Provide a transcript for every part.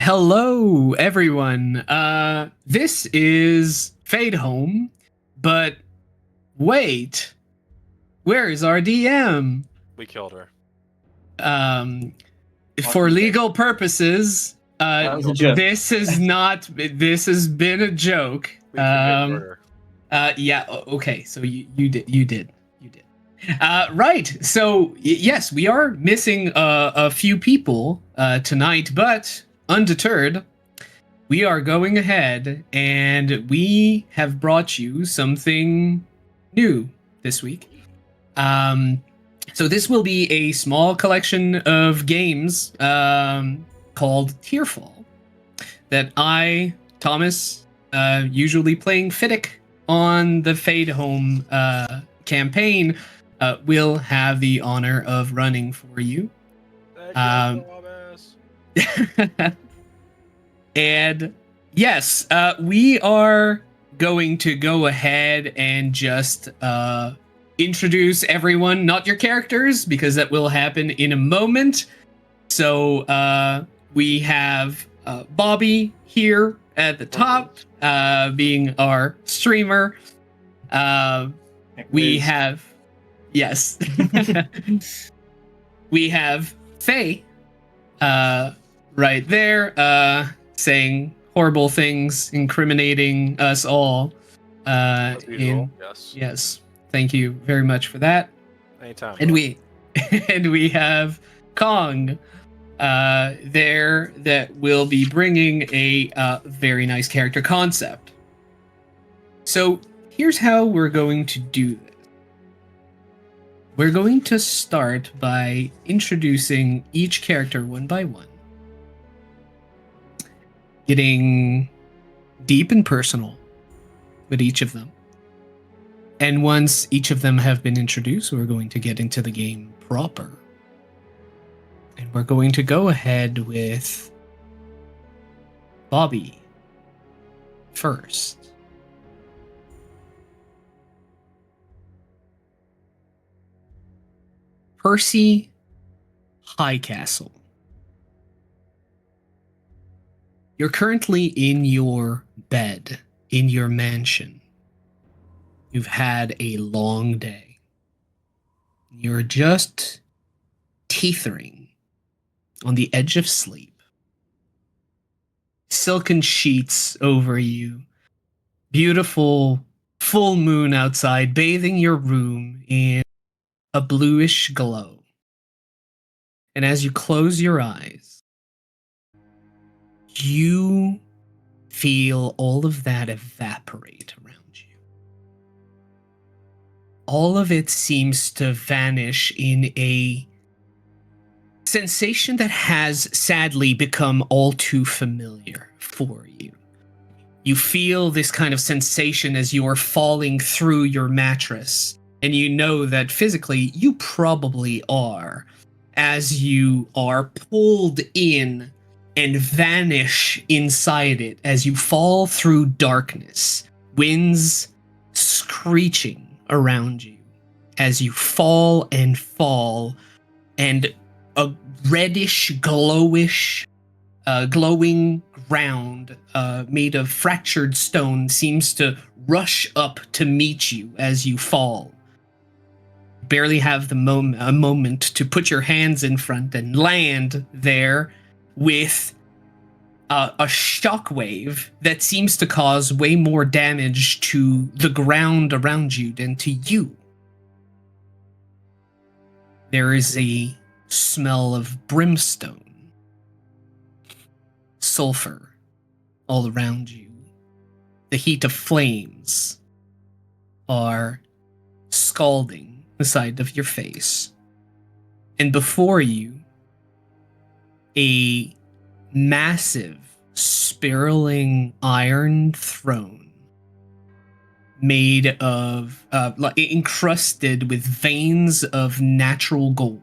Hello, everyone. This is Fade Home, but wait, where is our DM? We killed her. Um, for legal purposes, That was a joke. this is not. This has been a joke. We commit murder. Yeah. Okay. So you did. Right. So yes, we are missing a few people tonight, but undeterred, we are going ahead and we have brought you something new this week. So this will be a small collection of games called Tearfall that I, Thomas, usually playing Fiddick on the Fade Home campaign, will have the honor of running for you. And yes, we are going to go ahead and just introduce everyone, not your characters, because that will happen in a moment. So we have Bobby here at the top, being our streamer. We have, yes, we have Faye right there, saying horrible things, incriminating us all. As usual, Yes, thank you very much for that. Anytime. And we have Kong there that will be bringing a very nice character concept. So here's how we're going to do this. We're going to start by introducing each character one by one, getting deep and personal with each of them. And once each of them have been introduced, we're going to get into the game proper. And we're going to go ahead with Bobby first. Percy Highcastle. You're currently in your bed, in your mansion. You've had a long day. You're just teetering on the edge of sleep. Silken sheets over you. Beautiful full moon outside, bathing your room in a bluish glow. And as you close your eyes, you feel all of that evaporate around you. All of it seems to vanish in a sensation that has sadly become all too familiar for you. You feel this kind of sensation as you are falling through your mattress, and you know that physically you probably are, as you are pulled in and vanish inside it as you fall through darkness, winds screeching around you as you fall, and a reddish, glowing ground made of fractured stone seems to rush up to meet you as you fall. Barely have a moment to put your hands in front and land there with a shockwave that seems to cause way more damage to the ground around you than to you. There is a smell of brimstone, sulfur all around you. The heat of flames are scalding the side of your face. And before you, a massive, spiraling iron throne made of, encrusted with veins of natural gold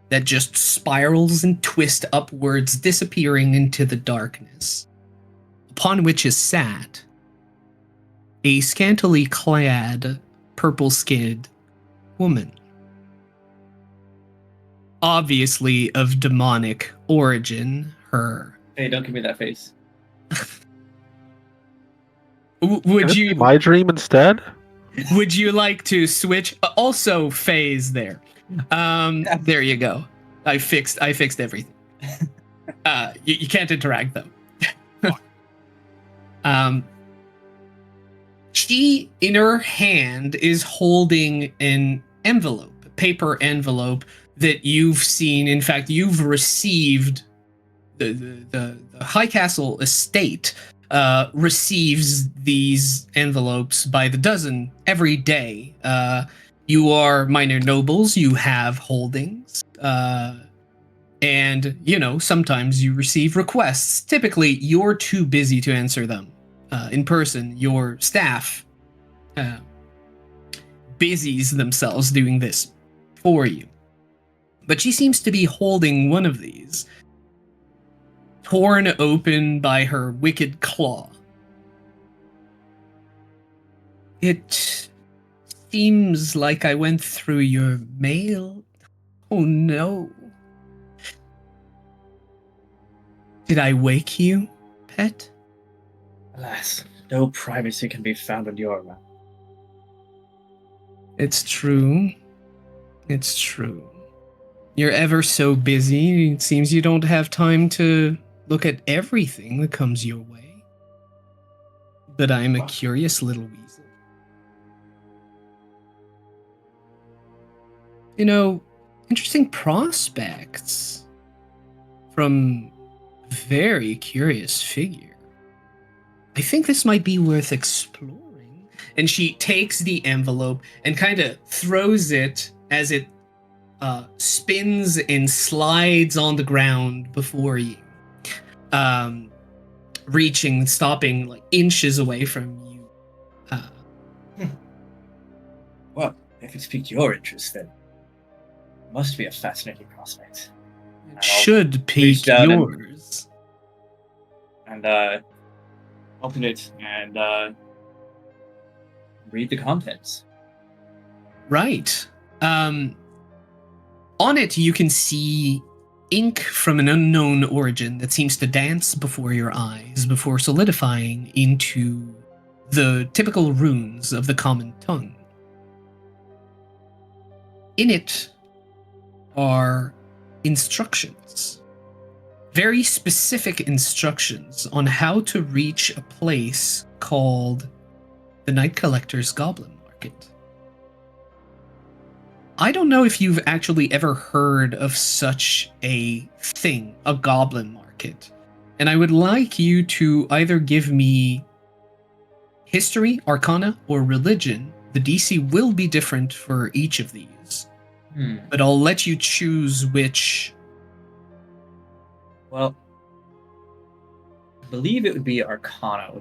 that just spirals and twists upwards, disappearing into the darkness, upon which is sat a scantily clad, purple-skinned woman. Obviously of demonic origin, her Hey, don't give me that face. Would Can it be you my dream instead? would you like to switch? Also, phase there. There you go. I fixed everything. You can't interact though. She in her hand is holding an envelope, a paper envelope that you've seen. In fact, you've received the High Castle estate receives these envelopes by the dozen every day. You are minor nobles, you have holdings, and sometimes you receive requests. Typically, you're too busy to answer them in person. Your staff busies themselves doing this for you. But she seems to be holding one of these, torn open by her wicked claw. It seems like I went through your mail. Oh no. Did I wake you, pet? Alas, no privacy can be found on your realm. It's true. It's true. You're ever so busy. It seems you don't have time to look at everything that comes your way. But I'm a curious little weasel. Interesting prospects from a very curious figure. I think this might be worth exploring. And she takes the envelope and kind of throws it as it spins and slides on the ground before you, stopping like inches away from you. Well, if it piqued your interest, then it must be a fascinating prospect. It should pique down yours. And open it and read the contents. Right. On it, you can see ink from an unknown origin that seems to dance before your eyes before solidifying into the typical runes of the common tongue. In it are instructions, very specific instructions on how to reach a place called the Night Collector's Goblin Market. I don't know if you've actually ever heard of such a thing, a goblin market. And I would like you to either give me history, arcana, or religion. The DC will be different for each of these. But I'll let you choose which. Well, I believe it would be arcana.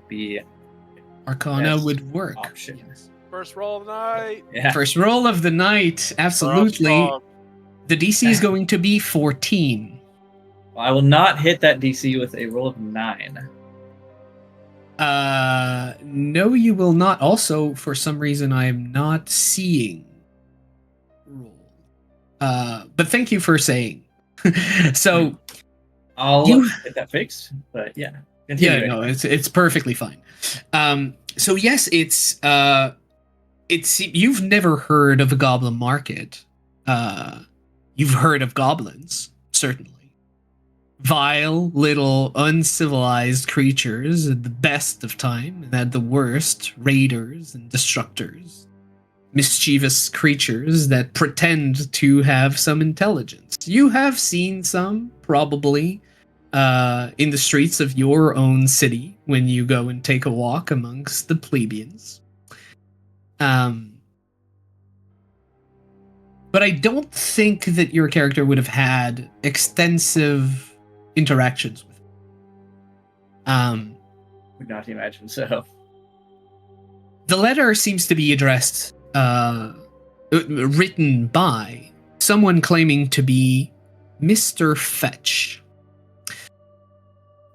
Arcana Best would work. option. Yes. First roll of the night. Yeah. First roll of the night, absolutely. Strong. The DC is going to be 14. Well, I will not hit that DC with a roll of 9. No, you will not. Also, for some reason, I am not seeing roll. But thank you for saying. So I'll get that fixed, but yeah. Continue yeah, no, anyway. it's perfectly fine. So yes, it's you've never heard of a goblin market. You've heard of goblins, certainly. Vile, little, uncivilized creatures at the best of time, and at the worst, raiders and destructors. Mischievous creatures that pretend to have some intelligence. You have seen some, probably, in the streets of your own city when you go and take a walk amongst the plebeians. But I don't think that your character would have had extensive interactions with them. Would not imagine so. The letter seems to be addressed, written by someone claiming to be Mr. Fetch.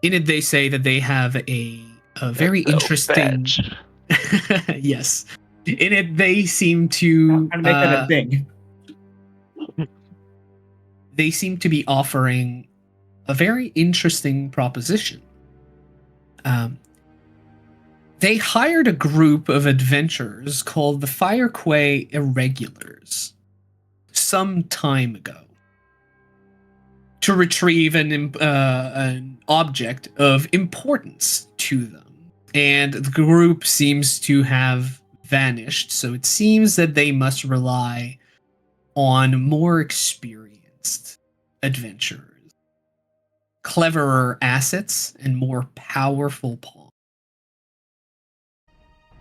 In it, they say that they have a very interesting. Yes. In it, they seem to. I'm trying to make that a thing. They seem to be offering a very interesting proposition. They hired a group of adventurers called the Firequay Irregulars some time ago to retrieve an object of importance to them. And the group seems to have vanished, so it seems that they must rely on more experienced adventurers, cleverer assets, and more powerful pawns.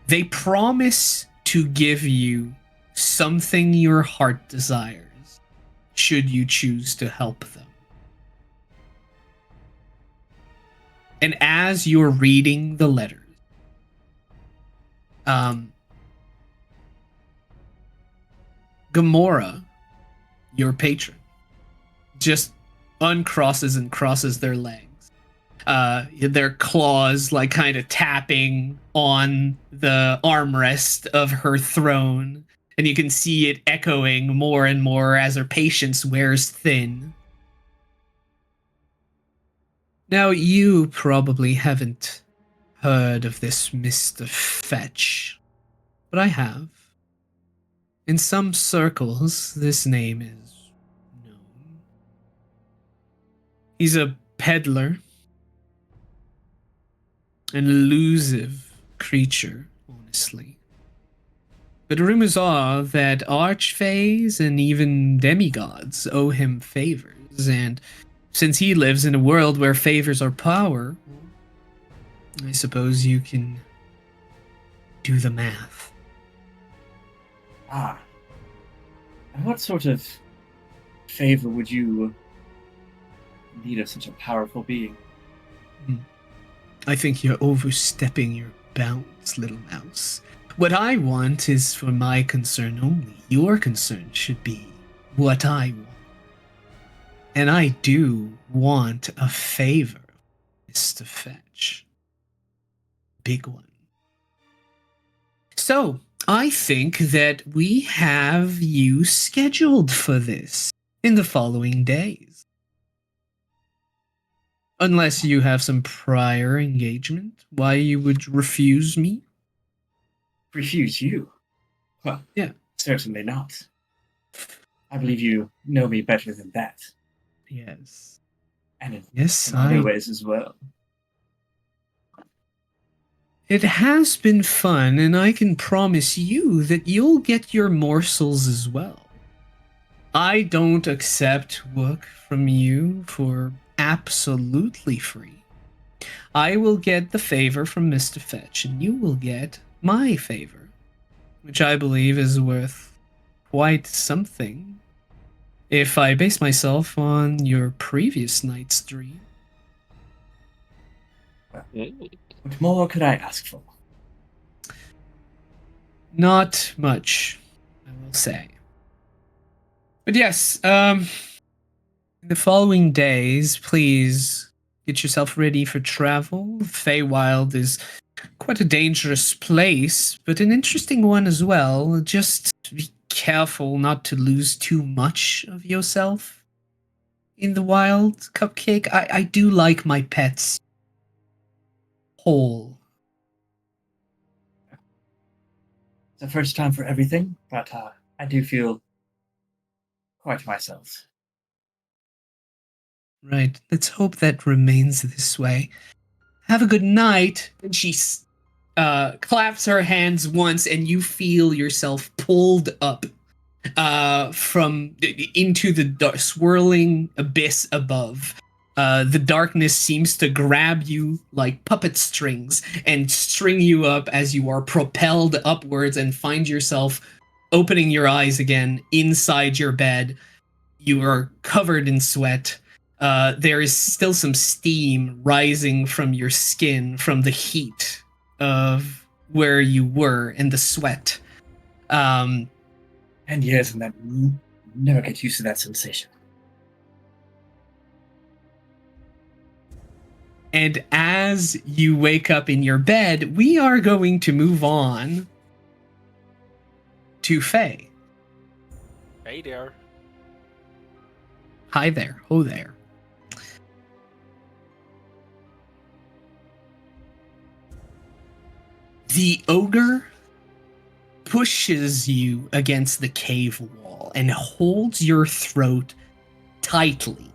They promise to give you something your heart desires, should you choose to help them. And as you're reading the letters, Gamora, your patron, just uncrosses and crosses their legs. Their claws like kind of tapping on the armrest of her throne, and you can see it echoing more and more as her patience wears thin. Now, you probably haven't heard of this Mr. Fetch, but I have. In some circles, this name is known. He's a peddler, an elusive creature, honestly. But rumors are that archfays and even demigods owe him favors, and since he lives in a world where favors are power, I suppose you can do the math. Ah. And what sort of favor would you need of such a powerful being? I think you're overstepping your bounds, little mouse. What I want is for my concern only. Your concern should be what I want. And I do want a favor, Mr. Fetch. Big one. So, I think that we have you scheduled for this in the following days. Unless you have some prior engagement, why you would refuse me? Refuse you? Well, Yeah. certainly not. I believe you know me better than that. Yes. And in Yes, other ways as well. It has been fun, and I can promise you that you'll get your morsels as well. I don't accept work from you for absolutely free. I will get the favor from Mr. Fetch, and you will get my favor, which I believe is worth quite something if I base myself on your previous night's dream. What more could I ask for? Not much, I will say. But yes, in the following days, please get yourself ready for travel. Feywild is quite a dangerous place, but an interesting one as well. Just be careful not to lose too much of yourself in the wild, Cupcake. I do like my pets whole. It's the first time for everything, but I do feel quite myself. Right. Let's hope that remains this way. Have a good night. And she claps her hands once, and you feel yourself pulled up from into the swirling abyss above. The darkness seems to grab you like puppet strings and string you up as you are propelled upwards and find yourself opening your eyes again inside your bed. You are covered in sweat. There is still some steam rising from your skin from the heat of where you were and the sweat. And years and that never get used to that sensation. And as you wake up in your bed, we are going to move on to Faye. Hey there. Hi there. Ho there. The ogre pushes you against the cave wall and holds your throat tightly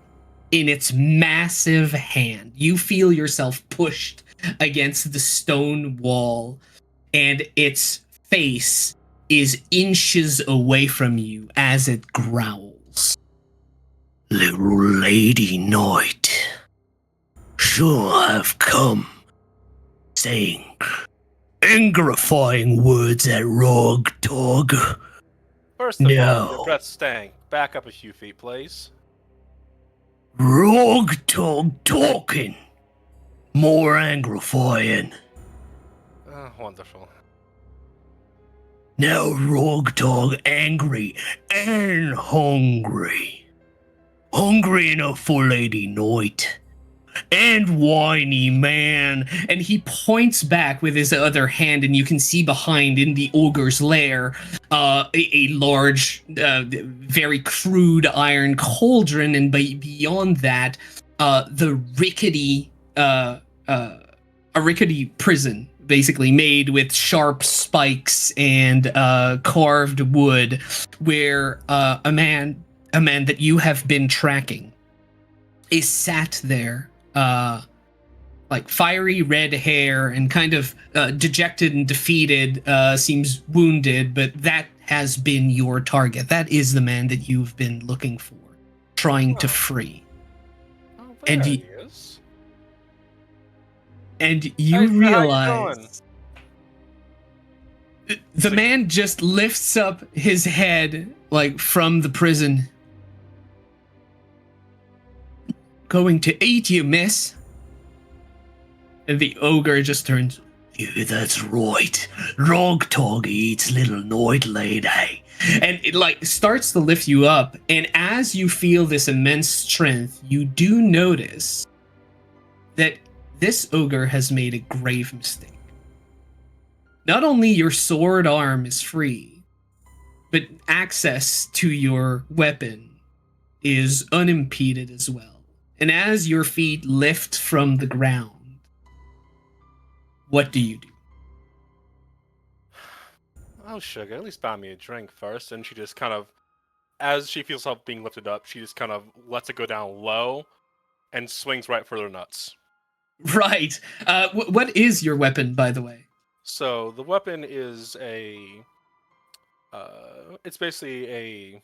in its massive hand. You feel yourself pushed against the stone wall, and its face is inches away from you as it growls. Little lady knight, sure have come, saying angrifying words at Rog Dog. First of all, No. your breath stank. Back up a few feet, please. Rog Dog talking. More angrifying. Oh, wonderful. Now Rog Dog angry and hungry. Hungry enough for Lady Knight. And whiny man. And he points back with his other hand, and you can see behind in the ogre's lair a large, very crude iron cauldron, and beyond that, the rickety, a rickety prison, basically made with sharp spikes and carved wood, where a man that you have been tracking is sat there. Like fiery red hair and kind of dejected and defeated, seems wounded, but that has been your target. That is the man that you've been looking for, trying to free. Oh, And there you- he is. And you Hey, how you realize doing? the man just lifts up his head like from the prison. Going to eat you, miss. And the ogre just turns. Yeah, that's right. Rog Dog eats little knight lady. And it like starts to lift you up. And as you feel this immense strength, you do notice that this ogre has made a grave mistake. Not only your sword arm is free, but access to your weapon is unimpeded as well. And as your feet lift from the ground, what do you do? Oh, sugar, at least buy me a drink first. And she just kind of, as she feels herself being lifted up, she just kind of lets it go down low and swings right for their nuts. Right. What is your weapon, by the way? So the weapon is it's basically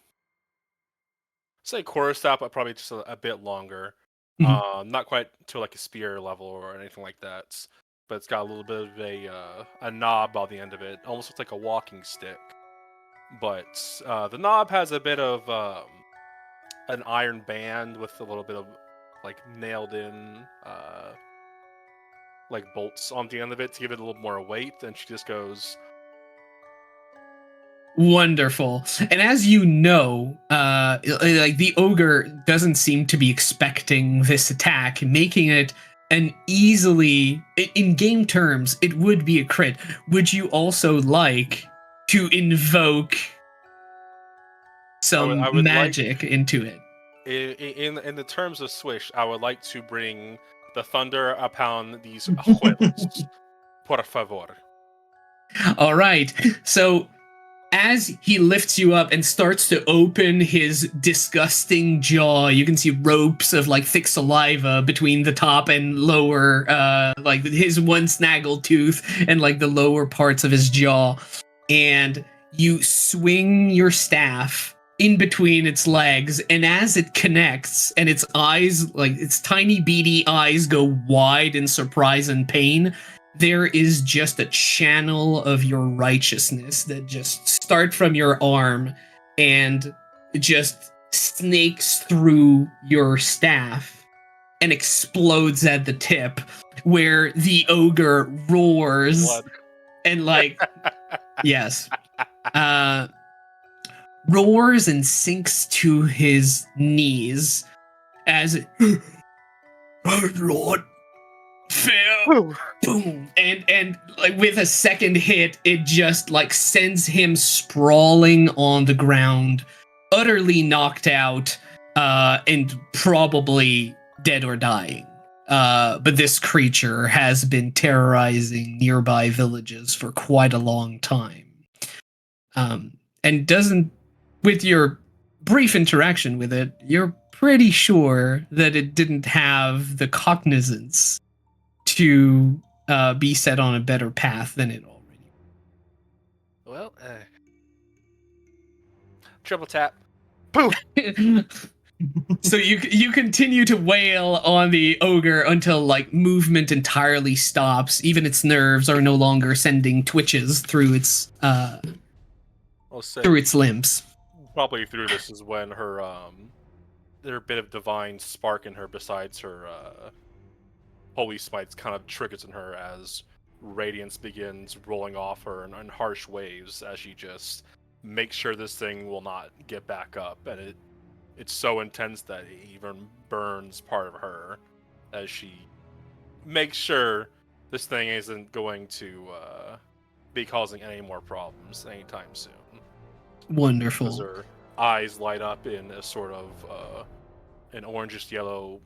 say quarterstaff, but probably just a bit longer. Not quite to like a spear level or anything like that, but it's got a little bit of a knob on the end of it, almost looks like a walking stick. But the knob has a bit of an iron band with a little bit of like nailed in like bolts on the end of it to give it a little more weight. And she just goes, Wonderful. And as you know, like the ogre doesn't seem to be expecting this attack, making it an easily, in game terms, it would be a crit. Would you also like to invoke some I would magic into it? in the terms of Swish, I would like to bring the thunder upon these huevos. Por favor. All right. So as he lifts you up and starts to open his disgusting jaw, you can see ropes of like thick saliva between the top and lower, like his one snaggle tooth and like the lower parts of his jaw. And you swing your staff in between its legs, and as it connects and its eyes, like its tiny beady eyes, go wide in surprise and pain, there is just a channel of your righteousness that just start from your arm and just snakes through your staff and explodes at the tip, where the ogre roars Blood. and like yes, roars and sinks to his knees as Lord. fail. Boom, and like with a second hit, it just like sends him sprawling on the ground, utterly knocked out, and probably dead or dying. but this creature has been terrorizing nearby villages for quite a long time. And doesn't, with your brief interaction with it, you're pretty sure that it didn't have the cognizance to be set on a better path than it already. Well, triple tap. Poof. So you continue to wail on the ogre until like movement entirely stops. Even its nerves are no longer sending twitches through its I'll say through its limbs. probably through this is when her there bit of divine spark in her besides her holy smites kind of triggers in her as radiance begins rolling off her in harsh waves as she just makes sure this thing will not get back up, and it's so intense that it even burns part of her as she makes sure this thing isn't going to be causing any more problems anytime soon. As Wonderful. her eyes light up in a sort of an orangish yellow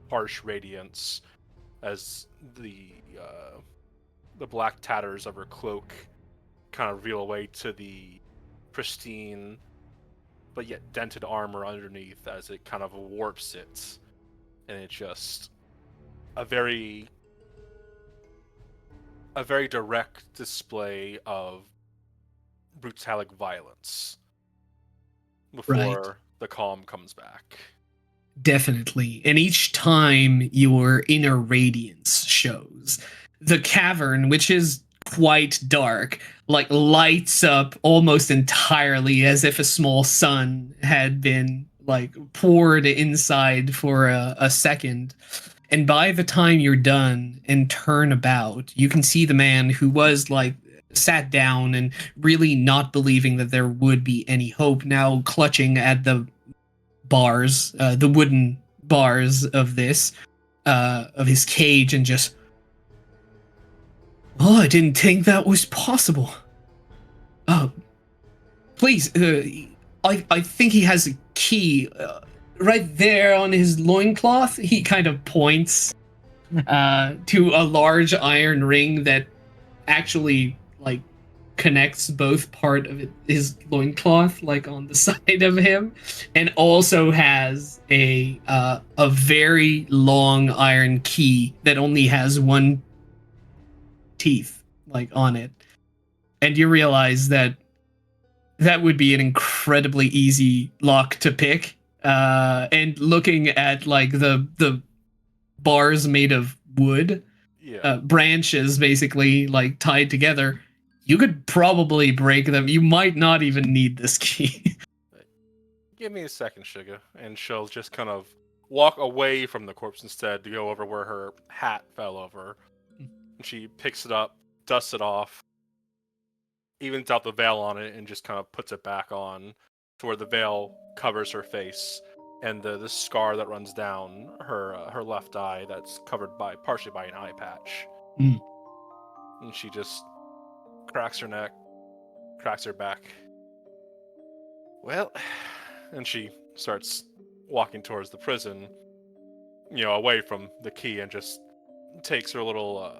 harsh radiance as the black tatters of her cloak kind of reveal away to the pristine but yet dented armor underneath as it kind of warps it, and it's just a very direct display of brutalic violence before the calm comes back. Definitely. And each time your inner radiance shows, the cavern, which is quite dark, like lights up almost entirely as if a small sun had been like poured inside for a second. And by the time you're done and turn about, you can see the man who was like sat down and really not believing that there would be any hope, now clutching at the bars, the wooden bars of this, of his cage, and just, oh, I didn't think that was possible. Oh, please, I think he has a key right there on his loincloth. He kind of points to a large iron ring that actually like connects both part of his loincloth, like on the side of him, and also has a very long iron key that only has one teeth like on it. And you realize that would be an incredibly easy lock to pick. And looking at like the bars made of wood, branches basically like tied together, you could probably break them. You might not even need this key. Give me a second, Sugar, and she'll just kind of walk away from the corpse instead to go over where her hat fell over. And she picks it up, dusts it off, evens out the veil on it, and just kind of puts it back on to where the veil covers her face and the scar that runs down her left eye that's covered partially by an eye patch. Mm. And she just cracks her neck, cracks her back. Well, and she starts walking towards the prison, away from the key, and just takes her little,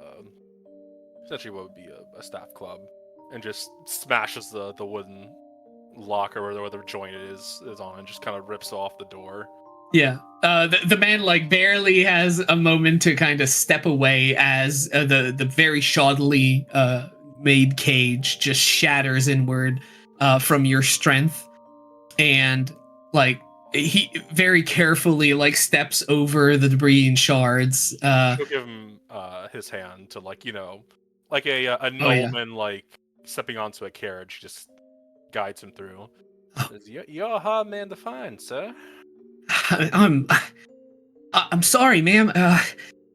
essentially what would be a staff club, and just smashes the wooden locker where the joint is on, and just kind of rips off the door. Yeah. The man like barely has a moment to kind of step away as the very shoddily made cage just shatters inward from your strength, and like he very carefully like steps over the debris and shards. She'll give him his hand to like a nobleman like stepping onto a carriage, just guides him through. Says, You're a hard man to find, sir. I'm sorry, ma'am.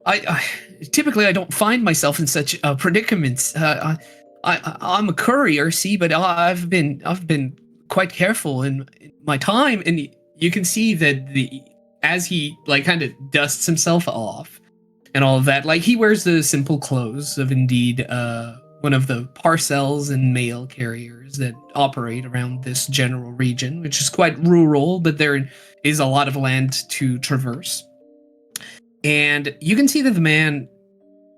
I typically I don't find myself in such predicaments. I'm a courier, see, but I've been quite careful in my time, and you can see that as he like kind of dusts himself off and all of that, like he wears the simple clothes of indeed one of the parcels and mail carriers that operate around this general region, which is quite rural, but there is a lot of land to traverse. And you can see that the man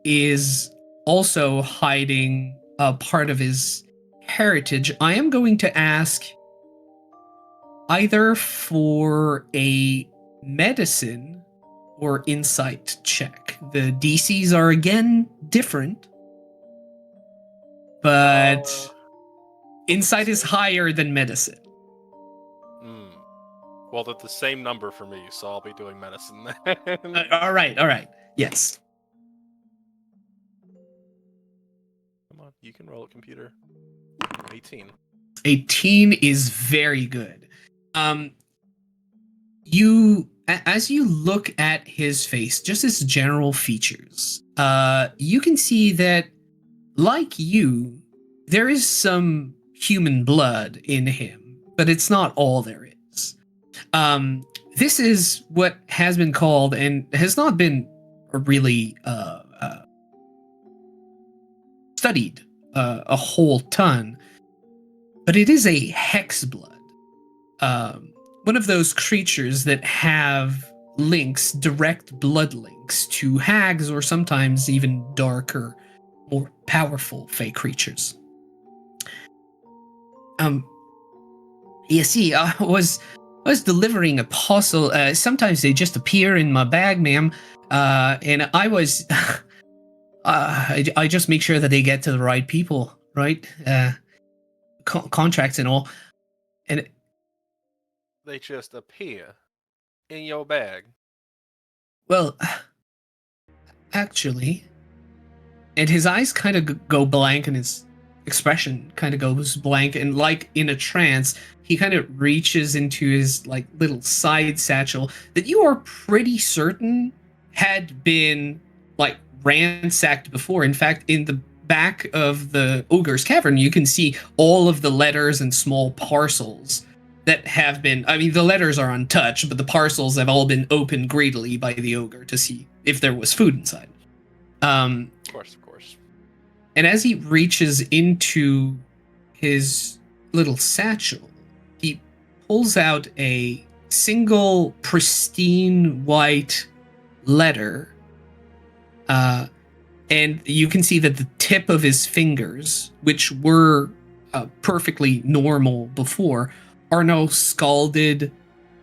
is also hiding a part of his heritage. I am going to ask either for a medicine or insight check. The DCs are again different, but insight is higher than medicine. Well, that's the same number for me, so I'll be doing medicine then. All right. Yes. Come on, you can roll it, computer. 18. 18 is very good. As you look at his face, just his general features, you can see that, like you, there is some human blood in him, but it's not all there is. This is what has been called, and has not been really studied a whole ton, but it is a hex blood. One of those creatures that have links, direct blood links to hags, or sometimes even darker, more powerful fey creatures. You see, I was delivering a parcel. Sometimes they just appear in my bag, ma'am, and I was. I just make sure that they get to the right people, right? Contracts and all, and They just appear in your bag. well, actually, and his eyes kind of go blank, and his expression kind of goes blank, and like in a trance, he kind of reaches into his like little side satchel that you are pretty certain had been like ransacked before. In fact, in the back of the ogre's cavern, you can see all of the letters and small parcels that have been, I mean, the letters are untouched, but the parcels have all been opened greedily by the ogre to see if there was food inside. Of course. And as he reaches into his little satchel, he pulls out a single pristine white letter. And you can see that the tip of his fingers, which were perfectly normal before, are now scalded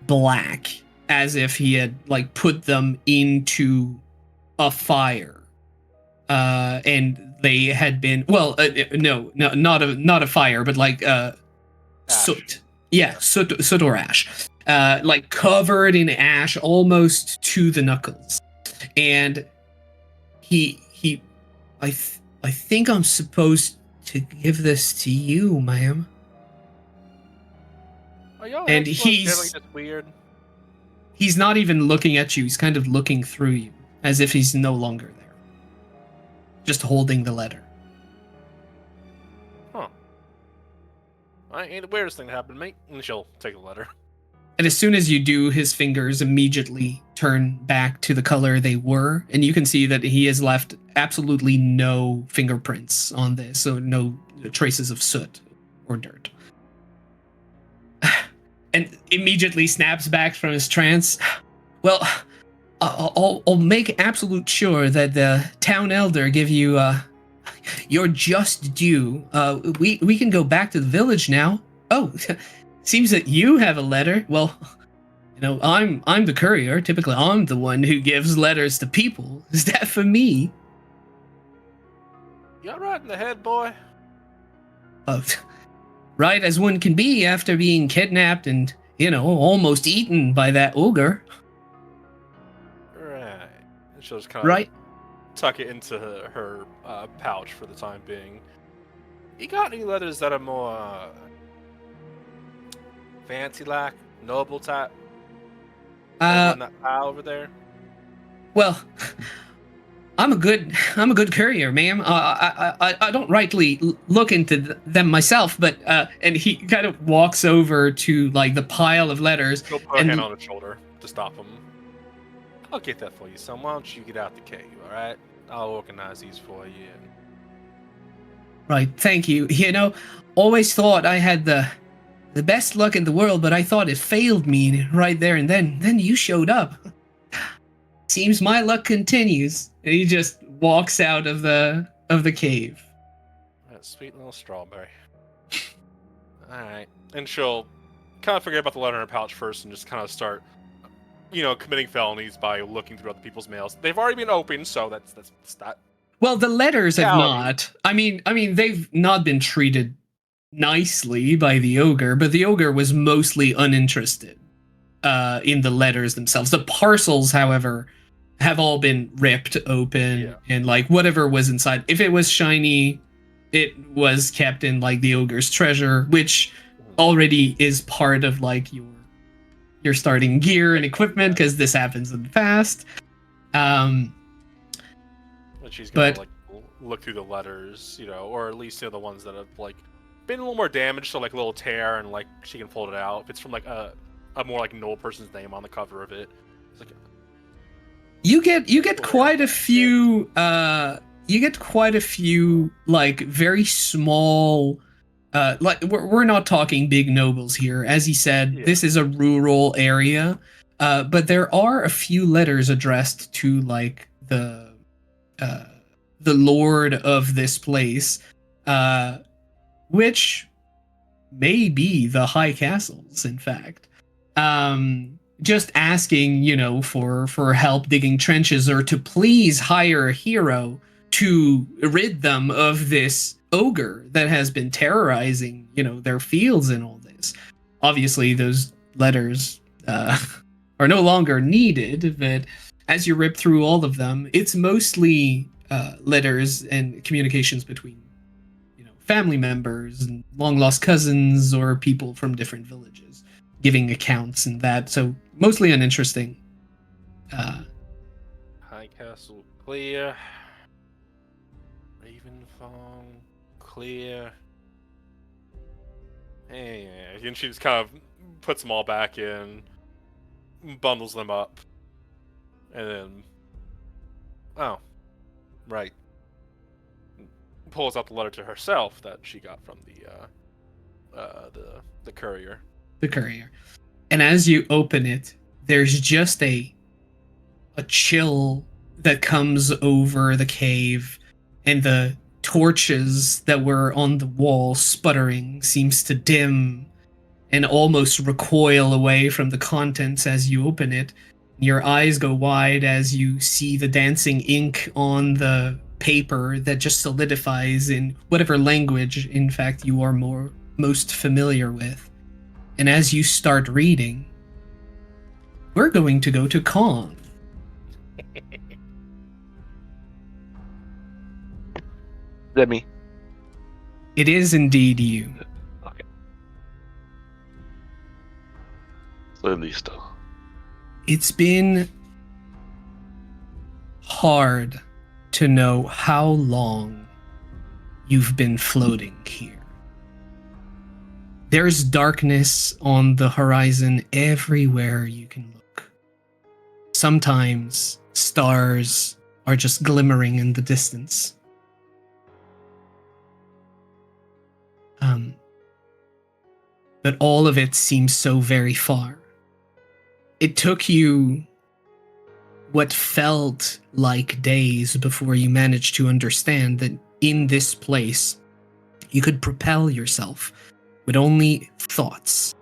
black, as if he had like put them into a fire. And they had been no, not a fire, but like soot. Yeah, soot or ash. Like covered in ash almost to the knuckles. And I think I'm supposed to give this to you, ma'am. Are y'all And generally just weird? He's not even looking at you. He's kind of looking through you, as if he's no longer there. Just holding the letter. Huh. Ain't the weirdest thing that happened to me. And she'll take the letter. And as soon as you do, his fingers immediately turn back to the color they were, and you can see that he has left absolutely no fingerprints on this, so no traces of soot or dirt. And immediately snaps back from his trance. Well, I'll make absolute sure that the town elder give you your just due. We can go back to the village now. Oh, seems that you have a letter. Well, you know, I'm the courier. Typically, I'm the one who gives letters to people. Is that for me? You're right in the head, boy. Right as one can be after being kidnapped and, you know, almost eaten by that ogre. Right. And she'll just kind of tuck it into her pouch for the time being. You got any letters that are more fancy like, noble type? On that pile over there? Well, I'm a good courier, ma'am. I don't rightly look into them myself, but and he kind of walks over to like the pile of letters. He'll put a hand on his shoulder to stop him. I'll get that for you, son. Why don't you get out the cave, all right? I'll organize these for you. Right, thank you. You know, always thought I had the best luck in the world, but I thought it failed me right there and then. Then you showed up. seems my luck continues. And he just walks out of the cave. That sweet little strawberry. Alright. And she'll kind of forget about the letter in her pouch first and just kind of start, committing felonies by looking through other people's mails. They've already been opened, so that's that. Well, the letters have Yeah. not. I mean, they've not been treated nicely by the ogre, but the ogre was mostly uninterested in the letters themselves. The parcels, however, have all been ripped open, and like whatever was inside, if it was shiny, it was kept in like the ogre's treasure, which already is part of like your starting gear and equipment, because this happens in the past. And she's gonna look through the letters, or at least the ones that have like been a little more damaged, so like a little tear, and like she can fold it out. If it's from like a more like noble person's name on the cover of it, it's like you get quite a few like very small, like we're not talking big nobles here. As he said, this is a rural area, but there are a few letters addressed to like the lord of this place, which may be the high castles, in fact. Just asking, for help digging trenches, or to please hire a hero to rid them of this ogre that has been terrorizing, their fields and all this. Obviously, those letters are no longer needed, but as you rip through all of them, it's mostly letters and communications between, family members and long-lost cousins or people from different villages, giving accounts and that. So mostly uninteresting. High Castle clear. Ravenfall clear. And she just kind of puts them all back in, bundles them up, and then, oh, right, pulls out the letter to herself that she got from the courier. The courier. And as you open it, there's just a chill that comes over the cave, and the torches that were on the wall sputtering seems to dim and almost recoil away from the contents as you open it. Your eyes go wide as you see the dancing ink on the paper that just solidifies in whatever language, in fact, you are most familiar with. And as you start reading, we're going to go to Kong. Is that me? It is indeed you. Okay. So listo. It's been hard to know how long you've been floating here. There's darkness on the horizon everywhere you can look. Sometimes stars are just glimmering in the distance. But all of it seems so very far. It took you what felt like days before you managed to understand that in this place, you could propel yourself with only thoughts.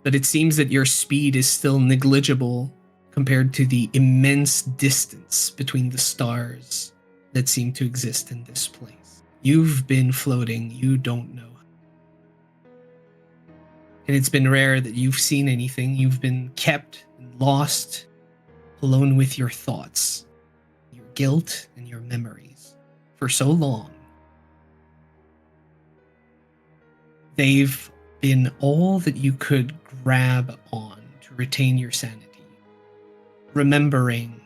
But it seems that your speed is still negligible compared to the immense distance between the stars that seem to exist in this place. You've been floating, you don't know. And it's been rare that you've seen anything. You've been kept and lost, alone with your thoughts, your guilt, and your memories for so long. They've been all that you could grab on to retain your sanity. Remembering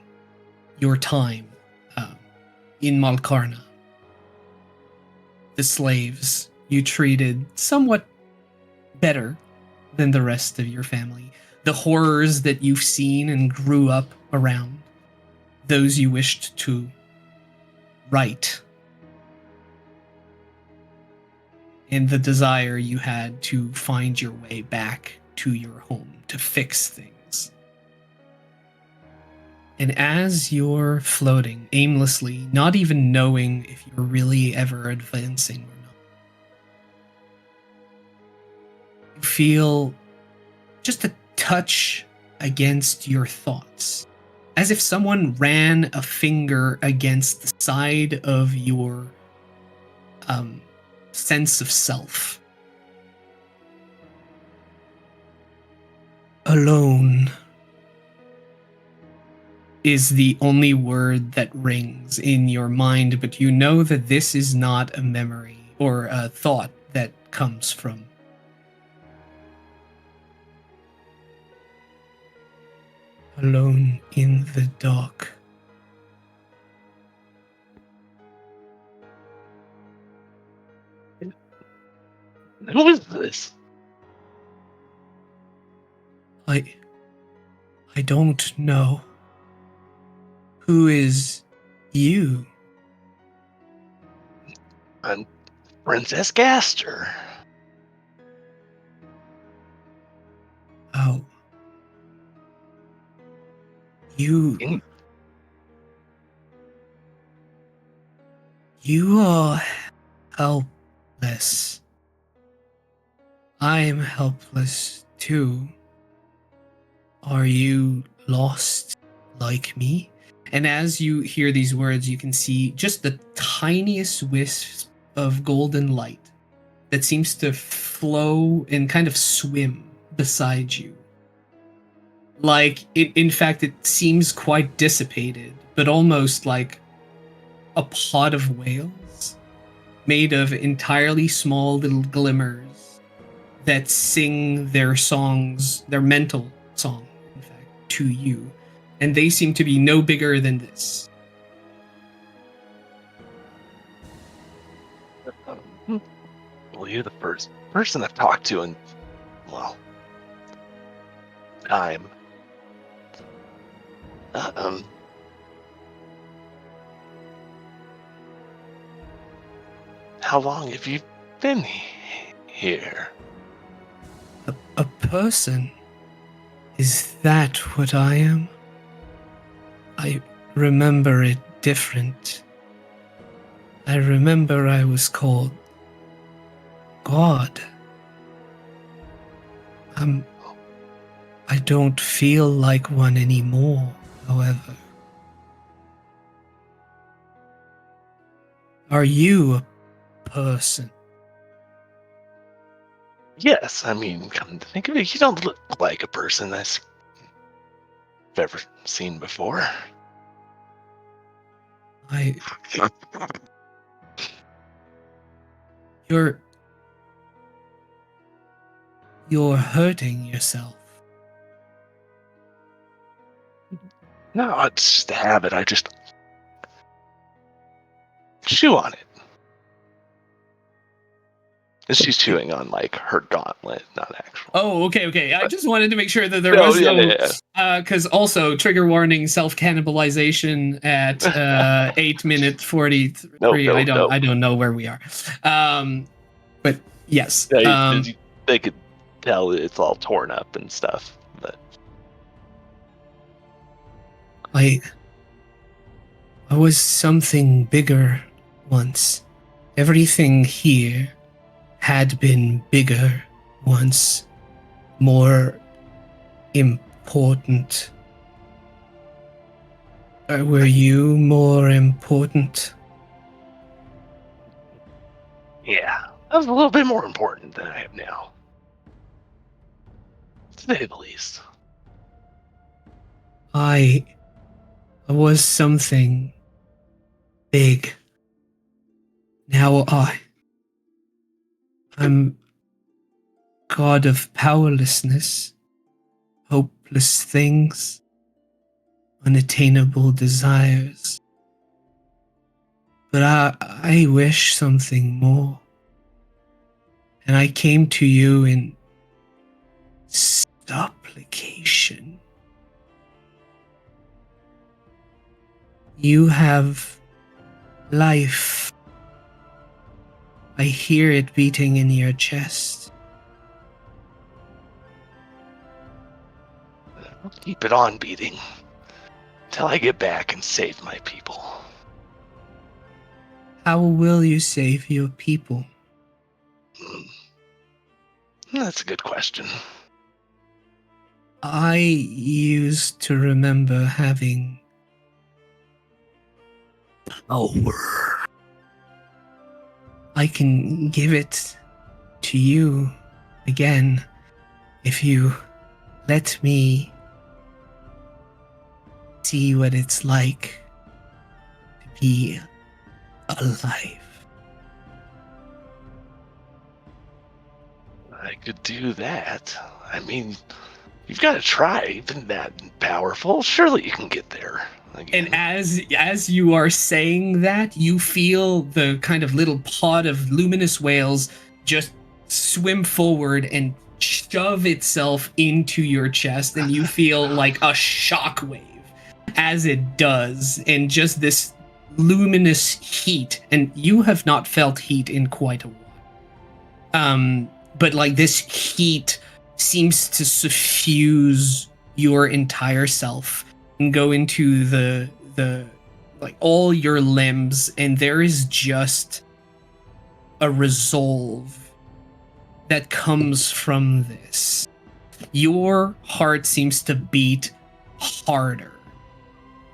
your time in Malkarna. The slaves you treated somewhat better than the rest of your family. The horrors that you've seen and grew up around. Those you wished to right. And the desire you had to find your way back to your home, to fix things. And as you're floating aimlessly, not even knowing if you're really ever advancing or not, you feel just a touch against your thoughts, as if someone ran a finger against the side of your sense of self. Alone is the only word that rings in your mind, but you know that this is not a memory or a thought that comes from. Alone in the dark. Who is this? I don't know. Who is you? I'm Princess Gaster. Oh. You are helpless. I am helpless too. Are you lost like me? And as you hear these words, you can see just the tiniest wisp of golden light that seems to flow and kind of swim beside you. Like, in fact, it seems quite dissipated, but almost like a pod of whales made of entirely small little glimmers that sing their songs, their mental song, in fact, to you. And they seem to be no bigger than this. Well, you're the first person I've talked to in, well, time. How long have you been here? A person? Is that what I am? I remember it different. I remember I was called God. I don't feel like one anymore, however. Are you a person? Yes, I mean, come to think of it, you don't look like a person I've ever seen before. You're hurting yourself. No, it's just a habit. I just chew on it. And she's chewing on, like, her gauntlet, not actual. Oh, okay. I just wanted to make sure that there No, was yeah. because also trigger warning, self cannibalization at 8 minute 43. Nope. I don't know where we are. But yes. They could tell it's all torn up and stuff. But I was something bigger once. Everything here had been bigger once, more important. Were you more important? yeah, that was a little bit more important than I am now. To say the least. I was something big. Now I'm god of powerlessness, hopeless things, unattainable desires. But I wish something more. And I came to you in supplication. You have life. I hear it beating in your chest. Keep it on beating. till I get back and save my people. How will you save your people? That's a good question. I used to remember having Power. I can give it to you again if you let me see what it's like to be alive. I could do that. I mean, you've got to try. Even that powerful, surely you can get there. Again. And as you are saying that, you feel the kind of little pod of luminous whales just swim forward and shove itself into your chest, and you feel like a shockwave as it does, and just this luminous heat. And you have not felt heat in quite a while. But like this heat seems to suffuse your entire self and go into the like all your limbs, and there is just a resolve that comes from this. Your heart seems to beat harder.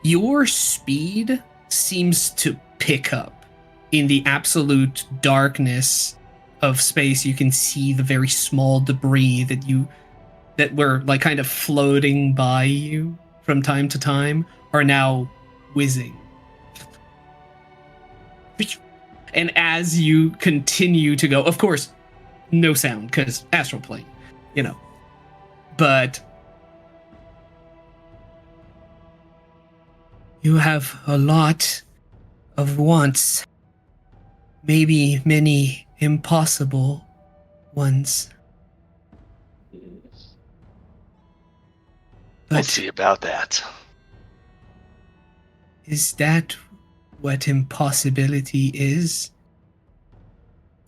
Your speed seems to pick up in the absolute darkness of space. You can see the very small debris that were like kind of floating by you from time to time are now whizzing. And as you continue to go, of course, no sound because astral plane, but you have a lot of wants, maybe many impossible ones. We'll see about that. Is that what impossibility is?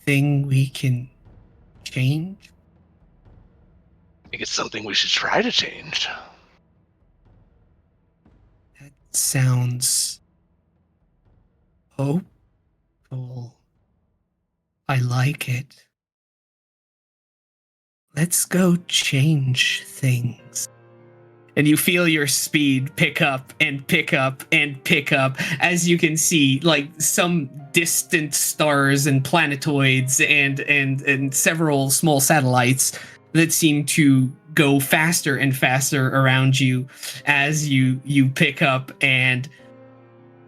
Thing we can change? I think it's something we should try to change. That sounds hopeful. I like it. Let's go change things. And you feel your speed pick up and pick up and pick up as you can see like some distant stars and planetoids and several small satellites that seem to go faster and faster around you as you pick up. And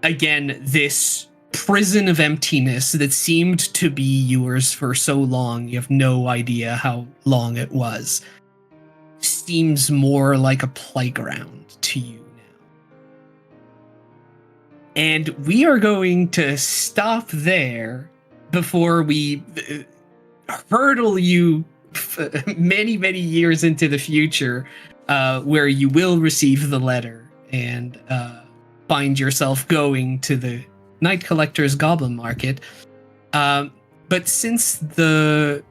again, this prison of emptiness that seemed to be yours for so long, you have no idea how long it was, seems more like a playground to you now. And we are going to stop there before we hurdle you many, many years into the future, where you will receive the letter and find yourself going to the Night Collector's Goblin Market. But since the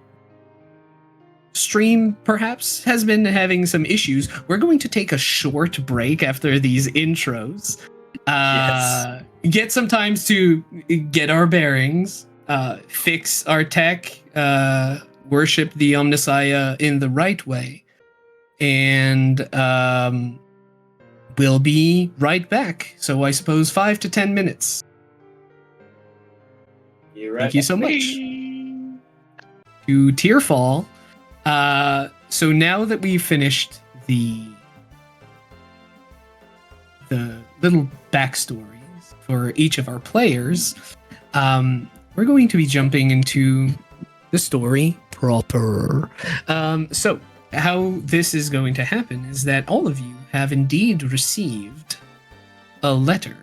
stream perhaps has been having some issues, we're going to take a short break after these intros. Yes. Get some time to get our bearings, fix our tech, worship the Omnissiah in the right way, and we'll be right back. So I suppose 5 to 10 minutes. Thank you so much. To Tearfall. So now that we've finished the little backstories for each of our players, we're going to be jumping into the story proper. So how this is going to happen is that all of you have indeed received a letter.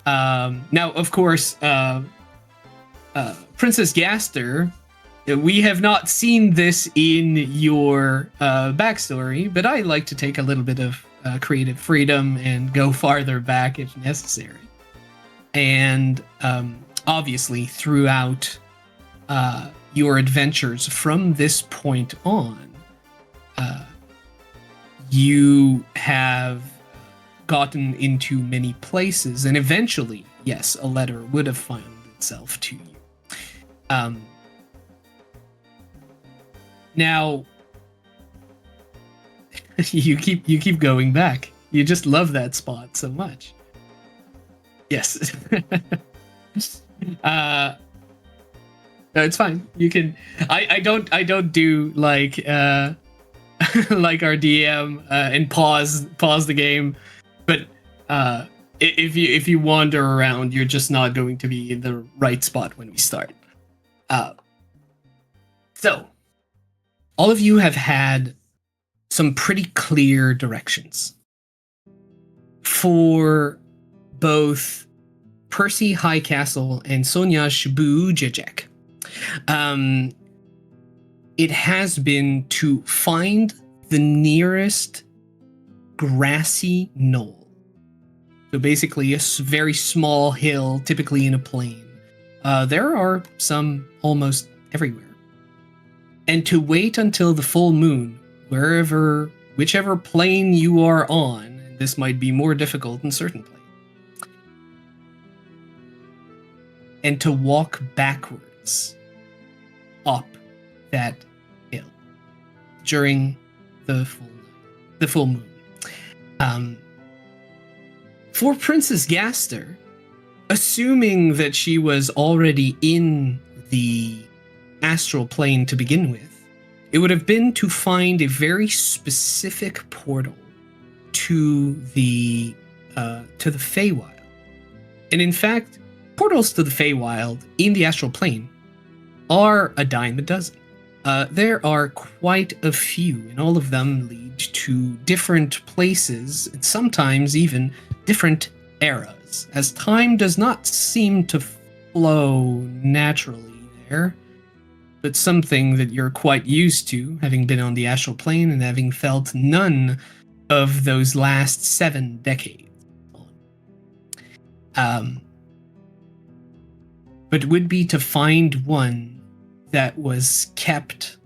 Now, of course, Princess Gaster, we have not seen this in your backstory, but I like to take a little bit of creative freedom and go farther back if necessary. And obviously, throughout your adventures from this point on, you have gotten into many places, and eventually, yes, a letter would have found itself to you. Now, you keep going back. You just love that spot so much. Yes. No, it's fine. You can. I don't do like like our DM and pause the game, but if you wander around, you're just not going to be in the right spot when we start. So, all of you have had some pretty clear directions for both Percy Highcastle and Sonia Shibujejek. It has been to find the nearest grassy knoll. So basically a very small hill, typically in a plain. There are some almost everywhere. And to wait until the full moon, whichever plane you are on, and this might be more difficult in certain planes, and to walk backwards up that hill during the full moon. For Princess Gaster, assuming that she was already in the astral plane to begin with, it would have been to find a very specific portal to the Feywild. And in fact, portals to the Feywild in the astral plane are a dime a dozen. There are quite a few, and all of them lead to different places, and sometimes even different eras, as time does not seem to flow naturally there, but something that you're quite used to, having been on the astral plane and having felt none of those last 7 decades. But would be to find one that was kept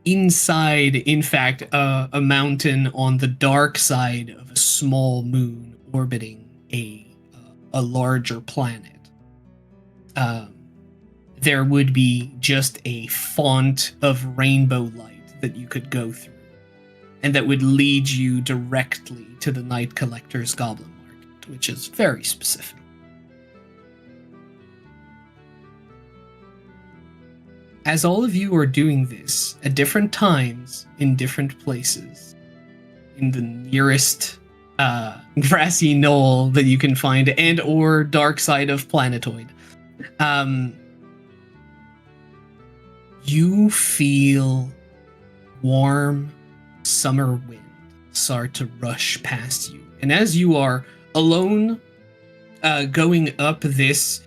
inside, in fact, a mountain on the dark side of a small moon orbiting a larger planet. There would be just a font of rainbow light that you could go through, and that would lead you directly to the Night Collector's Goblin Market, which is very specific. As all of you are doing this at different times in different places, in the nearest grassy knoll that you can find and or dark side of Planetoid, you feel warm summer wind start to rush past you. And as you are alone going up this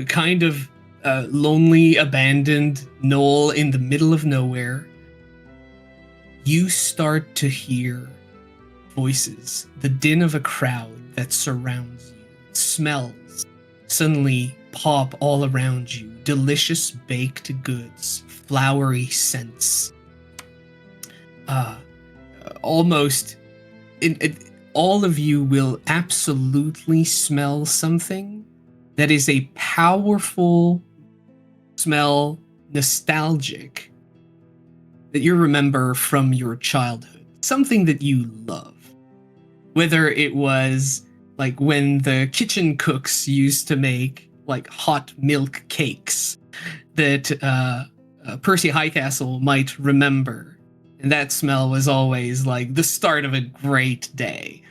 kind of lonely, abandoned knoll in the middle of nowhere, you start to hear voices, the din of a crowd that surrounds you. Smells suddenly pop all around you. Delicious baked goods, flowery scents. Almost, all of you will absolutely smell something that is a powerful smell, nostalgic, that you remember from your childhood. Something that you love. Whether it was like when the kitchen cooks used to make like hot milk cakes that Percy Highcastle might remember. And that smell was always like the start of a great day.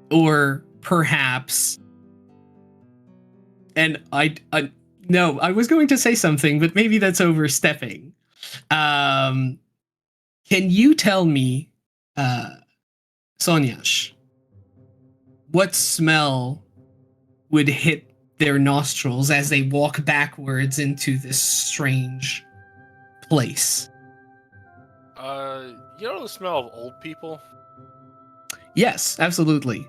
Or perhaps, and no, I was going to say something, but maybe that's overstepping. Can you tell me, Sonyash, what smell would hit their nostrils as they walk backwards into this strange place? You know the smell of old people? Yes, absolutely.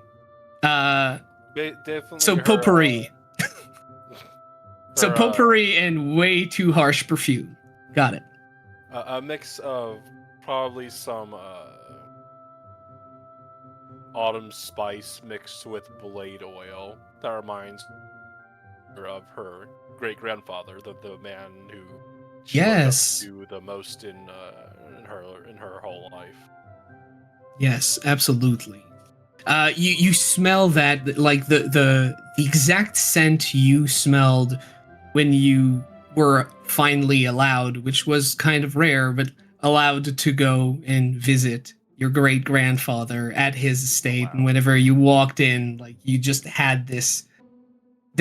Definitely. So potpourri. So potpourri and way too harsh perfume. Got it. A mix of probably some autumn spice mixed with blade oil that reminds her of her great grandfather, the man who she Yes. looked up to the most in her whole life. Yes, absolutely. You smell that, like the exact scent you smelled when you were finally allowed, which was kind of rare, but allowed to go and visit your great grandfather at his estate. Wow. And whenever you walked in, like you just had this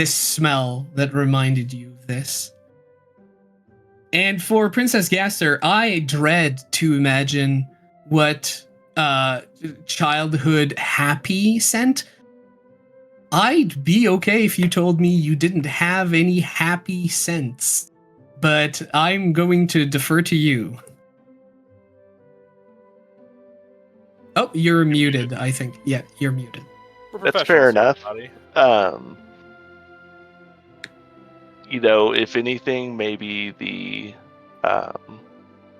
smell that reminded you of this. And for Princess Gaster, I dread to imagine what childhood happy scent. I'd be okay if you told me you didn't have any happy scents, but I'm going to defer to you. Oh, you're muted, I think. Yeah, you're muted. We're That's fair professionals, enough. everybody. If anything, maybe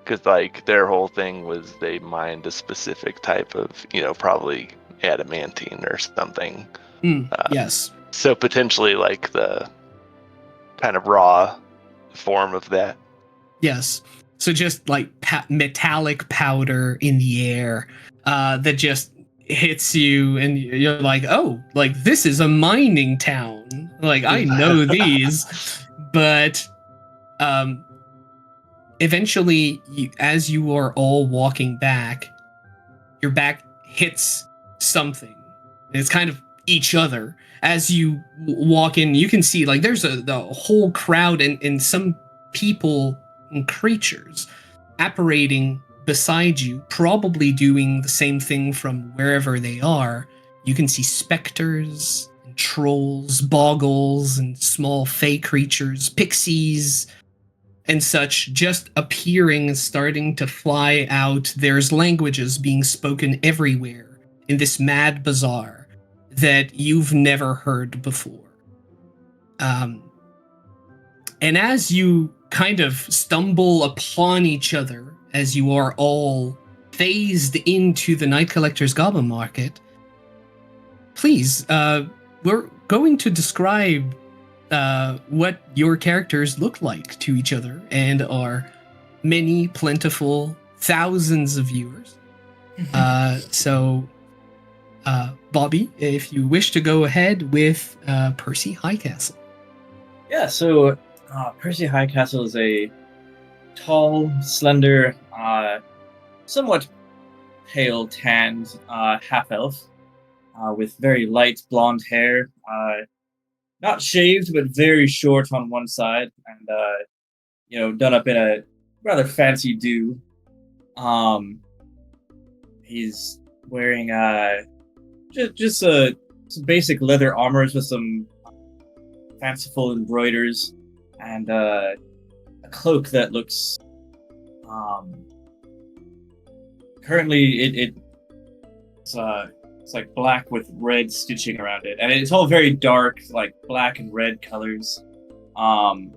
because like their whole thing was they mined a specific type of, probably adamantine or something. Yes. So potentially like the kind of raw form of that. Yes. So just like metallic powder in the air that just hits you, and you're like, oh, like this is a mining town. Like I know these, but eventually, as you are all walking back, your back hits something. It's kind of each other. As you walk in, you can see like there's the whole crowd and some people and creatures apparating beside you, probably doing the same thing from wherever they are. You can see specters and trolls, boggles, and small fey creatures, pixies, and such just appearing and starting to fly out. There's languages being spoken everywhere in this mad bazaar that you've never heard before. And as you kind of stumble upon each other, as you are all phased into the Night Collector's Goblin Market, please, we're going to describe what your characters look like to each other and our many plentiful thousands of viewers. So, Bobby, if you wish to go ahead with Percy Highcastle. Yeah, so Percy Highcastle is a tall, slender, somewhat pale tanned half-elf with very light blonde hair, not shaved, but very short on one side, and done up in a rather fancy do. He's wearing just some basic leather armors with some fanciful embroiders, and a cloak that looks currently it's like black with red stitching around it, and it's all very dark, like black and red colors. And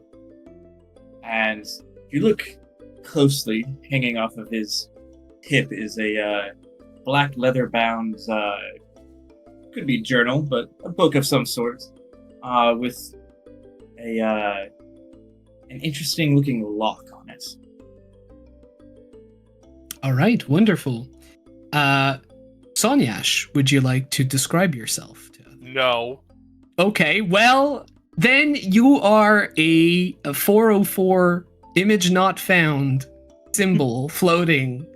if you look closely, hanging off of his hip is a black leather-bound, could be journal, but a book of some sort, with an interesting-looking lock on it. All right, wonderful. Sonyash, would you like to describe yourself? No. Okay, well, then you are a 404 image not found symbol floating.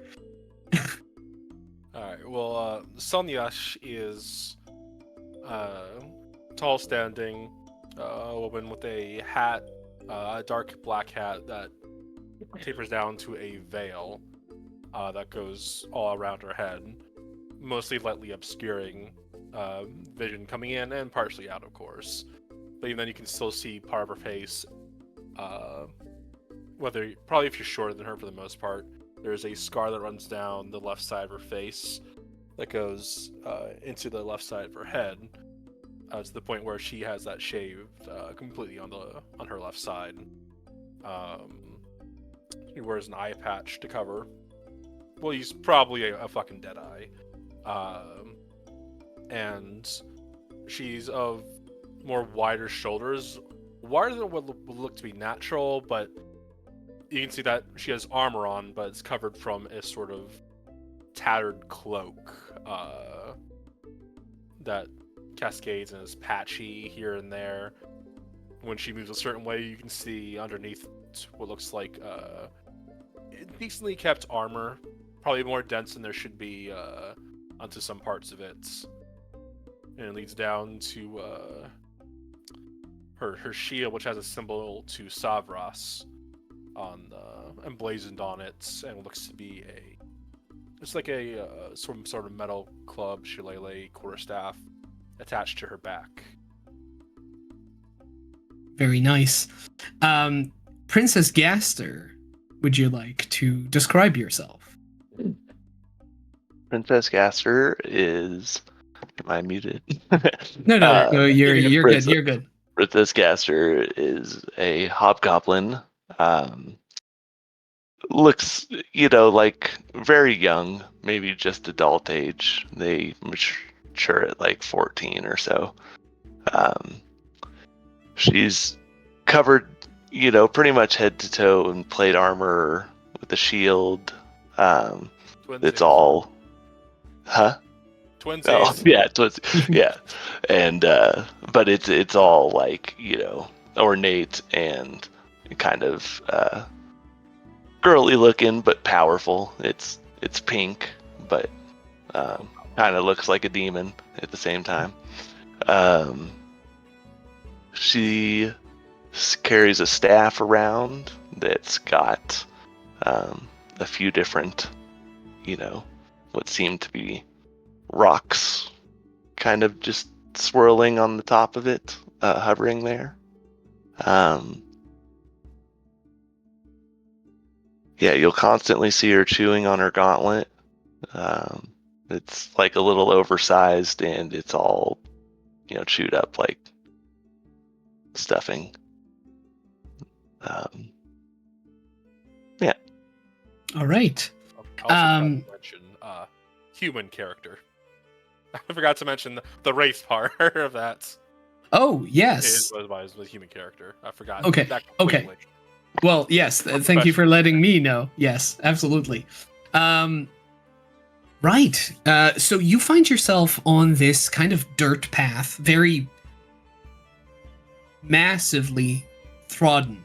Alright, well, Sonyash is tall standing, a woman with a hat, a dark black hat that tapers down to a veil that goes all around her head, mostly lightly obscuring vision coming in and partially out, of course. But even then, you can still see part of her face. Probably if you're shorter than her, for the most part, there's a scar that runs down the left side of her face that goes into the left side of her head, to the point where she has that shaved completely on her left side. He wears an eye patch to cover. Well, he's probably a fucking dead eye. and she's of more wider shoulders, wider than what would look to be natural, but you can see that she has armor on, but it's covered from a sort of tattered cloak that cascades and is patchy here and there. When she moves a certain way, you can see underneath what looks like decently kept armor, probably more dense than there should be onto some parts of it. And it leads down to her shield, which has a symbol to Savras emblazoned on it, and looks to be it's like a some sort of metal club, shillelagh, quarterstaff attached to her back. Very nice. Princess Gaster, would you like to describe yourself? Princess Gaster is. Am I muted? No, you're good. You're good. Princess Gaster is a hobgoblin. Looks, like very young, maybe just adult age. They mature at like 14 or so. She's covered, pretty much head to toe in plate armor with a shield. It's all, huh? Twinsies. Oh yeah, yeah, and but it's all like ornate and kind of girly looking, but powerful. It's pink, but kind of looks like a demon at the same time. She carries a staff around that's got a few different, what seem to be rocks kind of just swirling on the top of it, hovering there. Yeah, you'll constantly see her chewing on her gauntlet. It's like a little oversized, and it's all, chewed up like stuffing. Yeah. All right. I also forgot to mention human character. I forgot to mention the race part of that. Oh, yes. It was the human character. I forgot. Okay. That Okay. completely. Well, yes. Thank you for letting me know. Yes, absolutely. Right. So you find yourself on this kind of dirt path, very massively trodden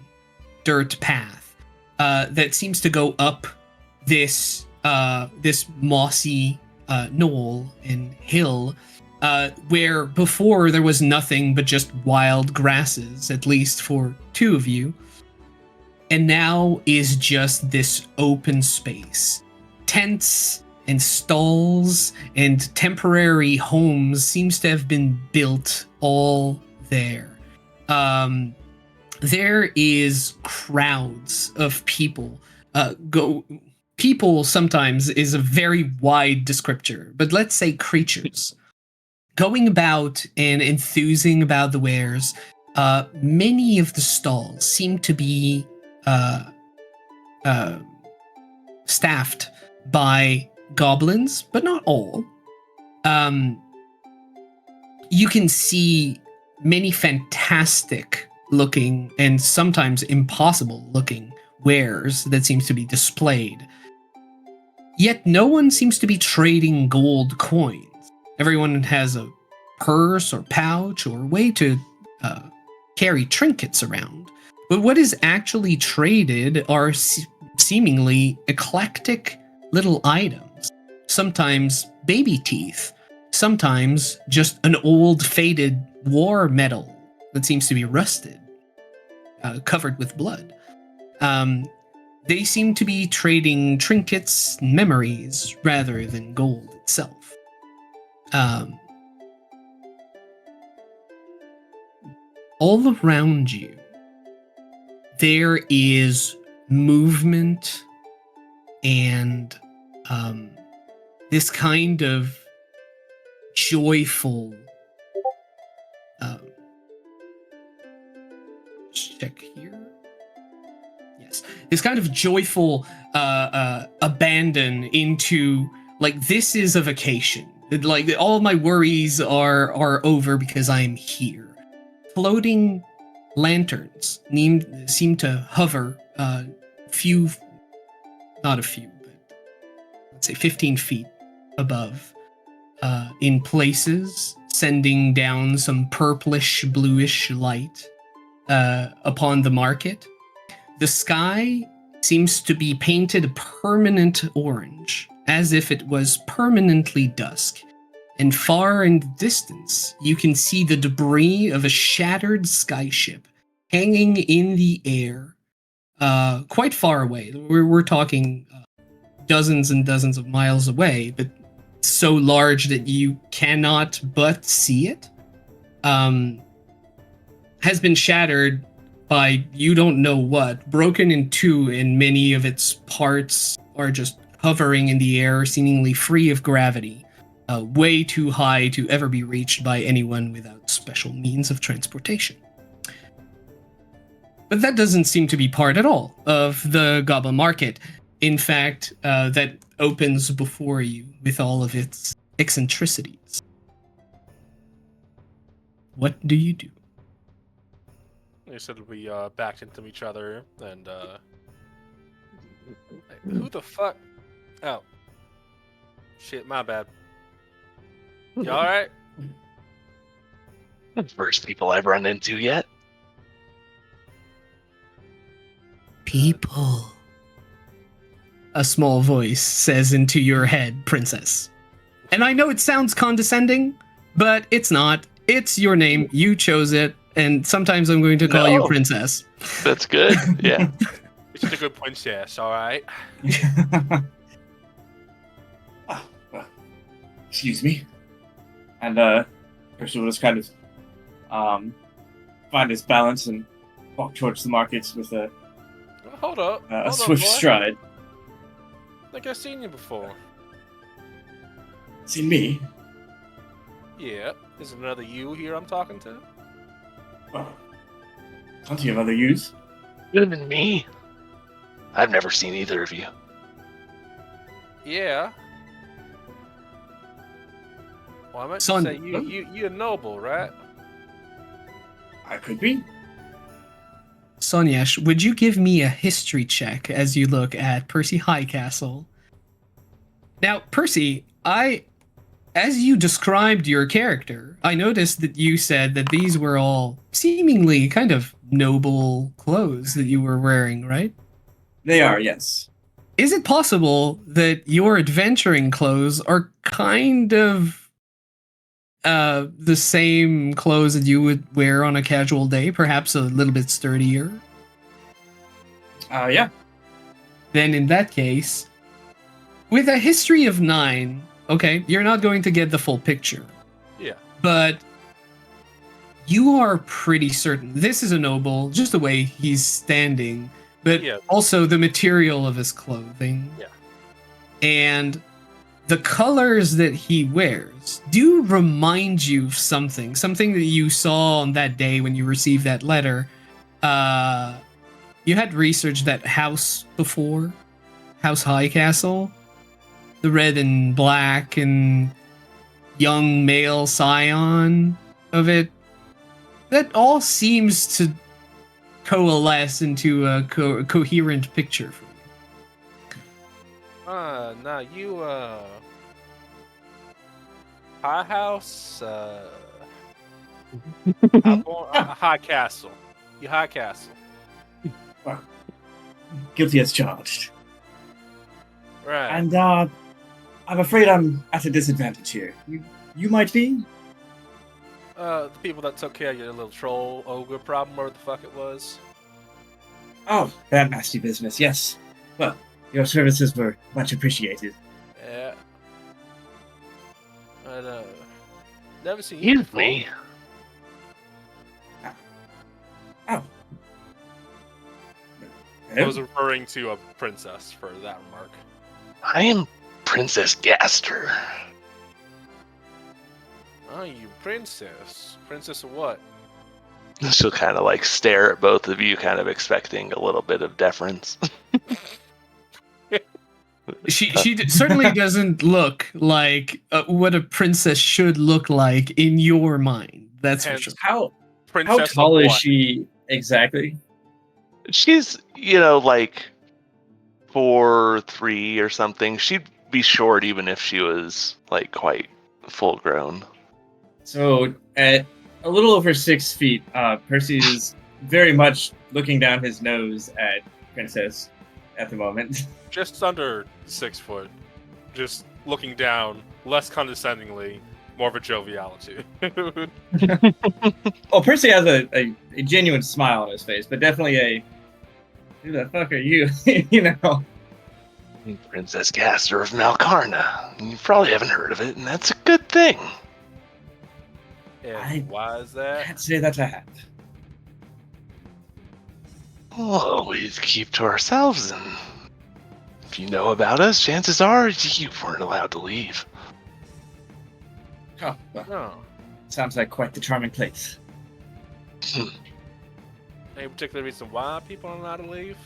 dirt path that seems to go up this mossy knoll and hill, where before there was nothing but just wild grasses, at least for two of you. And now is just this open space. Tents and stalls and temporary homes seems to have been built all there. There is crowds of people. People sometimes is a very wide descriptor, but let's say creatures going about and enthusing about the wares. Many of the stalls seem to be staffed by goblins, but not all. You can see many fantastic looking and sometimes impossible looking wares that seems to be displayed. Yet no one seems to be trading gold coins. Everyone has a purse or pouch or way to carry trinkets around. But what is actually traded are seemingly eclectic little items. Sometimes baby teeth. Sometimes just an old faded war medal that seems to be rusted, covered with blood. They seem to be trading trinkets and memories rather than gold itself. All around you, there is movement and this kind of joyful check here. Yes, this kind of joyful abandon into like this is a vacation. Like all my worries are over because I'm here. Floating lanterns seem to hover few, not a few, but let's say 15 feet above, in places, sending down some purplish, bluish light upon the market. The sky seems to be painted a permanent orange, as if it was permanently dusk. And far in the distance, you can see the debris of a shattered skyship hanging in the air, quite far away. We're talking dozens and dozens of miles away, but so large that you cannot but see it. Has been shattered by you don't know what, broken in two, and many of its parts are just hovering in the air, seemingly free of gravity. Way too high to ever be reached by anyone without special means of transportation. But that doesn't seem to be part at all of the Goblin Market. In fact, that opens before you with all of its eccentricities. What do you do? They said we backed into each other, and who the fuck? Oh, shit, my bad. You all right? First people I've run into yet. People. A small voice says into your head, Princess. And I know it sounds condescending, but it's not. It's your name. You chose it. And sometimes I'm going to call you Princess. That's good. Yeah. It's just a good princess, all right? Excuse me. And Percy will just kind of find his balance and walk towards the market with a Hold up. Hold swift up, boy. stride. I think I've seen you before. See me? Yeah. Is it another you here I'm talking to? Well, plenty of other yous. Good than me. I've never seen either of you. Yeah. Well, I meant to Son- say you're noble, right? I could be. Sonyash, would you give me a history check as you look at Percy Highcastle? Now, Percy, as you described your character, I noticed that you said that these were all seemingly kind of noble clothes that you were wearing, right? They are, yes. Is it possible that your adventuring clothes are kind of the same clothes that you would wear on a casual day, perhaps a little bit sturdier? Yeah. Then in that case, with a history of 9, okay, you're not going to get the full picture. Yeah. But you are pretty certain this is a noble, just the way he's standing, but Yeah. also the material of his clothing. Yeah. And the colors that he wears do remind you of something that you saw on that day when you received that letter. You had researched that house before, House Highcastle, the red and black and young male scion of it. That all seems to coalesce into a coherent picture for you. Now you, High House, High Castle. You High Castle. Well, guilty as charged. Right. And I'm afraid I'm at a disadvantage here. You might be? The people that took care of your little troll ogre problem, whatever the fuck it was. Oh, that nasty business, yes. Well, your services were much appreciated. Yeah. But, never seen you Excuse before. me. Oh. I was referring to a princess for that remark. I am Princess Gaster. Oh, you princess. Princess of what? She'll kind of like stare at both of you, kind of expecting a little bit of deference. Certainly doesn't look like what a princess should look like in your mind. That's for Hence, sure. How Princess tall of is what? she exactly? She's, like 4'3" or something. She'd be short even if she was like quite full grown. So at a little over 6 feet, Percy is very much looking down his nose at Princess at the moment. Just under 6 foot. Just looking down, less condescendingly, more of a joviality. Oh, Percy has a genuine smile on his face, but definitely a who the fuck are you? You know. Princess Gaster of Malkarna. You probably haven't heard of it, and that's a good thing. And why is that? Can't say that I have. We'll always keep to ourselves, and if you know about us, chances are you weren't allowed to leave. Oh, well, No. sounds like quite the charming place. Any particular reason why people are allowed to leave?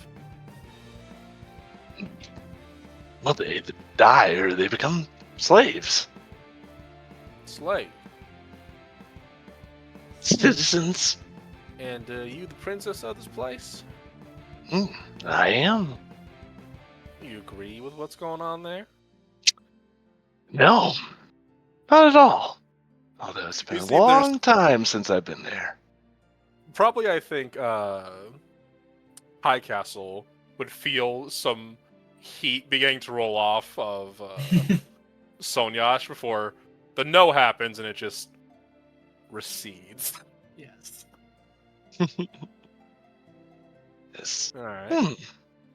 Well, they either die or they become slaves. Slave. Citizens. And you the princess of this place? I am. You agree with what's going on there? No, not at all. Although it's been You a see, there's- long time since I've been there. Probably, I think, High Castle would feel some heat beginning to roll off of Sonyash before the no happens and it just recedes. Yes. Yes. Alright.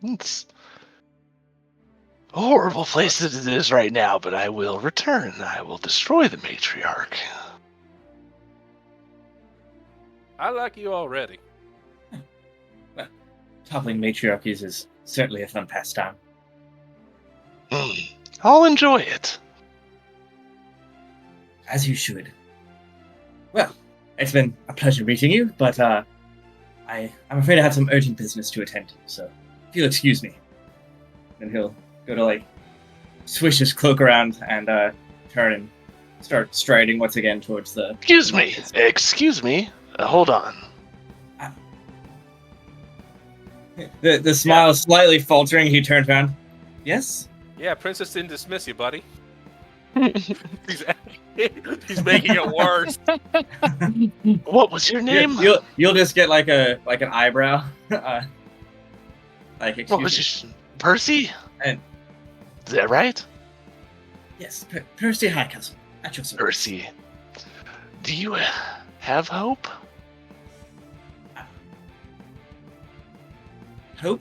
It's a horrible place that it is right now, but I will return. I will destroy the matriarch. I like you already. Toppling matriarchies is certainly a fun pastime. I'll enjoy it. As you should. Well, it's been a pleasure meeting you, but I'm afraid I have some urgent business to attend to, so if you'll excuse me. Then he'll go to, swish his cloak around and turn and start striding once again towards the... Excuse me. Hold on. The smile is slightly faltering, he turns around. Yes? Yeah, Princess didn't dismiss you, buddy. he's making it worse. What was your name? You'll just get an eyebrow. Excuse What was me. your... Percy? And- Is that right? Yes, Percy Highcastle. At your service. Percy. Do you have hope? Hope?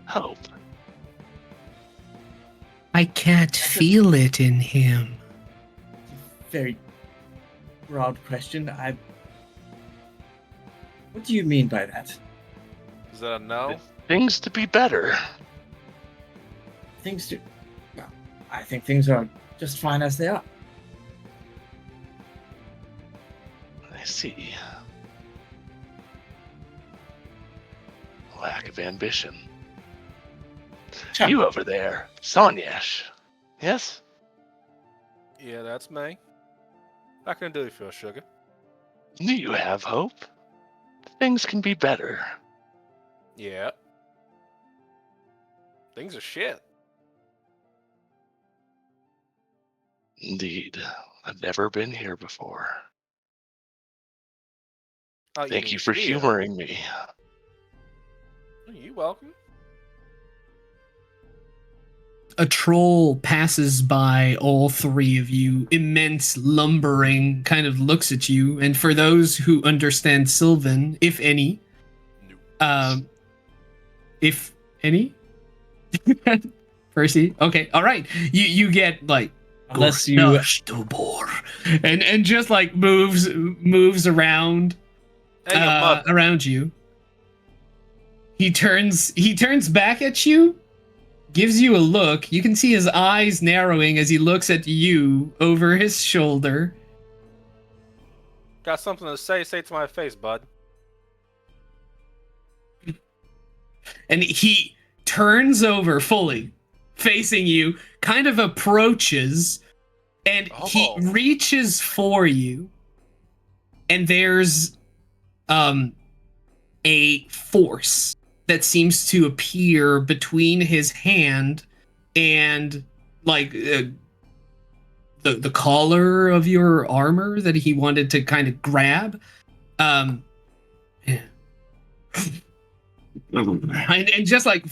Hope. I can't feel it in him. Very broad question. What do you mean by that? Is that a no? Things to be better. Well, I think things are just fine as they are. I see. Lack of ambition. Sure. You over there, Sonyash. Yes? Yeah, that's me. How can I do you feel, sugar? Do you have hope? Things can be better. Yeah. Things are shit. Indeed. I've never been here before. Oh, Thank mean you for here. humoring me. Oh, you welcome. A troll passes by all three of you, immense, lumbering, kind of looks at you. And for those who understand Sylvan, if any, if any, Percy, okay, all right, you get Unless you gosh, and just moves around Hey, your mother. around you. He turns back at you, gives you a look. You can see his eyes narrowing as he looks at you over his shoulder. Got something to say? Say it to my face, bud. And he turns over fully, facing you, kind of approaches, and he reaches for you, and there's a force that seems to appear between his hand and like the collar of your armor that he wanted to kind of grab. And just like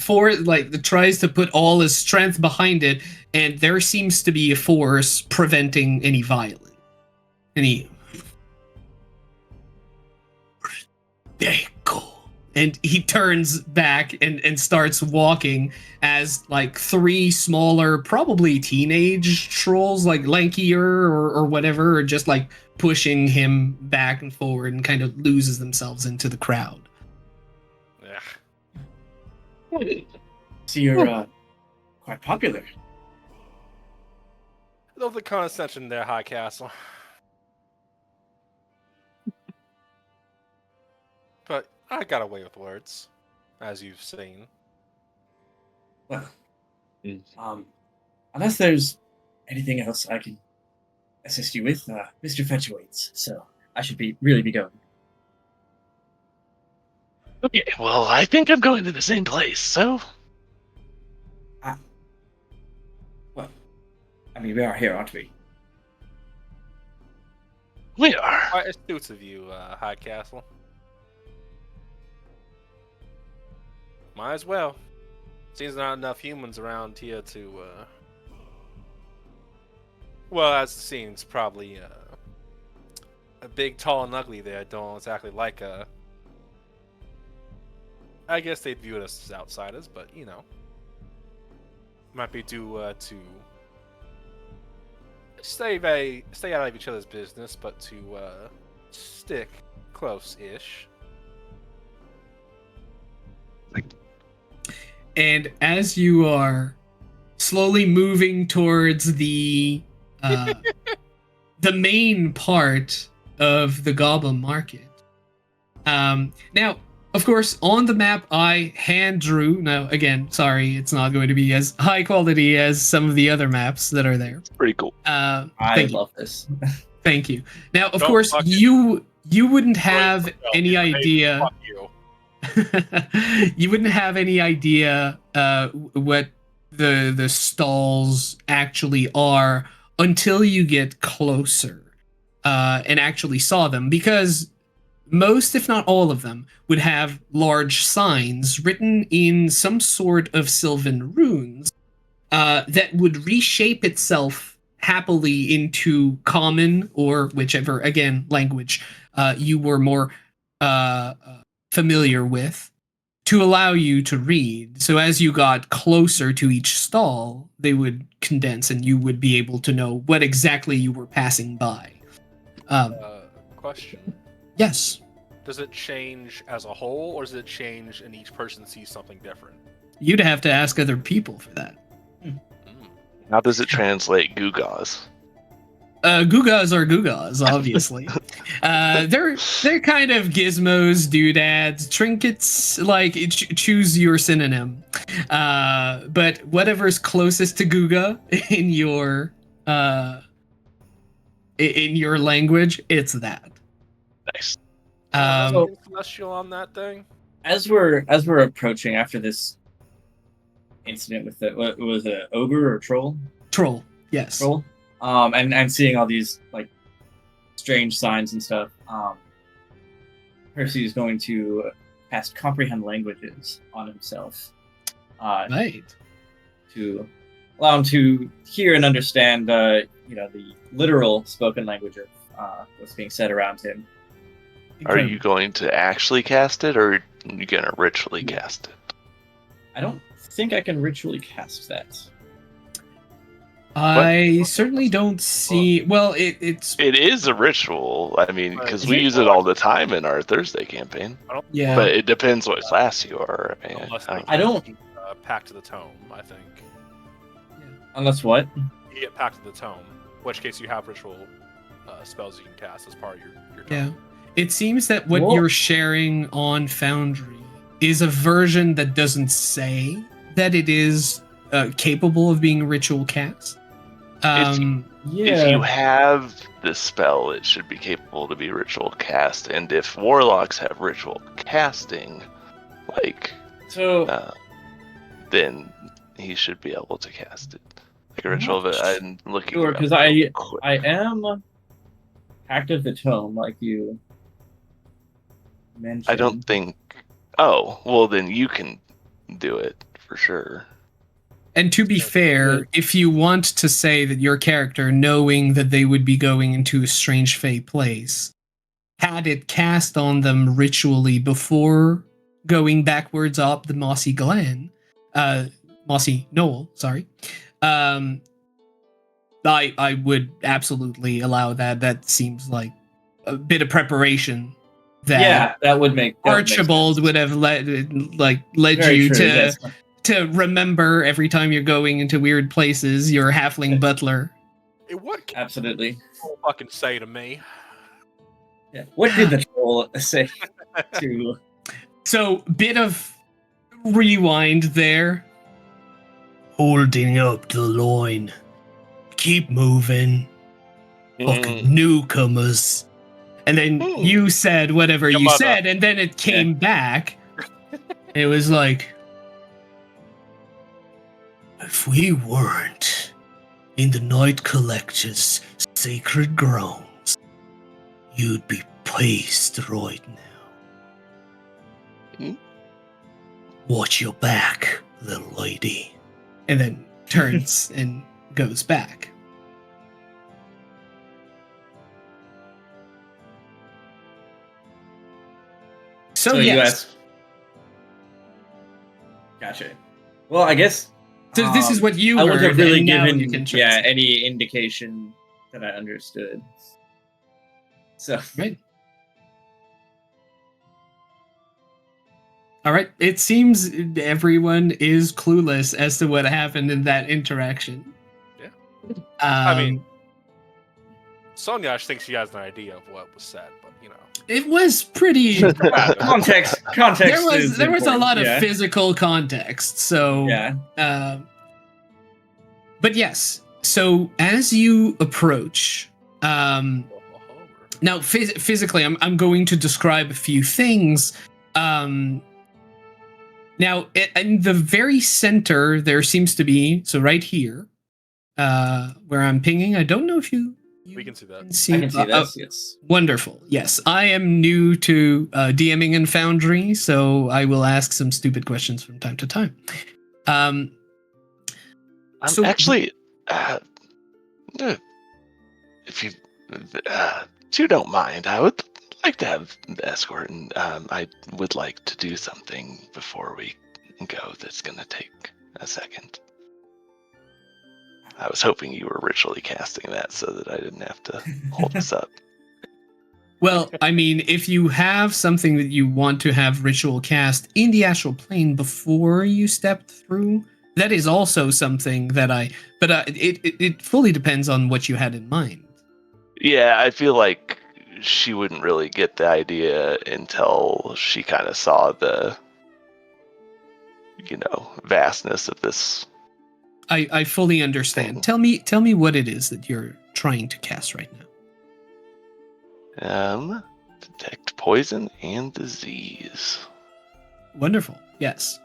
tries to put all his strength behind it, and there seems to be a force preventing any violence. And he turns back and starts walking as like three smaller, probably teenage trolls, like lankier or whatever, are just like pushing him back and forward and kind of loses themselves into the crowd. So you're quite popular. Love the condescension there, High Castle. But I got away with words, as you've seen. Well, unless there's anything else I can assist you with, Mr. Fetch waits, so I should really be going. Okay, well, I think I'm going to the same place, so... Well, I mean, we are here, aren't we? We are. Quite astute of you, High Castle. Might as well. Seems not enough humans around here to, well, as it seems, probably, a big, tall, and ugly there don't exactly like, I guess they'd view us as outsiders, but, you know. Might be due, to stay out of each other's business, but to, stick close-ish. And as you are slowly moving towards the main part of the Goblin Market, now, of course, on the map I hand drew. Now, again, sorry, it's not going to be as high quality as some of the other maps that are there. Pretty cool. I love this. Thank you. Now, of course, you wouldn't have any idea. Fuck you. You wouldn't have any idea what the stalls actually are until you get closer and actually saw them, because most, if not all of them, would have large signs written in some sort of Sylvan runes that would reshape itself happily into common, or whichever, again, language you were more familiar with, to allow you to read. So as you got closer to each stall, they would condense and you would be able to know what exactly you were passing by. Question. Yes. Does it change as a whole, or does it change and each person sees something different? You'd have to ask other people for that. How does it translate Gugas? Gugas are Gugas, obviously. They're kind of gizmos, doodads, trinkets, like choose your synonym. But whatever's closest to Guga in your language, it's that. Nice. Celestial on that thing. As we're approaching after this incident with what was it, ogre or troll? Troll, yes. Troll. And seeing all these like strange signs and stuff, Percy is going to cast comprehend languages on himself. Right. To allow him to hear and understand, the literal spoken language of what's being said around him. Are you going to actually cast it, or are you going to ritually cast it? I don't think I can ritually cast that. I certainly don't see. Well, it is a ritual. I mean, because we use it all the time in our Thursday campaign. Yeah. But it depends what class you are. I don't. Pact to the Tome, I think. Yeah. Unless what? You get Pact to the Tome, in which case you have ritual spells you can cast as part of your tome. Yeah. It seems that what you're sharing on Foundry is a version that doesn't say that it is capable of being ritual cast. If you have the spell, it should be capable to be ritual cast, and if warlocks have ritual casting, then he should be able to cast it. Like a ritual of it. I'm looking. Sure, because I am active at home, like you mentioned. I don't think. Oh, well, then you can do it for sure. And to be fair, if you want to say that your character, knowing that they would be going into a strange fey place, had it cast on them ritually before going backwards up the mossy glen, mossy knoll, sorry, I would absolutely allow that. That seems like a bit of preparation. That would make Archibald would have led Very you true, to remember every time you're going into weird places, your halfling butler. What can Absolutely. you fucking say to me? Yeah. What did the troll say to? So, bit of rewind there. Holding up the line. Keep moving. Fucking newcomers. And then you said whatever Your you mother. said, and then it came back. It was like, If we weren't in the Night Collector's sacred grounds, you'd be paced right now. Watch your back, little lady. and then turns and goes back. So yes. Gotcha. Well, I guess. So this is what you I heard. wouldn't have really and now given you can translate. any indication that I understood. So Right. All right. It seems everyone is clueless as to what happened in that interaction. Yeah. I mean, Sonia I think she has an idea of what was said, but you know. it was pretty. context. There was a lot of physical context. So Yeah. But yes. So as you approach, now physically, I'm going to describe a few things. Now, in the very center, there seems to be, so right here, where I'm pinging, I don't know if you We can see that. I can see this. Yes. Wonderful. Yes, I am new to DMing and Foundry, so I will ask some stupid questions from time to time. I'm actually, if you don't mind, I would like to have the escort, and I would like to do something before we go that's going to take a second. I was hoping you were ritually casting that so that I didn't have to hold this up. Well, I mean, if you have something that you want to have ritual cast in the astral plane before you step through, that is also something that it fully depends on what you had in mind. Yeah, I feel like she wouldn't really get the idea until she kind of saw the, vastness of this. I fully understand. Tell me what it is that you're trying to cast right now. Detect poison and disease. Wonderful. Yes.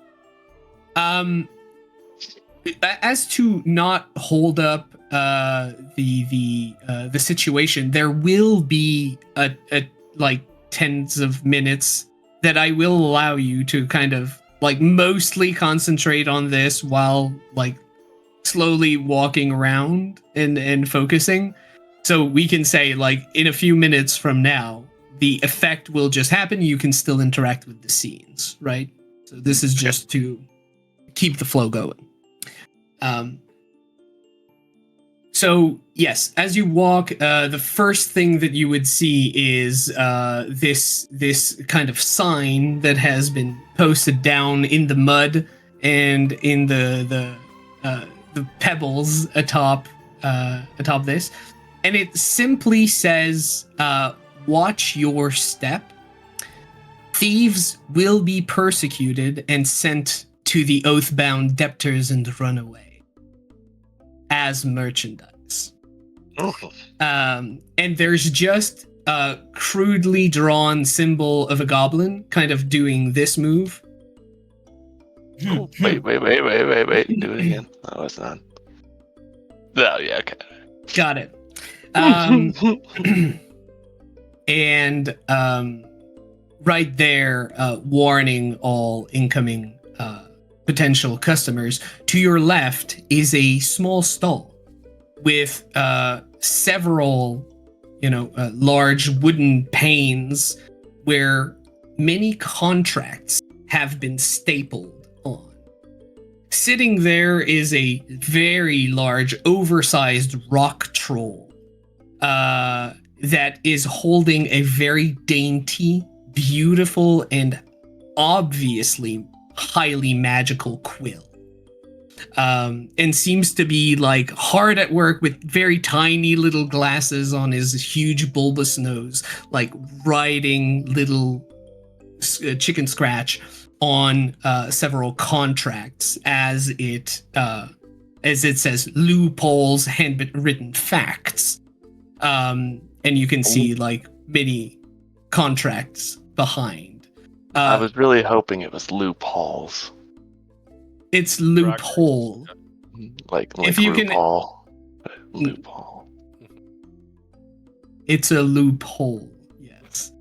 As to not hold up the situation, there will be a like tens of minutes that I will allow you to kind of like mostly concentrate on this while like slowly walking around and focusing. So we can say like in a few minutes from now, the effect will just happen. You can still interact with the scenes, right? So this is just to keep the flow going. So yes, as you walk, the first thing that you would see is this kind of sign that has been posted down in the mud and in the pebbles atop this, and it simply says, "Watch your step. Thieves will be persecuted and sent to the oath-bound debtors and runaway as merchandise. And there's just a crudely drawn symbol of a goblin kind of doing this move. Oh, wait. Do it again. Oh, it's not. Oh, yeah, okay. Got it. And right there, warning all incoming potential customers, to your left is a small stall with several, large wooden panes where many contracts have been stapled on. Sitting there is a very large, oversized rock troll that is holding a very dainty, beautiful, and obviously highly magical quill. And seems to be like hard at work with very tiny little glasses on his huge bulbous nose, like writing little chicken scratch on several contracts as it says loopholes, handwritten facts. And you can see like many contracts behind. I was really hoping it was loopholes. It's loophole. Like if you loophole. Loophole. It's a loophole, yes.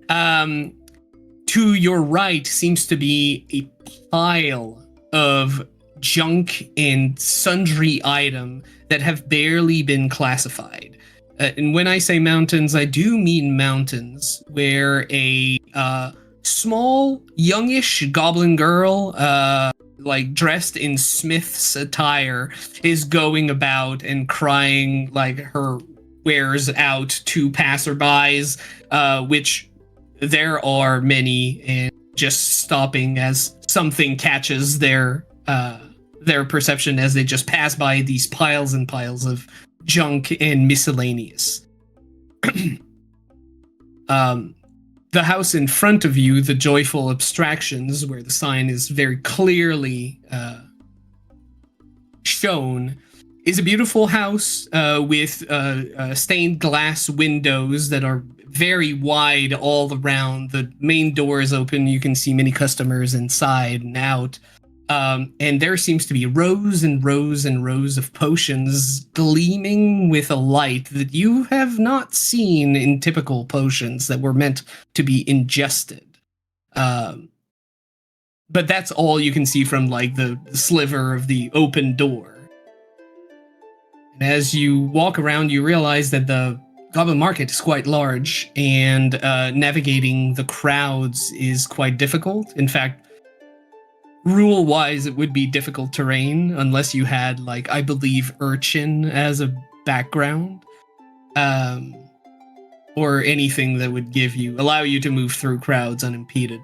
To your right seems to be a pile of junk and sundry item that have barely been classified. And when I say mountains, I do mean mountains, where a small, youngish goblin girl, like dressed in Smith's attire, is going about and crying like her wares out to passerbys, which there are many, and just stopping as something catches their perception as they just pass by these piles and piles of junk and miscellaneous. The house in front of you, the Joyful Abstractions, where the sign is very clearly shown, is a beautiful house with stained glass windows that are very wide all around. The main door is open. You can see many customers inside and out. And there seems to be rows and rows and rows of potions gleaming with a light that you have not seen in typical potions that were meant to be ingested. But that's all you can see from like the sliver of the open door. And as you walk around, you realize that the Goblin Market is quite large, and navigating the crowds is quite difficult. In fact, rule-wise, it would be difficult terrain unless you had, like, I believe, Urchin as a background, or anything that would allow you to move through crowds unimpeded.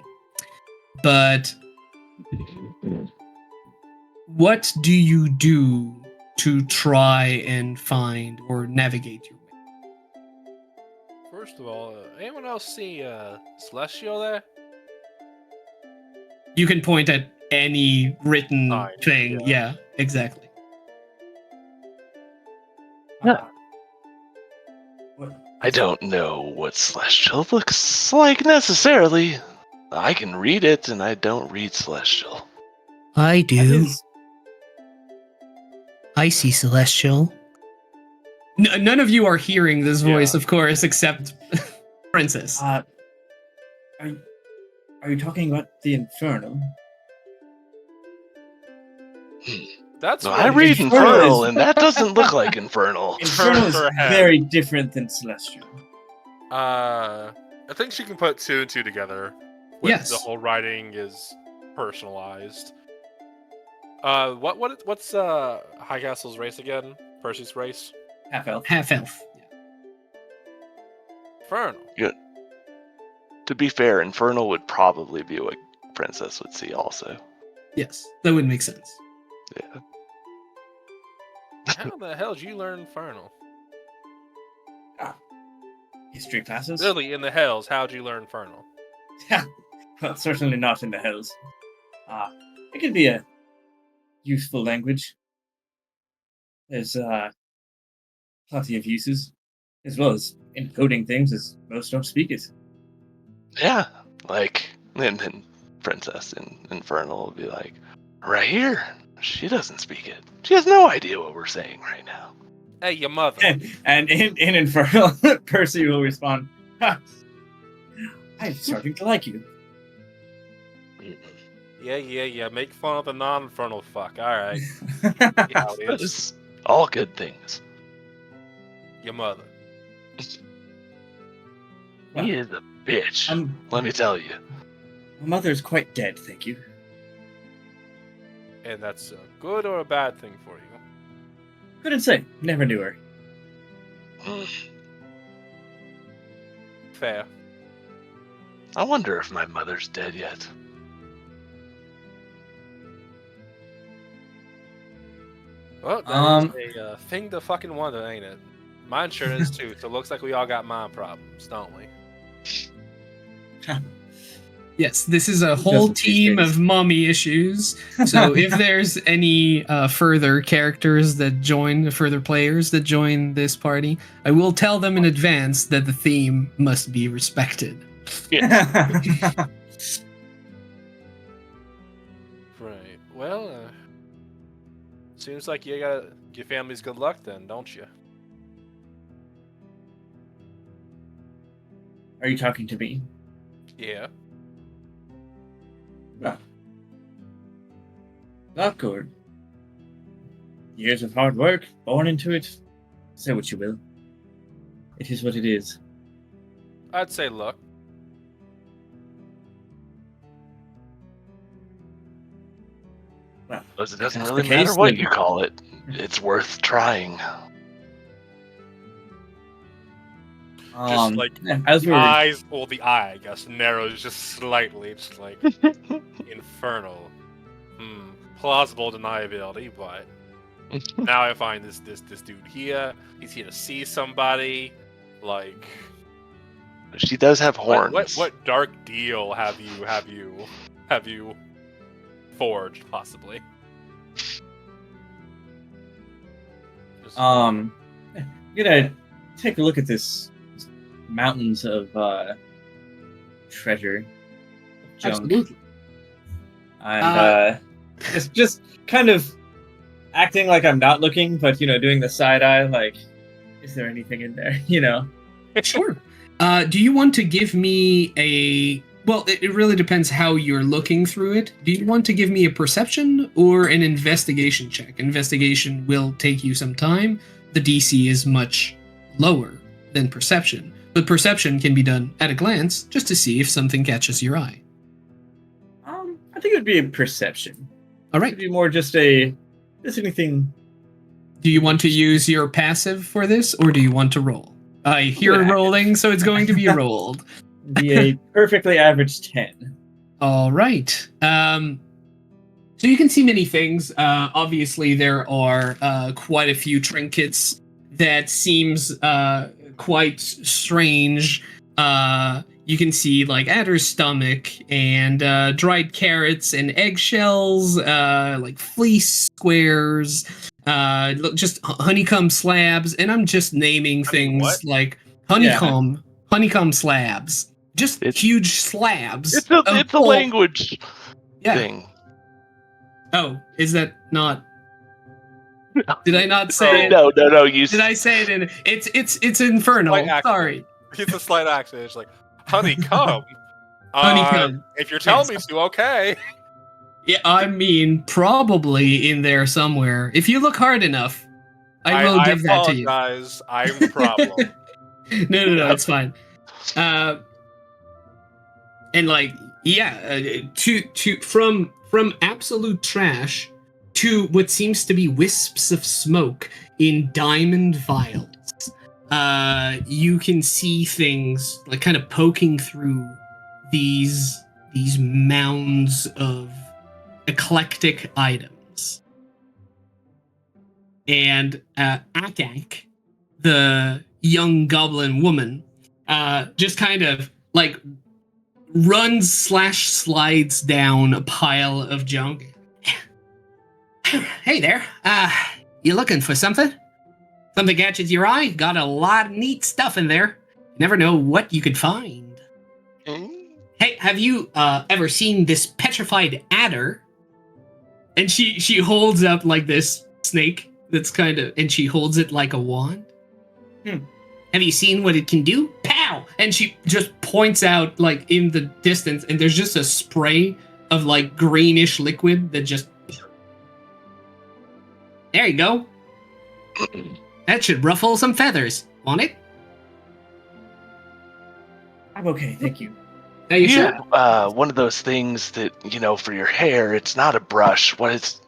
But what do you do to try and find or navigate your way? First of all, anyone else see Celestial there? You can point at any written thing. Yeah, exactly. I don't know what Celestial looks like necessarily. I can read it, and I don't read Celestial. I do. I see Celestial. None of you are hearing this voice, of course, except Princess. Are you talking about the Infernal? That's No, what I read Infernal Infernal, is- and that doesn't look like Infernal. Infernal is her head. very different than Celestial. I think she can put two and two together. With Yes. The whole writing is personalized. What's High Castle's race again? Percy's race? Half-elf. Half-elf. Infernal. To be fair, Infernal would probably be what Princess would see also. Yes, that would make sense. Yeah. How the hell did you learn Infernal? History classes? Literally in the hells, how'd you learn Infernal? Yeah, well, certainly not in the hills. it can be a useful language. There's plenty of uses, as well as encoding things, as most don't speak it. Yeah, like, and then Princess in Infernal will be like, right here. She doesn't speak it. She has no idea what we're saying right now. Hey, your mother. And in Infernal, Percy will respond, "Ha, I'm starting to like you." Yeah. Make fun of the non-infernal fuck. All right. Yeah, how it is. It's all good things. Your mother. He is a bitch. Um, Let me tell you. My mother's quite dead, thank you. And that's a good or a bad thing for you? Couldn't say. Never knew her. Fair. I wonder if my mother's dead yet. Well, that is a thing to fucking wonder, ain't it? Mine sure is too. So it looks like we all got mind problems, don't we? Yes, this is a whole team of mommy issues. So if there's any further characters that join, further players that join this party, I will tell them in advance that the theme must be respected. Right. Well, seems like you got your family's good luck then, don't you? Are you talking to me? Yeah. Luck or years of hard work, born into it. Say what you will. It is what it is. I'd say luck. Well, Because it doesn't that's really the matter case, what then. you call it. It's worth trying. Just like as the we were, eyes, well, the eye, I guess, narrows just slightly, just like infernal. Plausible deniability, but now I find this dude here. He's here to see somebody. Like, She does have horns. what dark deal have you forged, possibly? Just- I'm gonna take a look at this mountains of treasure, junk, Absolutely. and just kind of acting like I'm not looking, but doing the side eye, like, is there anything in there? Sure. Do you want to give me a... Well, it really depends how you're looking through it. Do you want to give me a perception or an investigation check? Investigation will take you some time. The DC is much lower than perception. But perception can be done at a glance just to see if something catches your eye. I think it would be a perception. All right. It'd be more just anything. Do you want to use your passive for this, or do you want to roll? I hear rolling, so it's going to be rolled. Be a perfectly average 10. All right. So you can see many things. Obviously, there are quite a few trinkets that seems quite strange. You can see like adder's stomach and dried carrots and eggshells, like fleece squares, just honeycomb slabs, and I'm just naming things what? like honeycomb slabs. Just huge slabs. It's a language thing. Oh, is that not? Did I not say it? No. Did I say it in? It's infernal. Sorry. It's a slight accent. It's like honeycomb. Honeycomb. If you're telling me to, okay. Yeah, I mean probably in there somewhere. If you look hard enough, I will give that to you. I apologize. I'm the problem. No, it's fine. And like, yeah, from absolute trash to what seems to be wisps of smoke in diamond vials. You can see things like kind of poking through these mounds of eclectic items. And Akak, the young goblin woman, just kind of like runs/slides down a pile of junk Hey there. You looking for something? Something catches your eye? Got a lot of neat stuff in there. Never know what you could find. Hey, have you ever seen this petrified adder? And she holds up like this snake that's kind of, and she holds it like a wand. Have you seen what it can do? Pow! And she just points out like in the distance, and there's just a spray of like greenish liquid that just. There you go. That should ruffle some feathers. Want it? I'm okay, thank you. Are you sure? One of those things that, for your hair, it's not a brush. What is...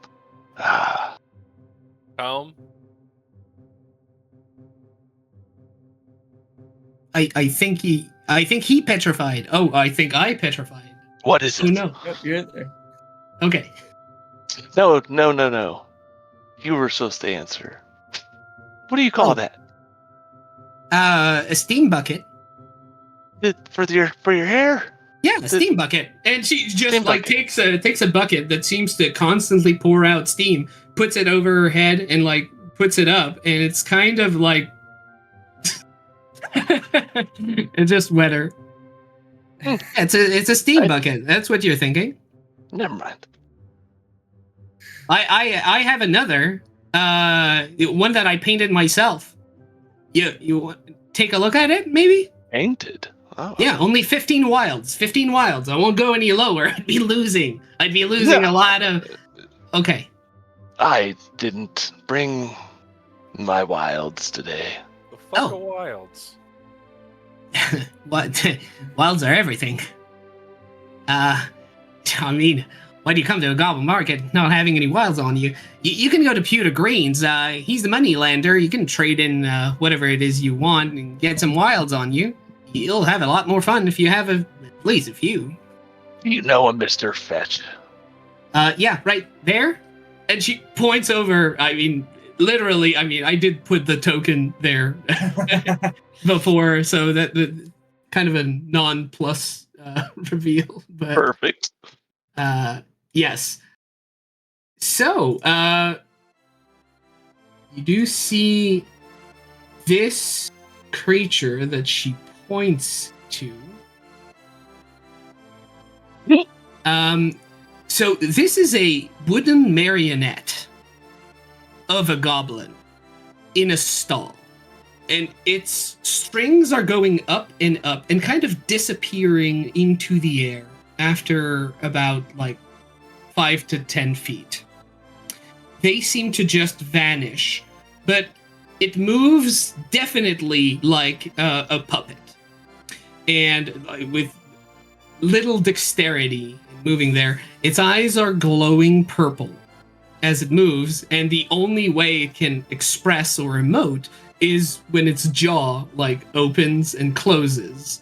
Comb? I think he petrified. Oh, I think I petrified. What is it? Oh no. Yep, you're there. Okay. No. You were supposed to answer. What do you call that? A steam bucket. For your hair? Yeah, a steam bucket. And she just Steam like bucket. takes a bucket that seems to constantly pour out steam, puts it over her head, and like puts it up, and it's kind of like it's just wetter. It's a steam bucket. That's what you're thinking. Never mind. I have another one that I painted myself. You take a look at it, maybe? Painted? Oh. Yeah, only 15 wilds. 15 wilds. I won't go any lower. I'd be losing a lot of... Okay. I didn't bring my wilds today. The fuck are wilds? What? Wilds are everything. I mean, why do you come to a goblin market not having any wilds on you? You can go to Pewter Greens. He's the money lender. You can trade in whatever it is you want and get some wilds on you. You'll have a lot more fun if you have at least a few. You know a Mr. Fetch. Yeah, right there. And she points over. I mean, literally, I did put the token there before, so that the kind of a non-plus reveal. But, Perfect. yes. So, you do see this creature that she points to. So this is a wooden marionette of a goblin in a stall. And its strings are going up and kind of disappearing into the air after about like 5 to 10 feet. They seem to just vanish, but it moves definitely like a puppet. And with little dexterity moving there, its eyes are glowing purple as it moves, and the only way it can express or emote is when its jaw like opens and closes.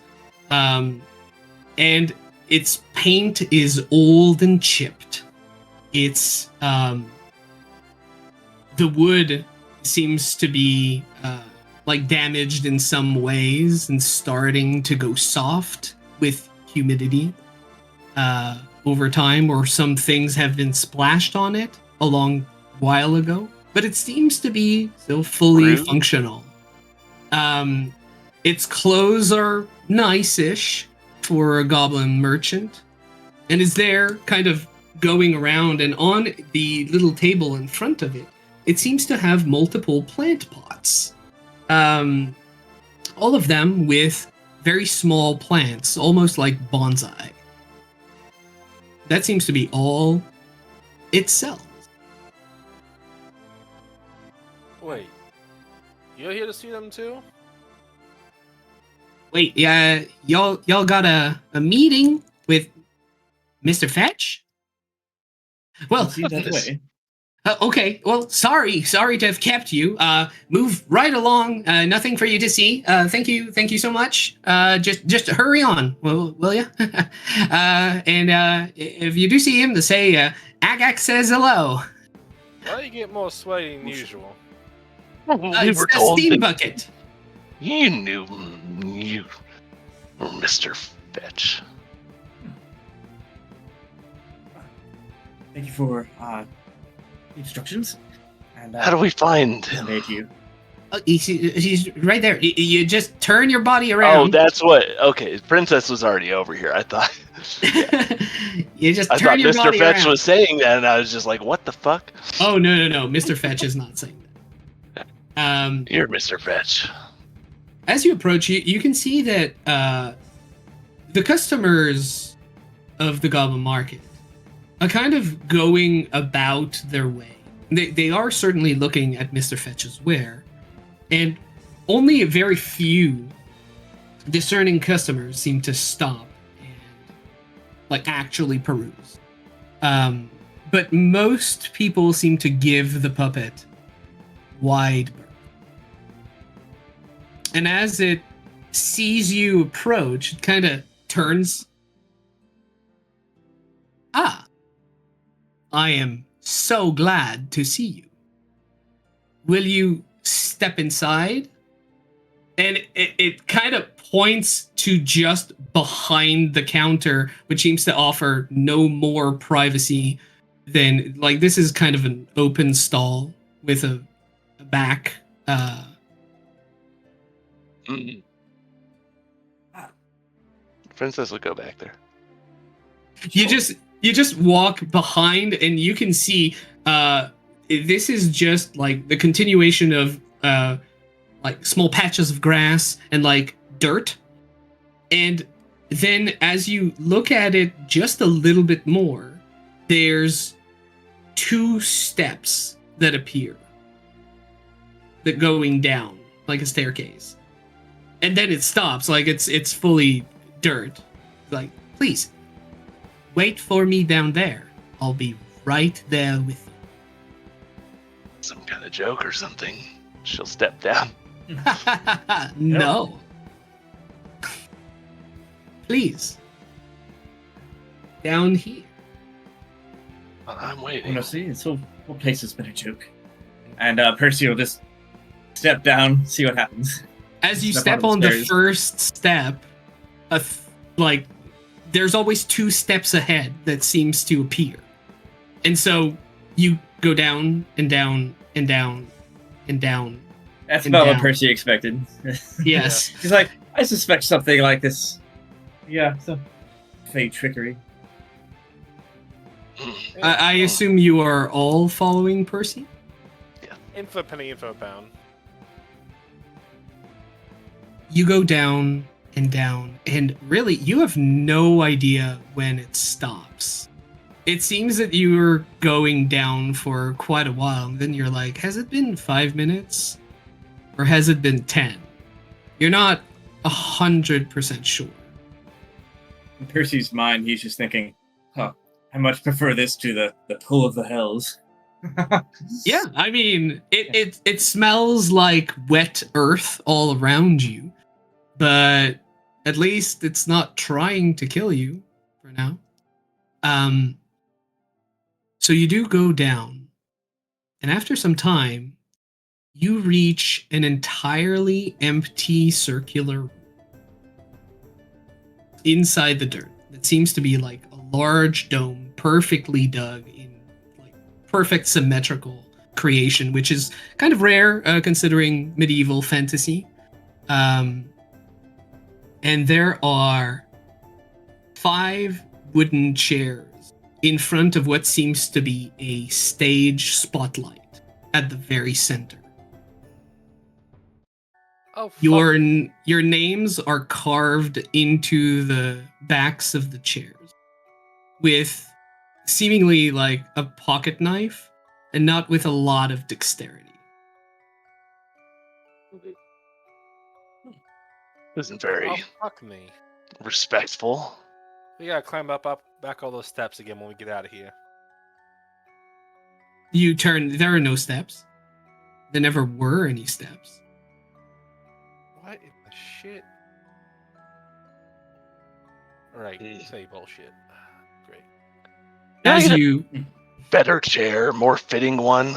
And its paint is old and chipped. It's the wood seems to be like damaged in some ways and starting to go soft with humidity over time, or some things have been splashed on it a long while ago, but it seems to be still fully functional. Its clothes are nice-ish for a goblin merchant, and is there kind of going around, and on the little table in front of it, it seems to have multiple plant pots. All of them with very small plants, almost like bonsai. That seems to be all it sells. Wait, you're here to see them too? Wait, yeah, y'all got a meeting with Mr. Fetch? Well, See that way. okay. Well, sorry to have kept you. Move right along. Nothing for you to see. Thank you so much. Just hurry on, will you? And if you do see him, to say Agak says hello. Why do you get more sweaty than usual? It's the steam bucket. You knew you were Mr. Fetch. Thank you for instructions, and How do we find him? made you. He's right there. You just turn your body Oh, around. that's what. Okay, Princess was already over here. I thought. You just I turn thought your Mr. body Fetch around. was saying that, and I was just like, "What the fuck?" Oh no! Mr. Fetch is not saying that. You're Mr. Fetch. As you approach, you can see that the customers of the Goblin Market are kind of going about their way. They are certainly looking at Mr. Fetch's ware, and only a very few discerning customers seem to stop and like actually peruse. But most people seem to give the puppet wide berth. And as it sees you approach, it kind of turns. Ah, I am so glad to see you. Will you step inside? And it kind of points to just behind the counter, which seems to offer no more privacy than, like, this is kind of an open stall with a back. Mm. Princess will go back there. You just walk behind, and you can see this is just like the continuation of like small patches of grass and like dirt. And then as you look at it just a little bit more, there's 2 steps that appear that going down like a staircase. And then it stops, like it's fully dirt. Like, please wait for me down there. I'll be right there with you. Some kind of joke or something. She'll step down. No. Please. Down here. Well, I'm waiting. Wanna see? This whole place has been a joke. And Percy will just step down, see what happens. As you Step step on on the the stairs. first step, like there's always 2 steps ahead that seems to appear. And so you go down and down and down and down. That's And about what down. Percy expected. Yes. He's like, I suspect something like this. Yeah, some fake trickery. I assume you are all following Percy? Info penny, info pound. You go down and down, and really, you have no idea when it stops. It seems that you're going down for quite a while, and then you're like, has it been 5 minutes? Or has it been 10? You're not 100% sure. In Percy's mind, he's just thinking, huh, I much prefer this to the pull of the hells. Yeah, I mean, it smells like wet earth all around you, but at least it's not trying to kill you for now. So you do go down, and after some time, you reach an entirely empty circular room inside the dirt that seems to be like a large dome, perfectly dug in like perfect symmetrical creation, which is kind of rare considering medieval fantasy. And there are 5 wooden chairs in front of what seems to be a stage spotlight at the very center. Oh, fuck. Your names are carved into the backs of the chairs with seemingly like a pocket knife and not with a lot of dexterity. Isn't very Oh, fuck me. respectful. We gotta climb up back all those steps again when we get out of here. You turn, there are no steps. There never were any steps. What in the shit? Alright, say bullshit. Great. Yeah, As yeah. you Better chair, more fitting one.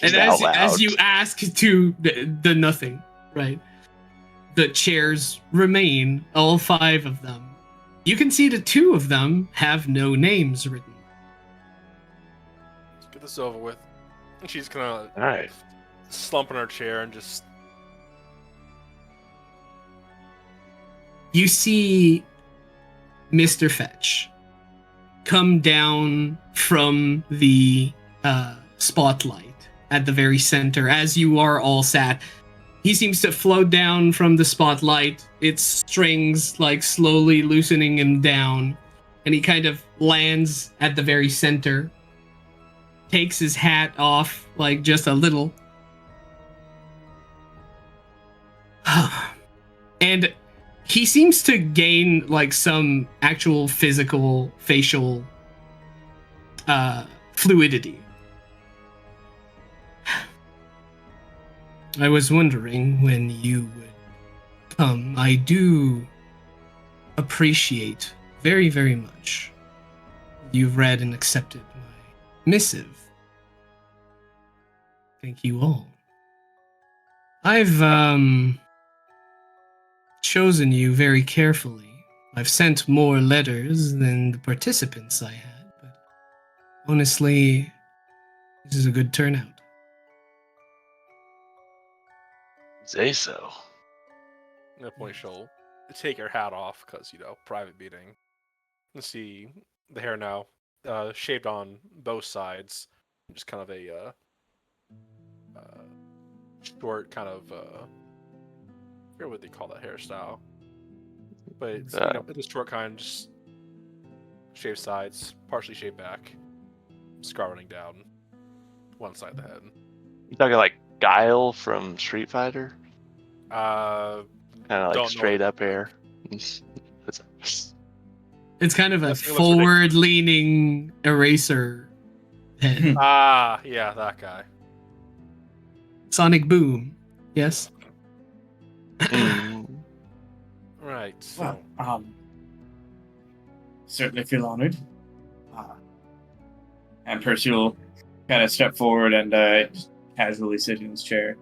and Out loud. as you ask to the nothing, right? The chairs remain, all 5 of them. You can see that 2 of them have no names written. this over with. And she's gonna All right. slump in her chair and just. You see Mr. Fetch come down from the spotlight at the very center as you are all sat. He seems to float down from the spotlight, its strings like slowly loosening him down, and he kind of lands at the very center, takes his hat off like just a little. And he seems to gain like some actual physical facial fluidity. I was wondering when you would come. I do appreciate very, very much you've read and accepted my missive. Thank you all. I've chosen you very carefully. I've sent more letters than the participants I had, but honestly, this is a good turnout. Say so. At that point, she'll take her hat off because, private meeting. And see the hair now shaved on both sides. Just kind of a short kind of, I forget what they call that hairstyle. But it's, it's a short kind, just shaved sides, partially shaved back, scar running down one side of the head. You talking like Guile from Street Fighter? Kind Kind of like straight up hair. It's kind of a That's- it looks forward-leaning eraser head. Yeah, that guy. Sonic Boom. Yes. Right. So, Well, certainly feel honored. And Percy will kind of step forward and just casually sit in his chair.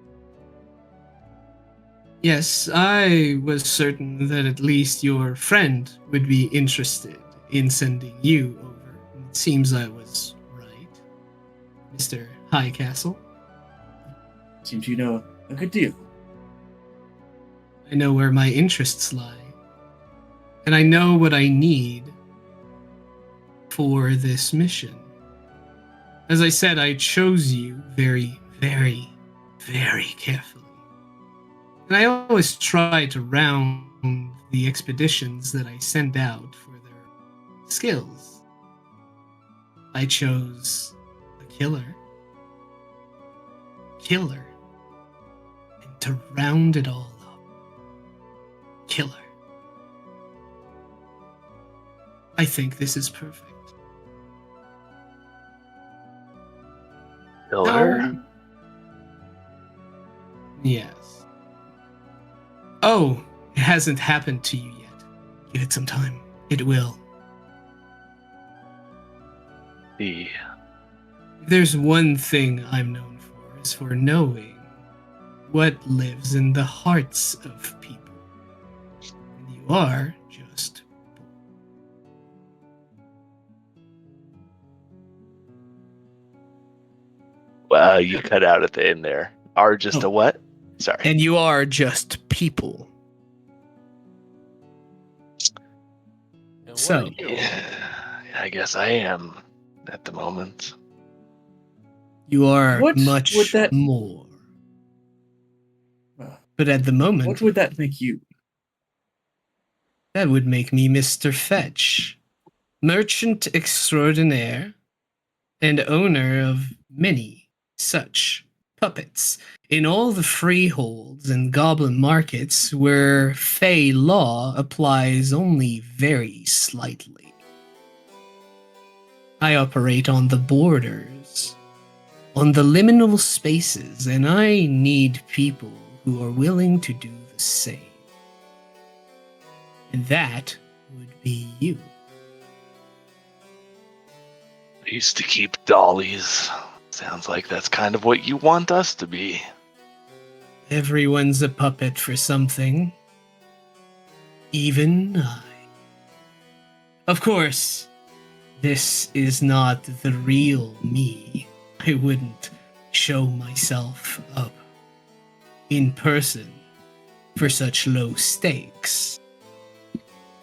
Yes, I was certain that at least your friend would be interested in sending you over. It seems I was right, Mr. Highcastle. Seems you know a good deal. I know where my interests lie, and I know what I need for this mission. As I said, I chose you very, very, very carefully. And I always try to round the expeditions that I send out for their skills. I chose a killer. And to round it all up, killer. I think this is perfect. Killer? Yes. Oh, it hasn't happened to you yet. Give it some time. It will. Yeah. If there's one thing I'm known for, is for knowing what lives in the hearts of people. And you are just... Well, you cut out at the end there. Are just a what? Sorry. And you are just people. and what So- are you? Yeah, I guess I am at the moment. You are What much would that- more. Well, But at the moment, what would that make you? that would make me Mr. Fetch, merchant extraordinaire, and owner of many such puppets in all the freeholds and goblin markets where Fey law applies only very slightly. I operate on the borders, on the liminal spaces, and I need people who are willing to do the same. And that would be you. I used to keep dollies. Sounds like that's kind of what you want us to be. Everyone's a puppet for something. Even I. Of course, this is not the real me. I'm I wouldn't show myself up in person for such low stakes.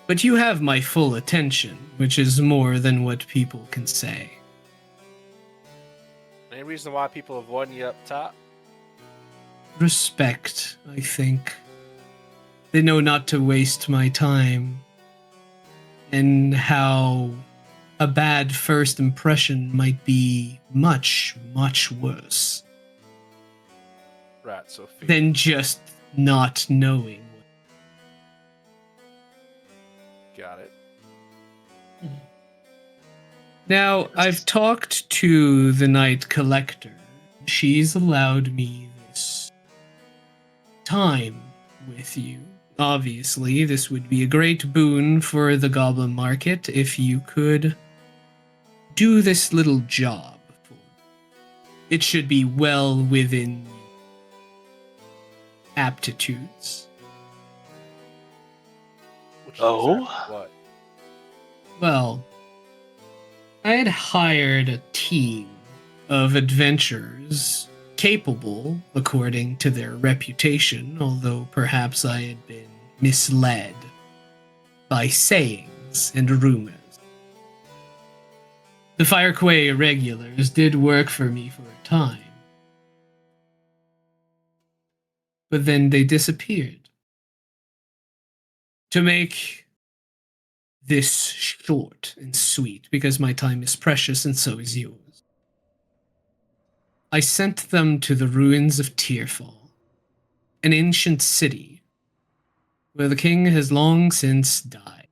But you have my full attention, which is more than what people can say. Any reason why people avoid you up top? Respect, I think. They know not to waste my time, and how a bad first impression might be much, much worse Right, Sophie. than just not knowing. Got it. Now, I've talked to the Night Collector. She's allowed me this time with you. Obviously, this would be a great boon for the Goblin Market if you could do this little job for me. It should be well within your aptitudes. Which is Oh? exactly what? Well, I had hired a team of adventurers capable, according to their reputation, although perhaps I had been misled by sayings and rumors. The Firequay irregulars did work for me for a time, but then they disappeared. To make this short and sweet, because my time is precious and so is yours, I sent them to the ruins of Tearfall, an ancient city where the king has long since died.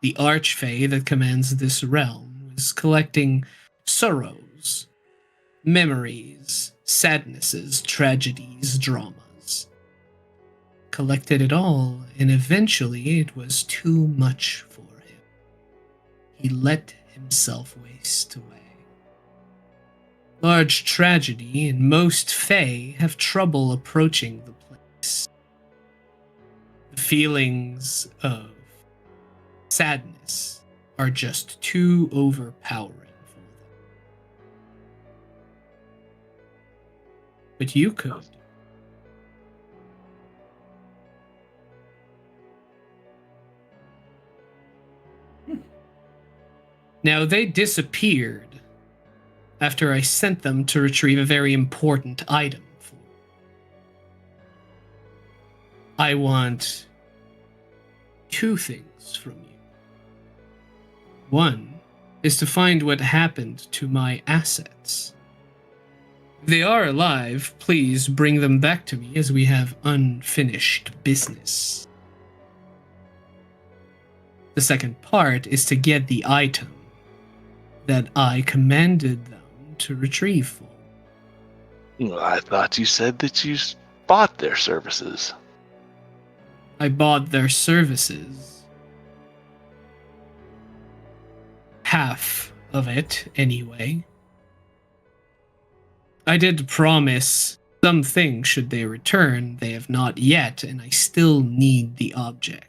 The archfey that commands this realm was collecting sorrows, memories, sadnesses, tragedies, dramas. Collected it all, and eventually it was too much for him. He let himself waste away. Large tragedy, and most Fae have trouble approaching the place. The feelings of sadness are just too overpowering for them. But you could. Now, they disappeared after I sent them to retrieve a very important item for me. I want two things from you. One is to find what happened to my assets. If they are alive, please bring them back to me as we have unfinished business. The second part is to get the item that I commanded them to retrieve for. Well, I thought you said that you bought their services. I bought their services. Half of it, anyway. I did promise something should they return. They have not yet, and I still need the object.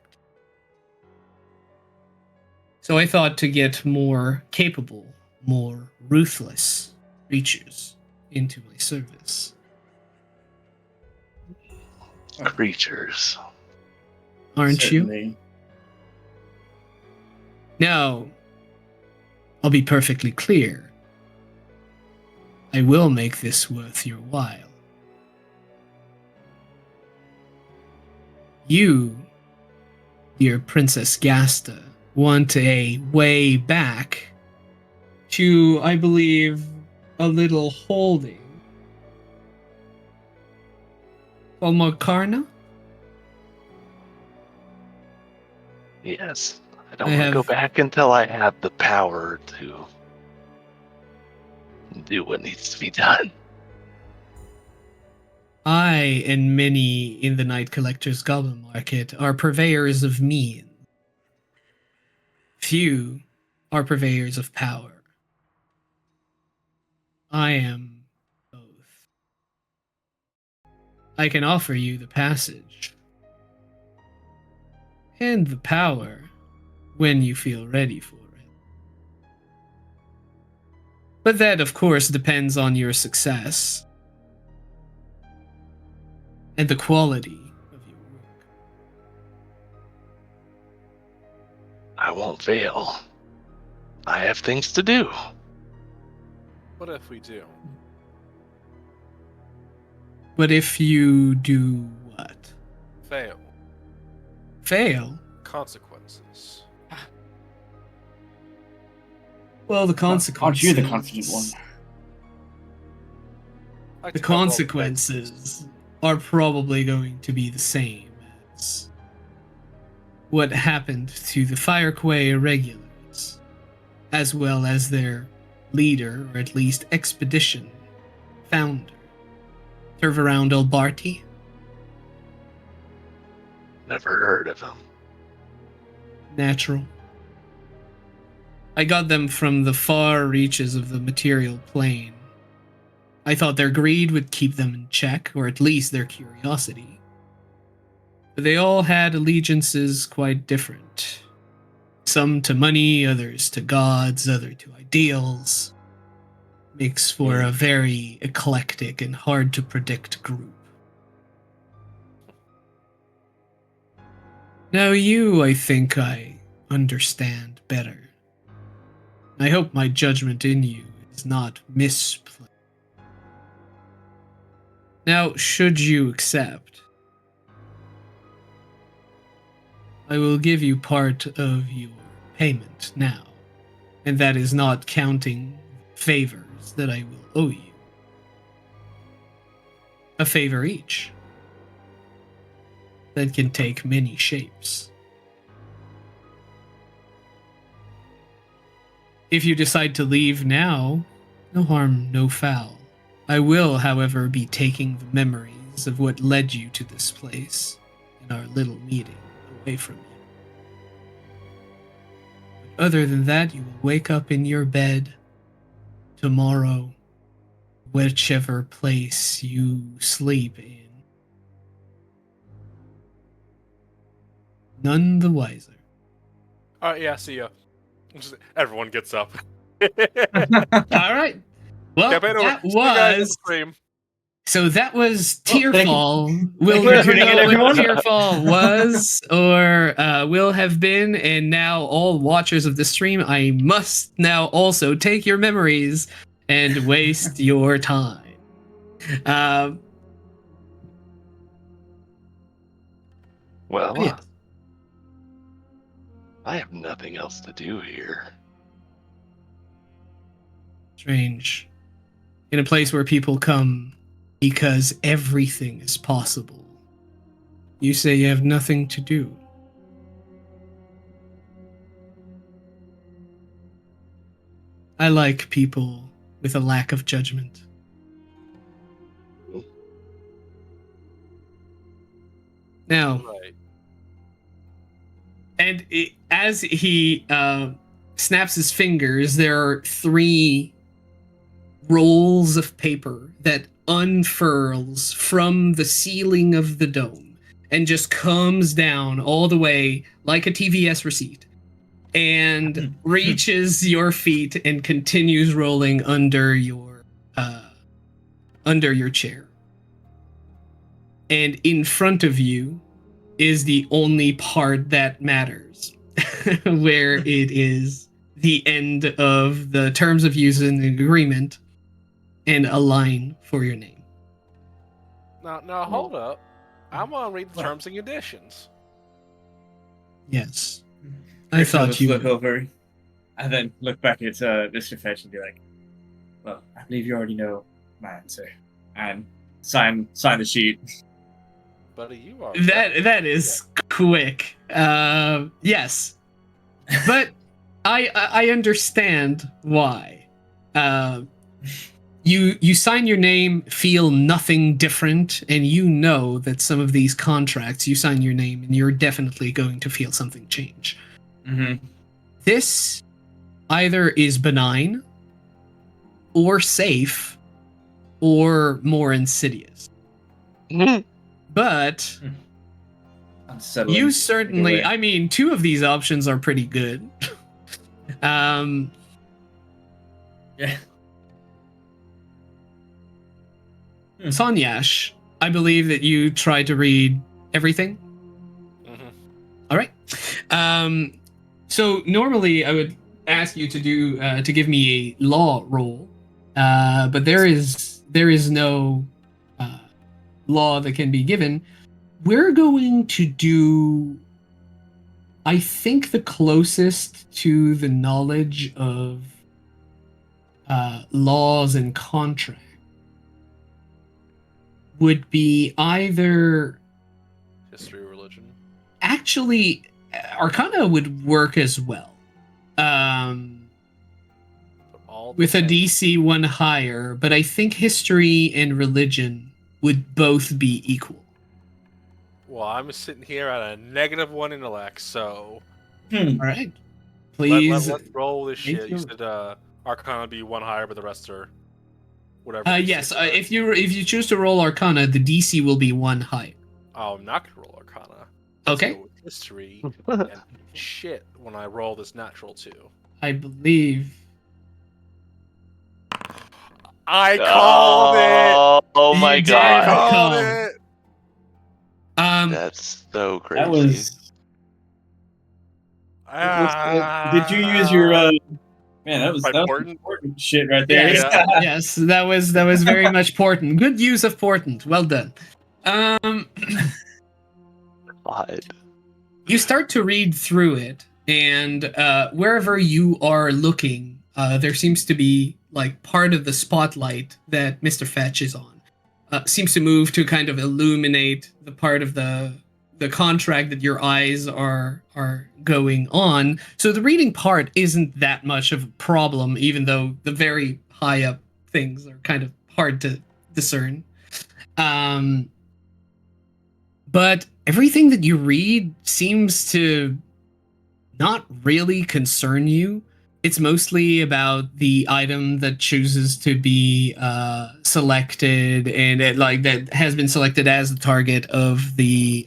So I thought to get more capable, more ruthless creatures into my service. Creatures. Aren't you? Certainly. Now, I'll be perfectly clear. I will make this worth your while. You, dear Princess Gasta, want a way back to, I believe, a little holding. Makarna? Yes. I don't I want to go have- back until I have the power to do what needs to be done. I and many in the Night Collector's Goblin Market are purveyors of means. Few are purveyors of power. I am both. I can offer you the passage and the power when you feel ready for it. But that, of course, depends on your success and the quality of your work. I won't fail. I have things to do. What if we do? But if you do what? Fail. Fail? Consequences. Well, the consequences. Aren't you the confident one? I like The to cover all the consequences are probably going to be the same as what happened to the Firequay irregulars, as well as their leader, or at least expedition founder, Turvaround Albarti. Never heard of him. Natural. I got them from the far reaches of the material plane. I thought their greed would keep them in check, or at least their curiosity. But they all had allegiances quite different. Some to money, others to gods, others to ideals. Makes for a very eclectic and hard to predict group. Now you, I think I understand better. I hope my judgment in you is not misplaced. Now, should you accept, I will give you part of your payment now, and that is not counting favors that I will owe you. A favor each. That can take many shapes. If you decide to leave now, no harm, no foul. I will, however, be taking the memories of what led you to this place in our little meeting away from you. But other than that, you will wake up in your bed tomorrow, whichever place you sleep in. None the wiser. All right, yeah, see ya. Everyone gets up. All right. Well, Campaign over. that See you guys in the was stream. so. That was Well, thank you. Tearfall. We'll Thank you for never tuning in, know what everyone. Tearfall was or will have been. And now, all watchers of the stream, I must now also take your memories and waste your time. Well, Yeah. I have nothing else to do here. Strange. In a place where people come because everything is possible. You say you have nothing to do. I like people with a lack of judgment. Now, Right. and as he snaps his fingers, there are 3 rolls of paper that unfurls from the ceiling of the dome and just comes down all the way like a TVS receipt and reaches your feet and continues rolling under your chair. And in front of you is the only part that matters, where it is the end of the terms of use and agreement and a line for your name. Now hold up. I'm gonna read the terms and conditions. Yes. I I'll thought just you look would. over and then look back at Mr. Fetch and be like, "Well, I believe you already know my answer," and sign the sheet. Buddy, you are That is quick. Yes. But I understand why. You sign your name, feel nothing different, and you know that some of these contracts you sign your name and you're definitely going to feel something change. Mm-hmm. This either is benign or safe or more insidious. But Unsettling. you certainly, Either way. I mean, 2 of these options are pretty good. Yeah. Sonyash, I believe that you tried to read everything. Mm-hmm. All right. So normally I would ask you to do to give me a law roll, but there is no law that can be given. We're going to do, I think, the closest to the knowledge of laws and contract would be either. History, religion. Actually, Arcana would work as well. All the With a same. DC 1 higher, but I think history and religion would both be equal. Well, I'm sitting here at a -1 intellect, so All right. Please. let's roll this make shit. You your- said Arcana be 1 higher, but the rest are whatever. Yes, DCs are. if you choose to roll Arcana, the DC will be 1 higher. Oh, I'm not gonna roll Arcana. Let's Okay. go with history and shit when I roll this natural 2. I believe. I called it. Oh You my did. god. Called Come. it. That's so crazy. That was. Did you use your? Man, that was Quite important. important shit right there. Yes, Yeah. yes, that was very much portent. Good use of portent. Well done. God. You start to read through it, and wherever you are looking, there seems to be like part of the spotlight that Mr. Fetch is on. Seems to move to kind of illuminate the part of the contract that your eyes are going on. So the reading part isn't that much of a problem, even though the very high up things are kind of hard to discern. But everything that you read seems to not really concern you. It's mostly about the item that chooses to be selected, and that has been selected as the target of the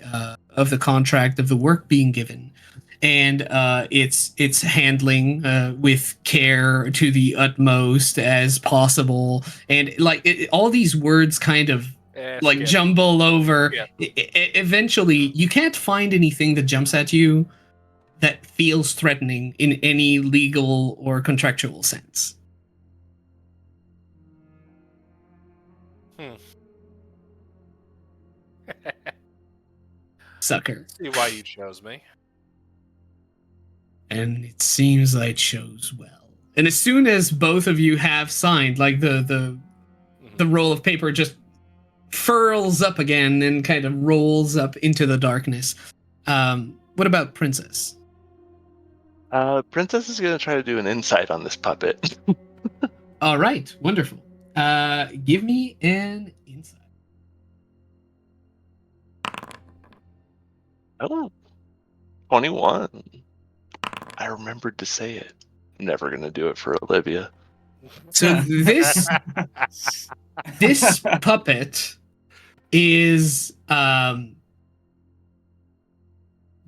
contract of the work being given, and it's handling with care to the utmost as possible, and all these words kind of Skip. jumble over. Yeah. Eventually, you can't find anything that jumps at you that feels threatening in any legal or contractual sense. Sucker. See why you chose me. And it seems I chose well. And as soon as both of you have signed, like the roll of paper just furls up again and kind of rolls up into the darkness. What about Princess? Princess is gonna try to do an insight on this puppet. All right, wonderful. Give me an insight. Oh, 21. I remembered to say it. I'm never gonna do it for Olivia. So this puppet is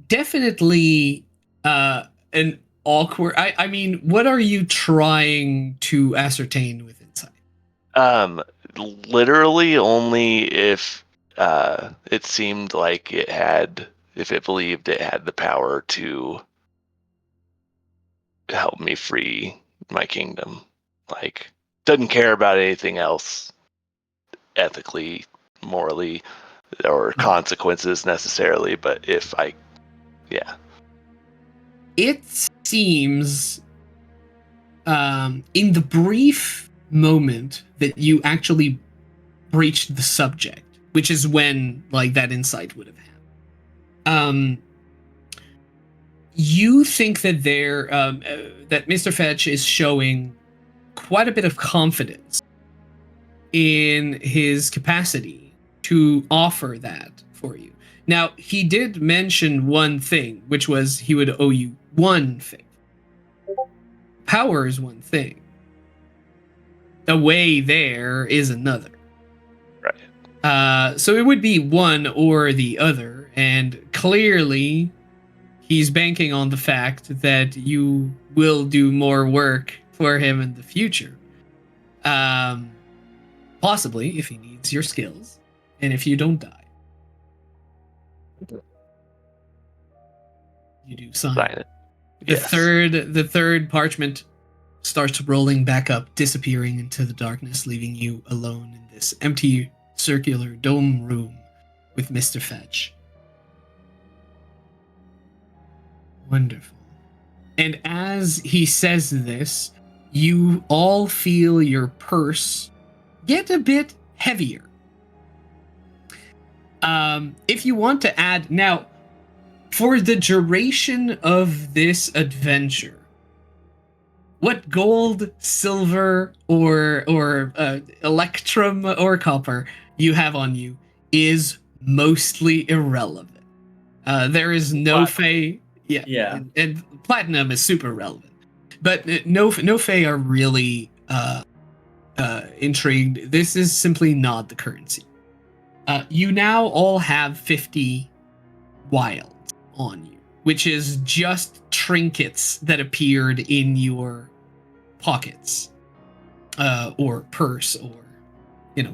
definitely an awkward. I mean, what are you trying to ascertain with insight? Literally only if it seemed like if it believed it had the power to help me free my kingdom. Like, doesn't care about anything else ethically, morally, or consequences necessarily, but It seems in the brief moment that you actually breached the subject, which is when that insight would have happened. You think that that Mr. Fetch is showing quite a bit of confidence in his capacity to offer that for you. Now, he did mention one thing, which was he would owe you one thing. Power is one thing. The way there is another. Right. So it would be one or the other, and clearly he's banking on the fact that you will do more work for him in the future. possibly if he needs your skills, and if you don't die. You do sign. Sign it. The Yes. third parchment starts rolling back up, disappearing into the darkness, leaving you alone in this empty circular dome room with Mr. Fetch. Wonderful. And as he says this, you all feel your purse get a bit heavier. If you want to add now, for the duration of this adventure, what gold, silver, or electrum or copper you have on you is mostly irrelevant. There is no Fey. Yeah. And platinum is super relevant, but no Fey are really intrigued. This is simply not the currency. You now all have 50 wild on you, which is just trinkets that appeared in your pockets, or purse, or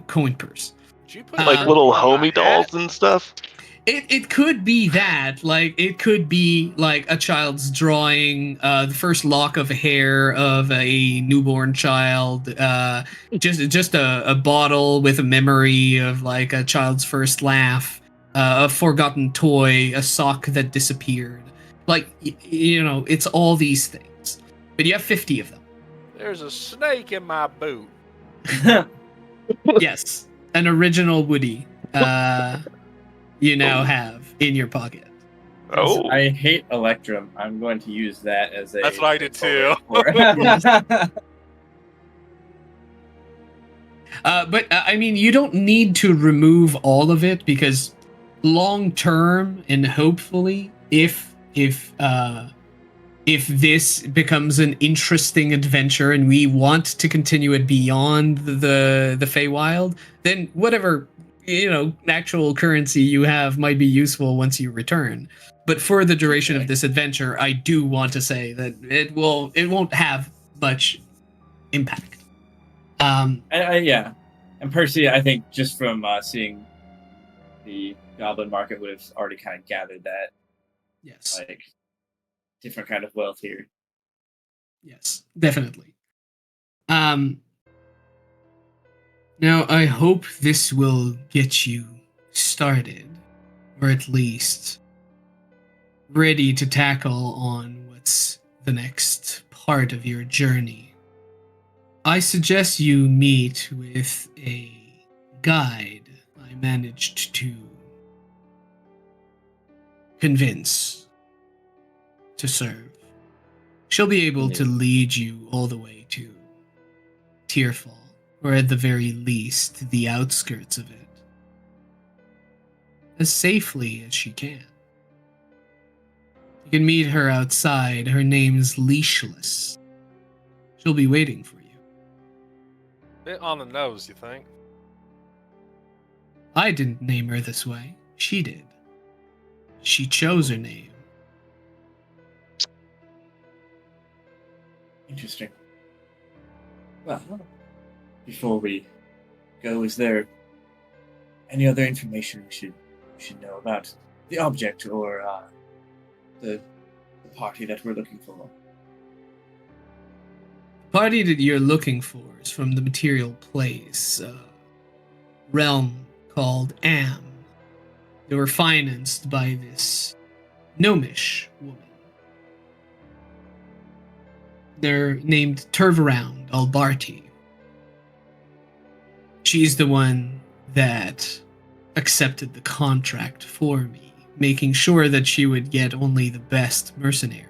coin purse. Did you put Like a Like circle little on my homie dolls hat? and stuff. It could be that, like, it could be like a child's drawing, the first lock of hair of a newborn child, just a bottle with a memory of like a child's first laugh, a forgotten toy, a sock that disappeared. Like, it's all these things. But you have 50 of them. There's a snake in my boot. Yes, an original Woody. You now have in your pocket. Oh, I hate Electrum. I'm going to use that as a. That's what I did too. But I mean, you don't need to remove all of it, because long term and hopefully, if this becomes an interesting adventure and we want to continue it beyond the Feywild, then whatever actual currency you have might be useful once you return. But for the duration of this adventure, I do want to say that it won't have much impact. Yeah, and Percy, I think just from seeing the Goblin Market, would have already kind of gathered that, Yes. like, different kind of wealth here. Yes, definitely. Now, I hope this will get you started, or at least ready to tackle on what's the next part of your journey. I suggest you meet with a guide I managed to convince to serve. She'll be able to lead you all the way to Tearfall, or at the very least, the outskirts of it, as safely as she can. You can meet her outside. Her name's Leashless. She'll be waiting for you. Bit on the nose, you think? I didn't name her this way. She did. She chose her name. Interesting. Well, before we go, is there any other information we should know about the object or the party that we're looking for? The party that you're looking for is from the material place, a realm called Am. They were financed by this gnomish woman. They're named Turvaround Albarti. She's the one that accepted the contract for me, making sure that she would get only the best mercenary,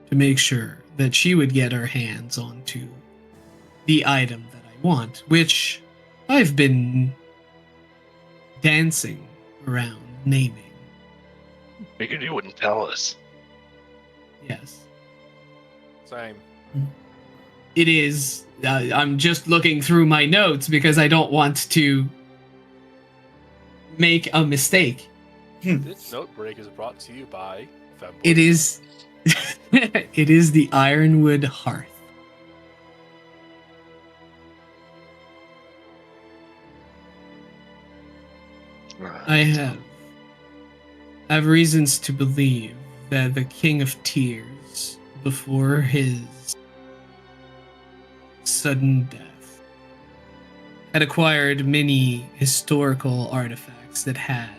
to make sure that she would get her hands onto the item that I want, which I've been dancing around naming. figured you wouldn't tell us. Yes. Same. It is. I'm just looking through my notes because I don't want to make a mistake. This note break is brought to you by Femboy. It is. It is the Ironwood Hearth. I have reasons to believe that the King of Tears, before his sudden death, had acquired many historical artifacts that had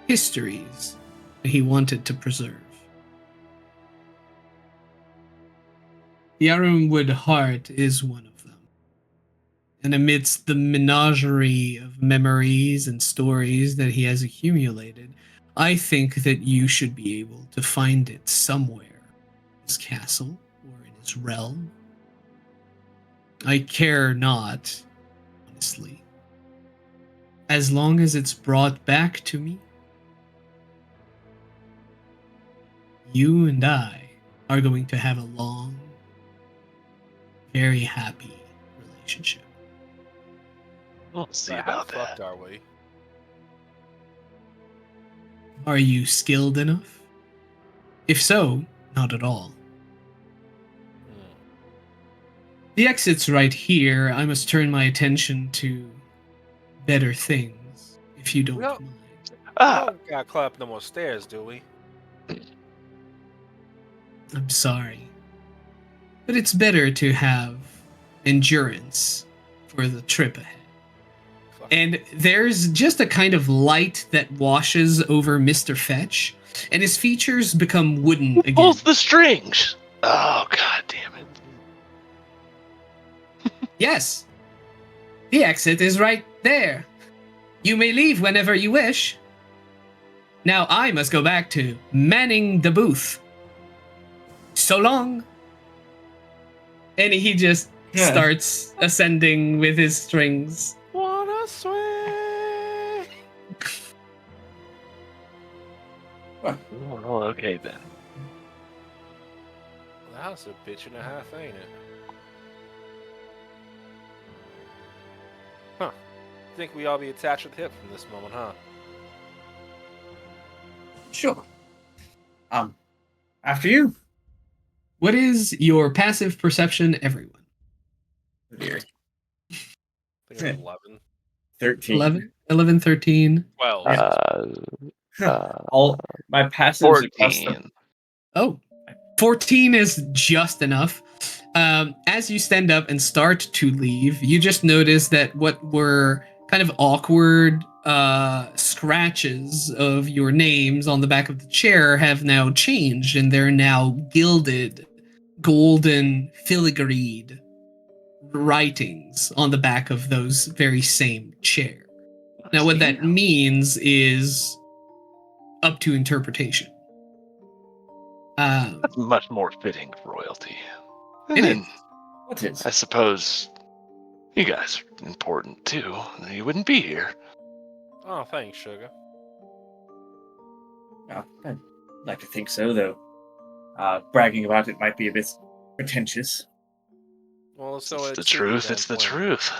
histories that he wanted to preserve. The Ironwood Heart is one of them. And amidst the menagerie of memories and stories that he has accumulated, I think that you should be able to find it somewhere in his castle or in his realm. I care not, honestly. As long as it's brought back to me, you and I are going to have a long, very happy relationship. We'll see But how about fucked that. are we? Are you skilled enough? If so, not at all. Hmm. The exit's right here. I must turn my attention to better things, if you don't Well- mind. We Ah, don't got climb up no more stairs, do we? I'm sorry. But it's better to have endurance for the trip ahead. Fuck. And there's just a kind of light that washes over Mr. Fetch, and his features become wooden who again. pulls the strings? Oh, god damn it. Yes, the exit is right there. You may leave whenever you wish. Now I must go back to manning the booth. So long. And he just Yeah. starts ascending with his strings. Wanna swing? Well, okay then. Well, that's a bitch and a half, ain't it? Huh. Think we all be attached at the hip from this moment, huh? Sure. After you. What is your passive perception, everyone? Oh dear. I think it's 11. 13. 11, 11, 13. 12. All my passives across the 14. Oh, 14 is just enough. As you stand up and start to leave, you just notice that what were kind of awkward scratches of your names on the back of the chair have now changed, and they're now gilded, golden, filigreed writings on the back of those very same chair. Now, what that means is up to interpretation. That's much more fitting of royalty. And It then, is. What is? I suppose you guys are important too. You wouldn't be here. Oh, thanks, sugar. Well, I'd like to think so, though. Bragging about it might be a bit pretentious. Well, so It's the it's truth. It's the truth.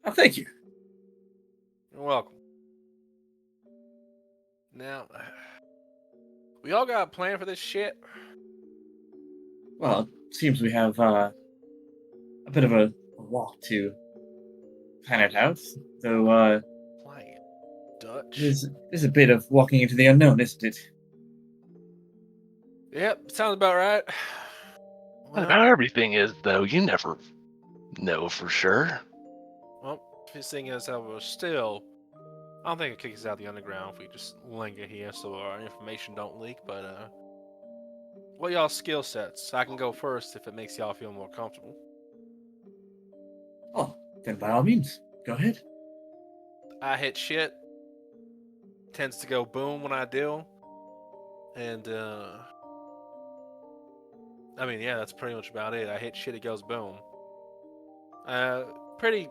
Oh, thank you. You're welcome. Now, we all got a plan for this shit? Well, it seems we have a bit of a walk to plan it out. Though Plan. Dutch? there's a bit of walking into the unknown, isn't it? Yep, sounds about right. How Well, everything is, though, you never know for sure. his thing is that we're still... I don't think it kicks us out the underground if we just linger here so our information don't leak, but, what y'all skill sets? I can go first if it makes y'all feel more comfortable. Oh, then by all means, go ahead. I hit shit. Tends to go boom when I do. And, I mean, yeah, that's pretty much about it. I hit shit, it goes boom. Pretty...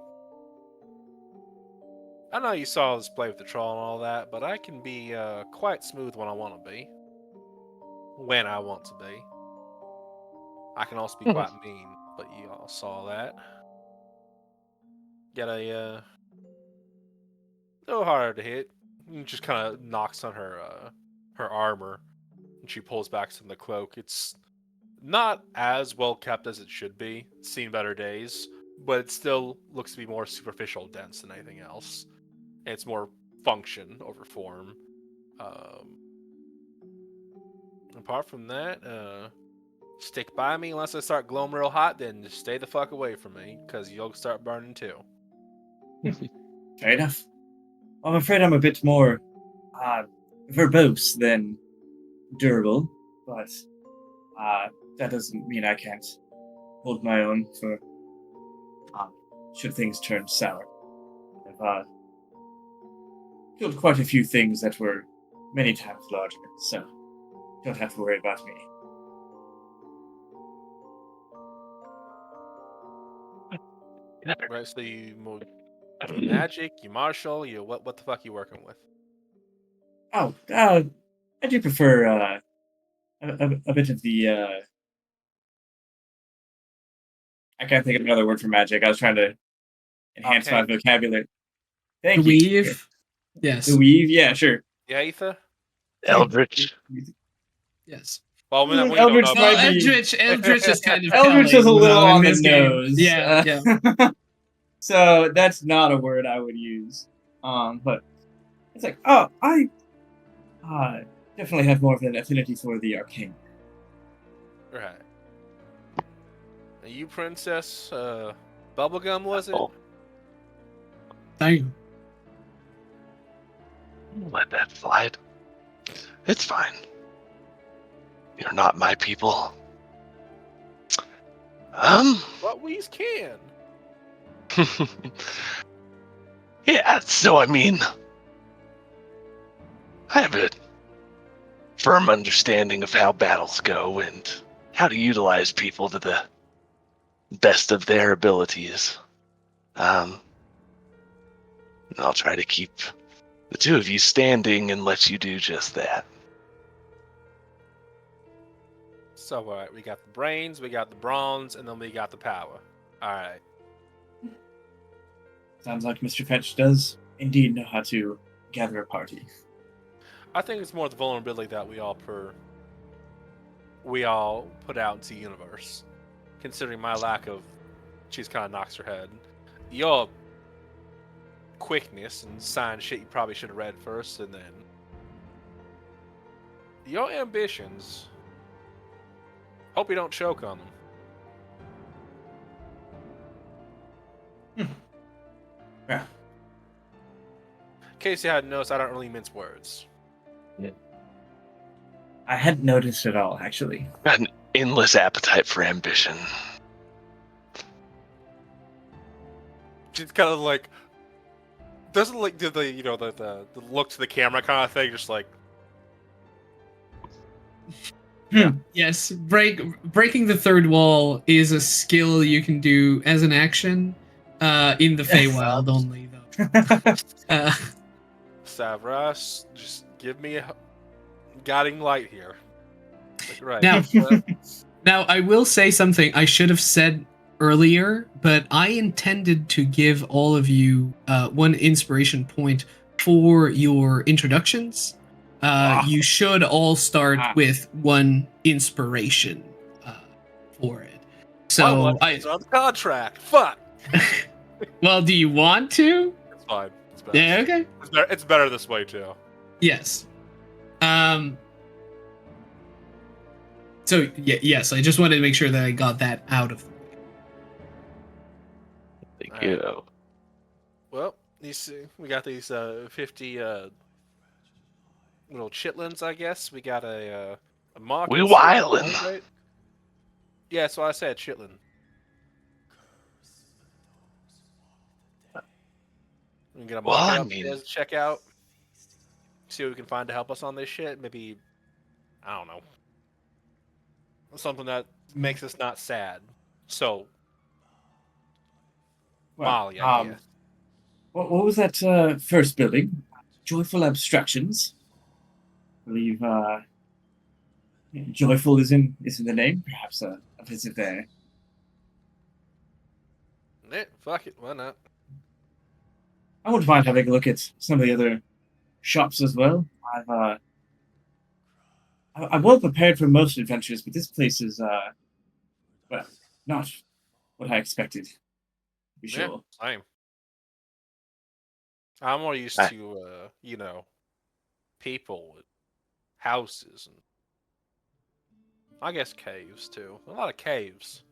I know you saw this play with the troll and all that, but I can be, quite smooth when I want to be. When I want to be. I can also be quite mean, but you all saw that. Get a, little harder to hit. It just kind of knocks on her armor, and she pulls back some of the cloak. It's not as well kept as it should be. It's seen better days, but it still looks to be more superficial dense than anything else. It's more function over form. Apart from that, stick by me unless I start glowing real hot. Then just stay the fuck away from me, because you'll start burning too. Fair enough. I'm afraid I'm a bit more verbose than durable, but that doesn't mean I can't hold my own for should things turn sour. I've killed quite a few things that were many times larger, so don't have to worry about me. Right, so you magic, you martial, you what the fuck you working with? Oh, I do prefer a bit of the. I can't think of another word for magic. I was trying to enhance my Arcane? vocabulary. The Thank you. weave. Yes. The weave, yeah, sure. Yeah, Ether? Eldritch. Yes. Well, we don't know Eldritch about Well, might be- Eldritch is kind of Eldritch is a telling, little in on the this game. nose. Yeah, yeah. So that's not a word I would use. But it's like, oh, I definitely have more of an affinity for the arcane. Right. Are you Princess Bubblegum, was it? Oh. Thank you. Let that slide. It's fine. You're not my people. What we's can? Yeah, so I mean, I have a firm understanding of how battles go and how to utilize people to the best of their abilities. And I'll try to keep the two of you standing and let you do just that. So, alright, we got the brains, we got the bronze, and then we got the power. Alright. Sounds like Mr. Fetch does indeed know how to gather a party. I think it's more the vulnerability that we all put out into the universe. Considering my lack of, she's kind of knocks her head. Your quickness and sign shit you probably should have read first, and then your ambitions. Hope you don't choke on them. Yeah. In case you hadn't noticed, I don't really mince words. I hadn't noticed at all, actually. Got an endless appetite for ambition. She's kind of like doesn't like do the the look to the camera kind of thing, just like Yes, breaking the third wall is a skill you can do as an action in the Feywild only, though. Savras, just give me a guiding light here. Like, right. Now, now, I will say something I should have said earlier, but I intended to give all of you one inspiration point for your introductions. You should all start with one inspiration for it. So it's on the contract. Fuck. Well, do you want to? It's fine. It's better. Yeah. Okay. It's better this way too. Yes. So yes, I just wanted to make sure that I got that out of the way. Thank you. Well, we got these 50 little chitlins, I guess. We got a mock. We wildin'. Right? Yeah, so I said chitlin. We can get a mock upstairs to check out. See what we can find to help us on this shit. Maybe, I don't know, something that makes us not sad. So, Well, Molly, I guess. What was that first building? Joyful Abstractions. I believe Joyful is in the name. Perhaps a visit there. Fuck it, why not? I wouldn't mind having a look at some of the other shops as well. I'm well prepared for most adventures, but this place is well, not what I expected. To be sure. Yeah, same. I'm more used I- to, people with houses and I guess caves too. A lot of caves.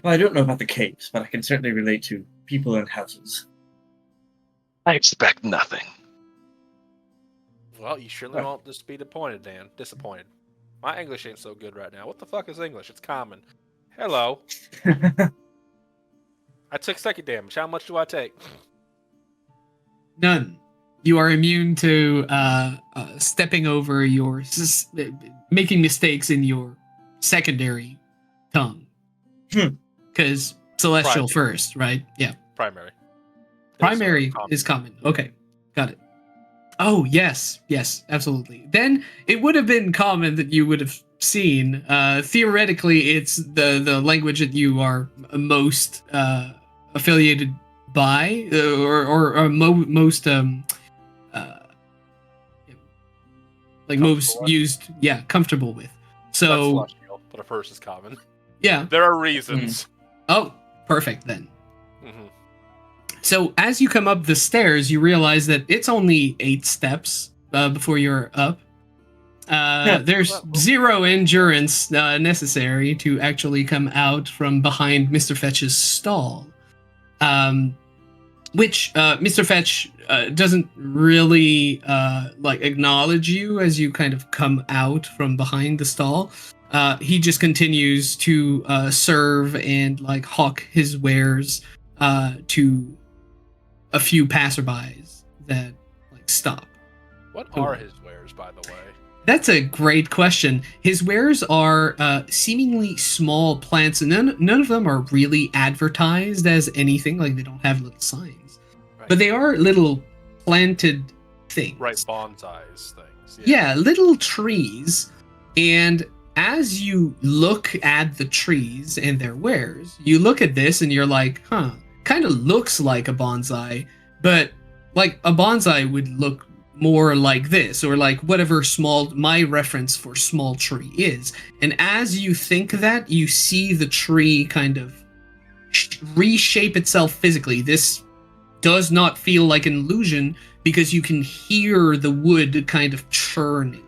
Well, I don't know about the caves, but I can certainly relate to people in houses. I expect nothing. Well, you surely won't just be disappointed, Dan. Disappointed. My English ain't so good right now. What the fuck is English? It's common. Hello. I took second damage. How much do I take? None. You are immune to stepping over your making mistakes in your secondary tongue. Because celestial first, right? Yeah. Primary. Primary common. is common. Okay, got it. Oh yes, absolutely. Then it would have been common that you would have seen. Theoretically, it's the language that you are most affiliated by, or most like most Comfortable with. used, comfortable with. That's So celestial, but a first is common. yeah. There are reasons. Oh, perfect then. Mm-hmm. So as you come up the stairs, you realize that it's only 8 steps before you're up. There's 0 endurance necessary to actually come out from behind Mr. Fetch's stall. Which Mr. Fetch doesn't really acknowledge you as you kind of come out from behind the stall. He just continues to serve and hawk his wares to a few passerbys that stop. What are his wares, by the way? That's a great question. His wares are seemingly small plants, and none of them are really advertised as anything. Like, they don't have little signs, Right. but they are little planted things. Right, bonsais things. Yeah, little trees. And as you look at the trees and their wares, you look at this and you're like, huh, kind of looks like a bonsai, but like a bonsai would look more like this, or like whatever my reference for small tree is. And as you think that, you see the tree kind of reshape itself physically. This does not feel like an illusion because you can hear the wood kind of churning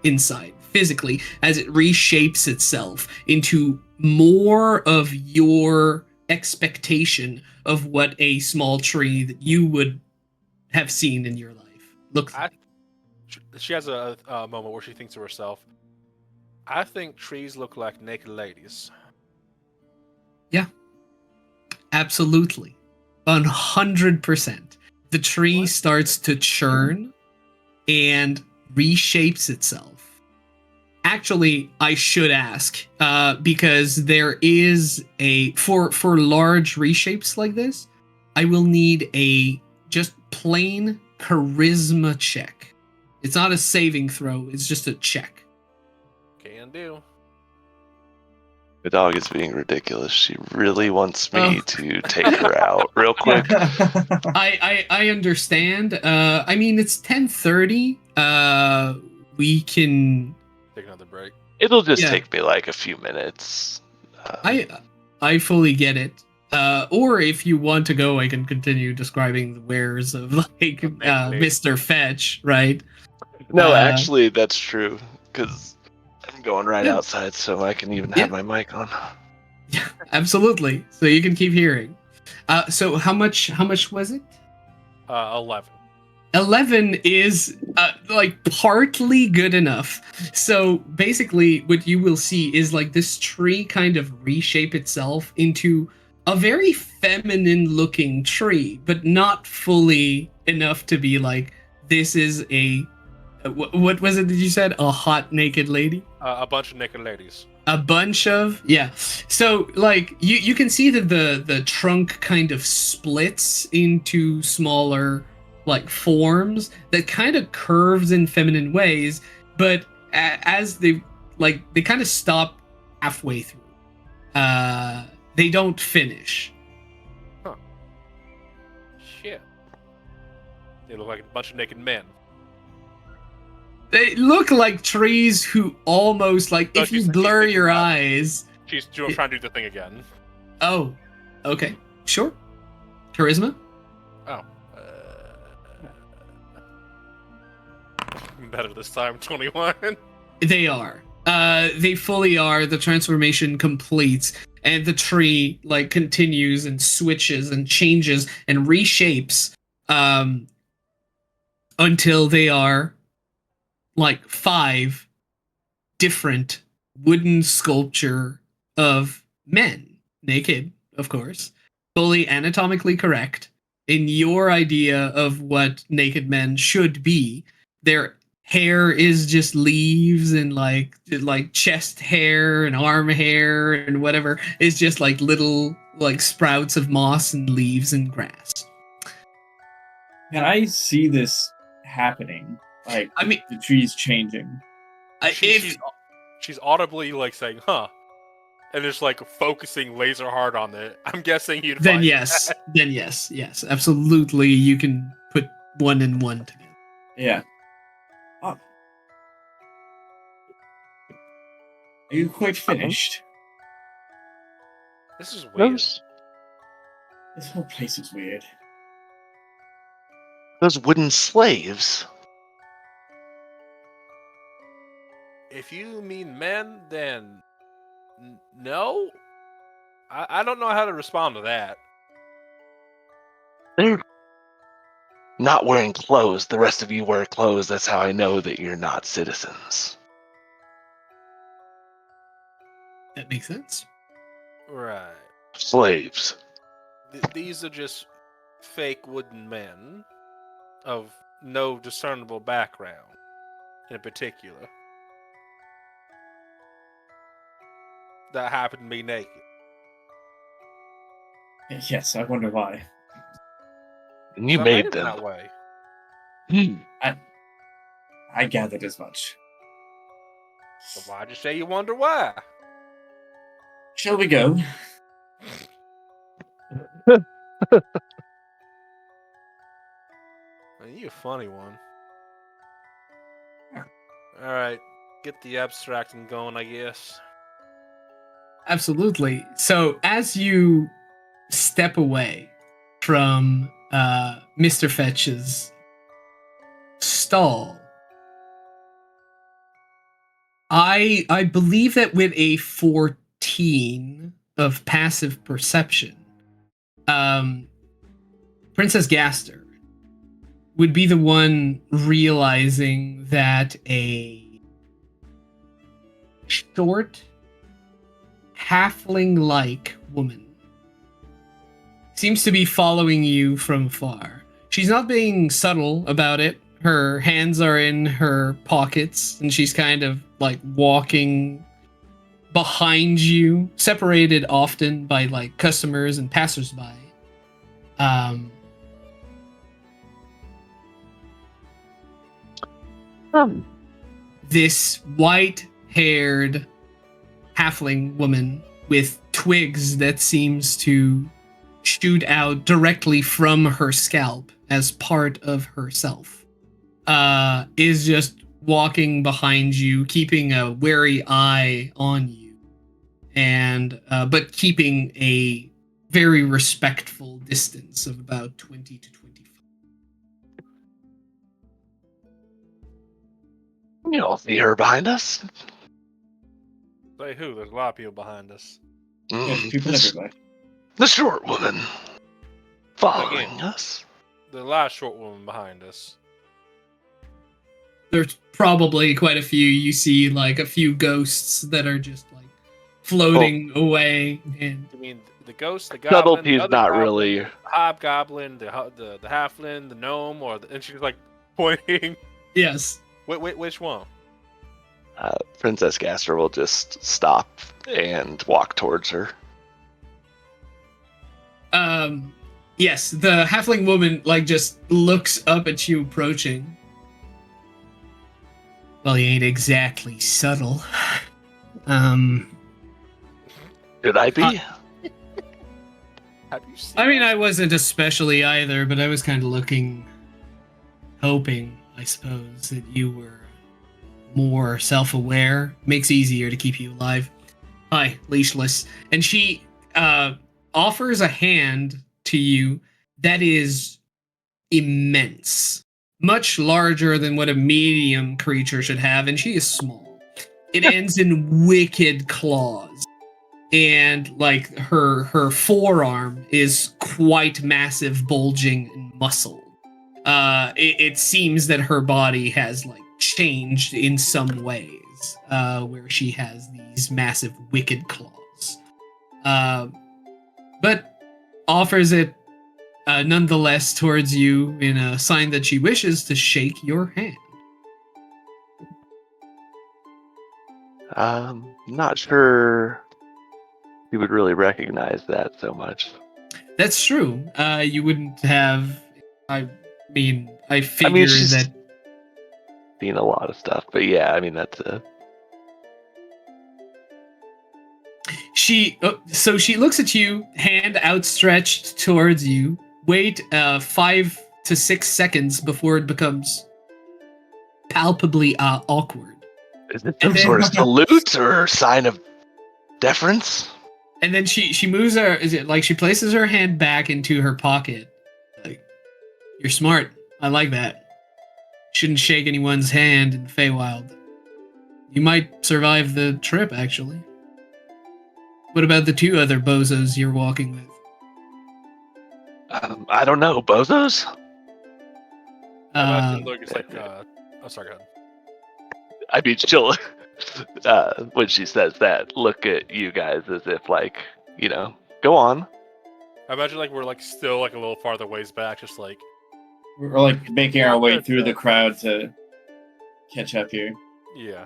inside physically as it reshapes itself into more of your expectation of what a small tree that you would have seen in your life looks like. She has a moment where she thinks to herself, I think trees look like naked ladies. Yeah. Absolutely. 100%. The tree starts to churn and reshapes itself. Actually, I should ask, because there is for large reshapes like this, I will need a just plain charisma check. It's not a saving throw, it's just a check. Can do. The dog is being ridiculous. She really wants me to take her out real quick. I understand. I mean, it's 10:30. We can Take another break. It'll just take me like a few minutes. I fully get it. Or if you want to go, I can continue describing the wares of Mr. Fetch, right? No, actually, that's true, because I'm going right outside, so I can even have my mic on. Yeah, absolutely. So you can keep hearing. So how much was it? 11. 11 is partly good enough. So basically what you will see is this tree kind of reshape itself into a very feminine looking tree, but not fully enough to be this is what was it that you said? A hot naked lady? A bunch of naked ladies. A bunch of, yeah. So you can see that the trunk kind of splits into smaller forms that kind of curves in feminine ways, but as they kind of stop halfway through. They don't finish. Huh. Shit. They look like a bunch of naked men. They look like trees who almost if you blur your eyes. She's trying to do the thing again. Oh, okay, sure. Charisma. Oh, better this time. 21. They are. They fully are. The transformation completes, and the tree like continues and switches and changes and reshapes until they are like 5 different wooden sculpture of men, naked, of course, fully anatomically correct in your idea of what naked men should be. Their hair is just leaves, and like chest hair and arm hair and whatever is just like little like sprouts of moss and leaves and grass. Can I see this happening? Like, I mean, the tree's changing. She's audibly like saying, "Huh," and just like focusing laser hard on it. I'm guessing you'd then find yes, that. then yes, absolutely. You can put 1 and 1 together. Yeah. Oh. Are you quite finished? This is weird. This whole place is weird. Those wooden slaves. If you mean men, then no. I don't know how to respond to that. They're not wearing clothes. The rest of you wear clothes. That's how I know that you're not citizens. That makes sense. Right. Slaves. These are just fake wooden men of no discernible background in particular that happen to be naked. Yes, I wonder why. And you So I made it them. that way. I gathered as much. So why'd you say you wonder why? Shall we go? You a funny one. Alright, get the abstracting going, I guess. Absolutely. So as you step away from Mr. Fetch's stall, I believe that with a 14 of passive perception, Princess Gaster would be the one realizing that a short halfling-like woman seems to be following you from far. She's not being subtle about it. Her hands are in her pockets, and she's kind of like walking behind you, separated often by like customers and passersby. This white-haired halfling woman with twigs that seems to shoot out directly from her scalp as part of herself is just walking behind you, keeping a wary eye on you, and but keeping a very respectful distance of about 20 to 25. You all see her behind us? Say who? There's a lot of people behind us. There's people everywhere. The short woman following Again. us. There's a lot of short women behind us. There's probably quite a few. You see like a few ghosts that are just like floating away, and I mean, the ghost, the goblin, Subtlety's the other not goblin, really. the hobgoblin, the halfling, the gnome, and she's like pointing. yes. Which one? Princess Gaster will just stop and walk towards her. Yes, the halfling woman like just looks up at you approaching. Well, you ain't exactly subtle. Should I be? Have you seen? I mean, I wasn't especially either, but I was kind of looking, hoping, I suppose, that you were more self-aware. Makes it easier to keep you alive. Hi, leashless. And she offers a hand to you that is immense. much larger than what a medium creature should have, and she is small. It ends in wicked claws, and like her forearm is quite massive, bulging, and muscled. It seems that her body has like changed in some ways, where she has these massive wicked claws, but offers it nonetheless towards you in a sign that she wishes to shake your hand. Not sure you would really recognize that so much. That's true. You wouldn't have. I mean, I figure I mean, she's that seen a lot of stuff, but yeah, I mean that's a. So she looks at you, hand outstretched towards you. Wait 5 to 6 seconds before it becomes palpably awkward. Is it some sort of salute or sign of deference? And then she moves her. Is it like she places her hand back into her pocket? Like, you're smart. I like that. Shouldn't shake anyone's hand in Feywild. You might survive the trip, actually. What about the 2 other bozos you're walking with? I don't know, bozos. I imagine Luke is like, oh, sorry, go ahead. I mean, she'll when she says that, look at you guys as if like, go on. I imagine like we're like still like a little farther ways back, just like We're like making our way through the crowd to catch up here. yeah.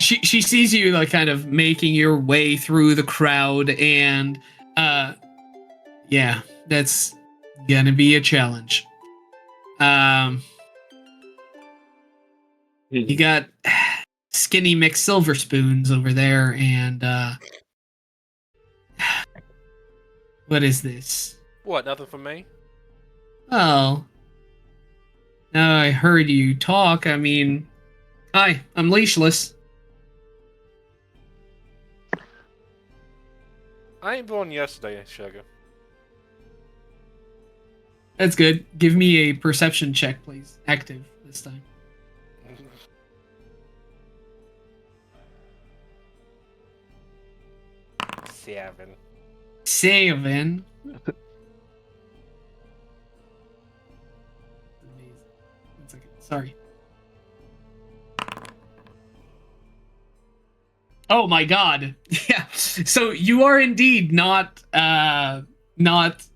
She sees you like kind of making your way through the crowd, and yeah, that's gonna be a challenge. You got Skinny McSilverspoons over there, and what is this? What? Nothing from me? Oh, now I heard you talk. I mean, hi, I'm leashless. I ain't born yesterday, Sugar. That's good. Give me a perception check, please. Active this time. Seven. 7. Amazing. 1 second. Sorry. Oh my god. Yeah. So you are indeed not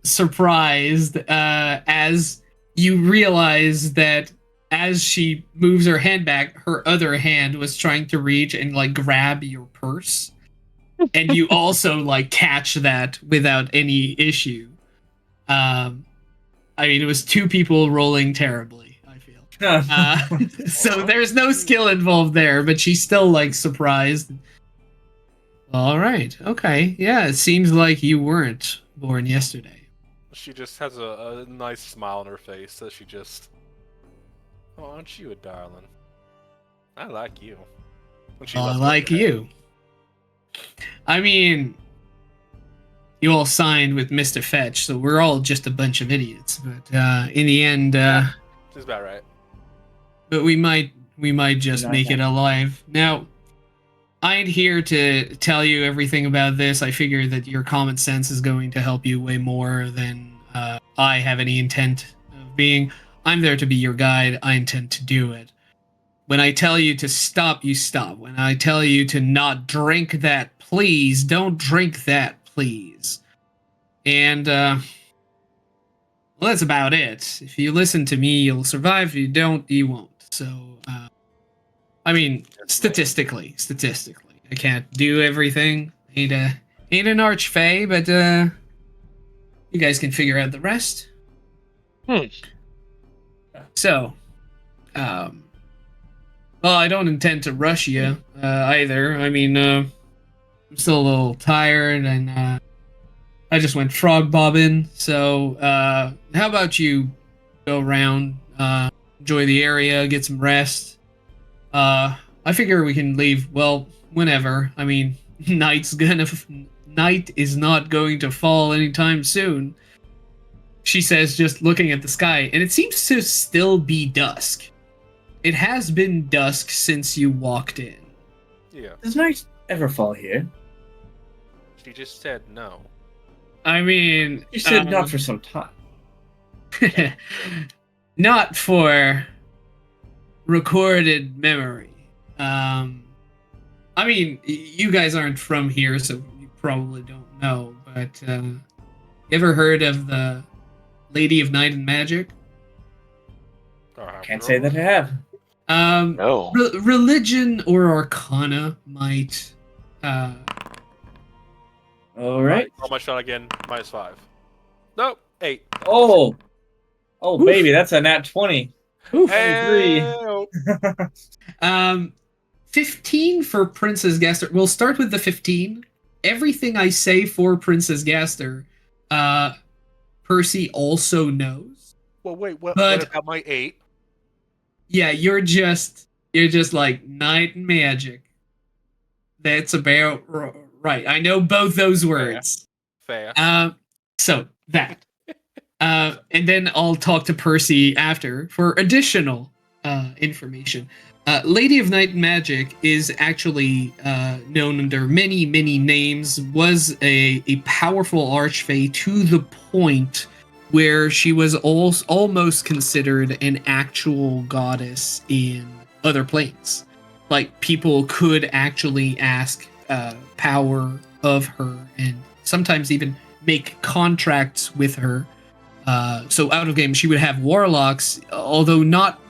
surprised as you realize that as she moves her hand back, her other hand was trying to reach and like grab your purse. And you also like catch that without any issue. I mean, it was 2 people rolling terribly, I feel. So there's no skill involved there, but she's still like surprised. All right. Okay. Yeah, it seems like you weren't born yesterday. She just has a nice smile on her face, so she just... Oh, aren't you a darling? I like you. When she I left like her head. you. I mean, you all signed with Mr. Fetch, so we're all just a bunch of idiots. But in the end, That's about right. but we might just Not make it that. alive. Now, I ain't here to tell you everything about this. I figure that your common sense is going to help you way more than I have any intent of being. I'm there to be your guide. I intend to do it. When I tell you to stop, you stop. When I tell you to not drink that, please don't drink that, please. And, well, that's about it. If you listen to me, you'll survive. If you don't, you won't. So, I mean, statistically. I can't do everything. Ain't an archfey, but, you guys can figure out the rest. So, well, I don't intend to rush you either. I mean, I'm still a little tired, and I just went frog bobbing. So, how about you go around, enjoy the area, get some rest? I figure we can leave, well, whenever. I mean, night is not going to fall anytime soon. she says, just looking at the sky, and it seems to still be dusk. It has been dusk since you walked in. Yeah. Does night ever fall here? She just said no. I mean, You said not for some time. not for recorded memory. I mean, you guys aren't from here, so you probably don't know, but you ever heard of the Lady of Night and Magic? Can't say that I have. No. Religion or arcana might All right. Roll my shot again. -5. Nope. 8. Oh, Oof. baby, that's a nat 20. Oof. 23. Hey, 15 for Princess Gaster. We'll start with the 15. Everything I say for Princess Gaster, Percy also knows. well, wait. What But- about my 8? Yeah, you're just like night and magic. That's about right. I know both those words. Fair. So that. And then I'll talk to Percy after for additional information. Lady of Night and Magic is actually known under many, many names, was a powerful archfey to the point where she was almost considered an actual goddess in other planes. Like, people could actually ask power of her and sometimes even make contracts with her. So out of game, she would have warlocks, although not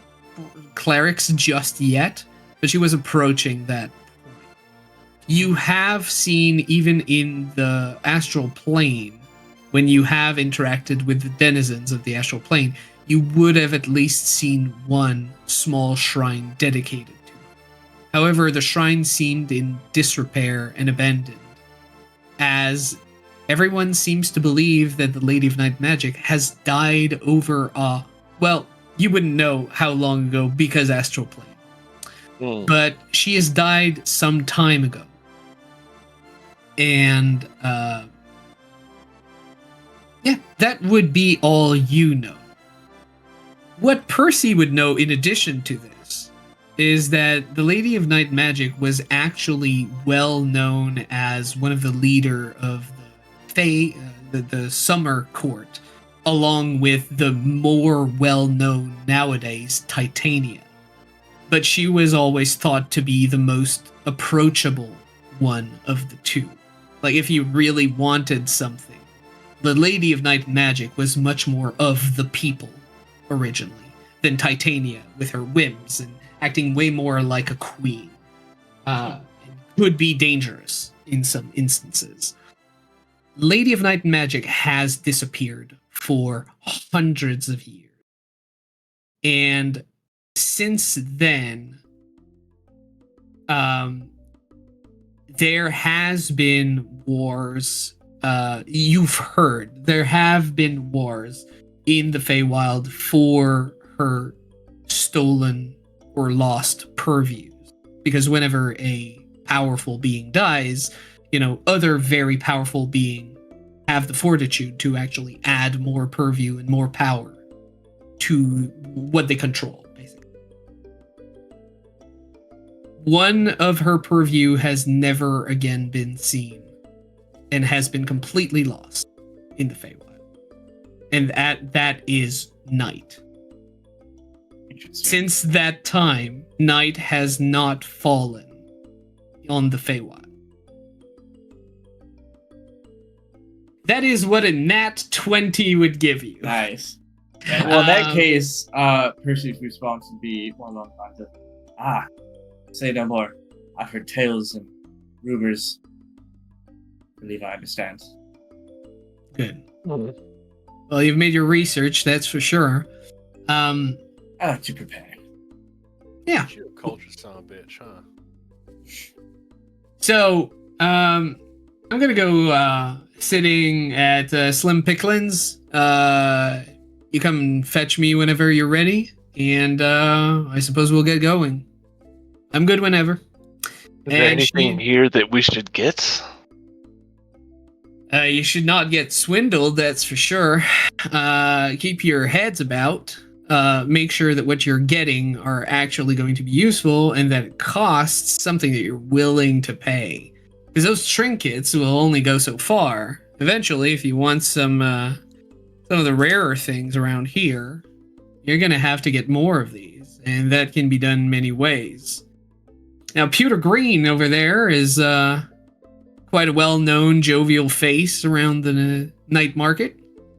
clerics just yet, but she was approaching that point. You have seen, even in the astral plane, when you have interacted with the denizens of the astral plane, you would have at least seen one small shrine dedicated to her. However, the shrine seemed in disrepair and abandoned, as everyone seems to believe that the Lady of Night Magic has died over well, you wouldn't know how long ago because astral plane. But she has died some time ago. And yeah, that would be all you know. What Percy would know in addition to this is that the Lady of Night Magic was actually well known as one of the leader of the the Summer Court, along with the more well-known nowadays Titania. But she was always thought to be the most approachable one of the two. Like, if you really wanted something, the Lady of Night Magic was much more of the people originally than Titania, with her whims and acting way more like a queen. Could be dangerous in some instances. Lady of Night Magic has disappeared for hundreds of years. And since then, there has been wars. You've heard there have been wars in the Feywild for her stolen or lost purviews. Because whenever a powerful being dies, other very powerful beings have the fortitude to actually add more purview and more power to what they control, basically. One of her purview has never again been seen and has been completely lost in the Feywild. And that is night. Since that time, night has not fallen on the Feywild. That is what a nat 20 would give you. Nice. Yeah, well, in that case, Percy's response would be more along the lines of, say no more. I've heard tales and rumors. I believe I understand. Good. Well, you've made your research, that's for sure. I like to prepare. Yeah. You're a culture son of a bitch, huh? So, I'm gonna go sitting at Slim Picklin's. You come and fetch me whenever you're ready, and I suppose we'll get going. I'm good whenever. Is there anything here that we should get? You should not get swindled, that's for sure. Keep your heads about. Make sure that what you're getting are actually going to be useful and that it costs something that you're willing to pay. Because those trinkets will only go so far. Eventually, if you want some of the rarer things around here, you're going to have to get more of these. And that can be done many ways. Now, Pewter Green over there is quite a well-known jovial face around the night market.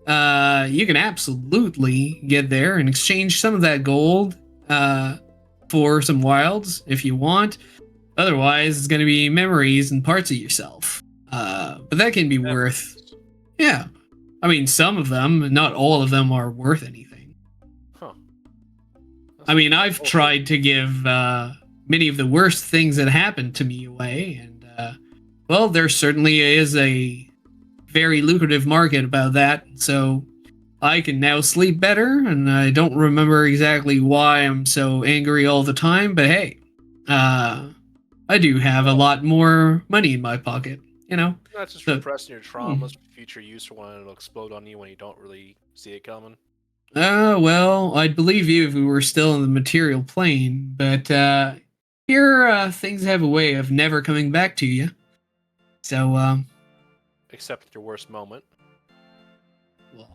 You can absolutely get there and exchange some of that gold for some wilds if you want. Otherwise, it's going to be memories and parts of yourself. But that can be worth... Yeah. I mean, some of them, not all of them are worth anything. Huh. I mean, I've tried to give many of the worst things that happened to me away, and well, there certainly is a very lucrative market about that, so I can now sleep better, and I don't remember exactly why I'm so angry all the time, but hey, I do have a lot more money in my pocket, you know? That's just So- repressing your traumas for future use for when it'll explode on you when you don't really see it coming. Well, I'd believe you if we were still in the material plane, but here things have a way of never coming back to you. So, Except at your worst moment. well,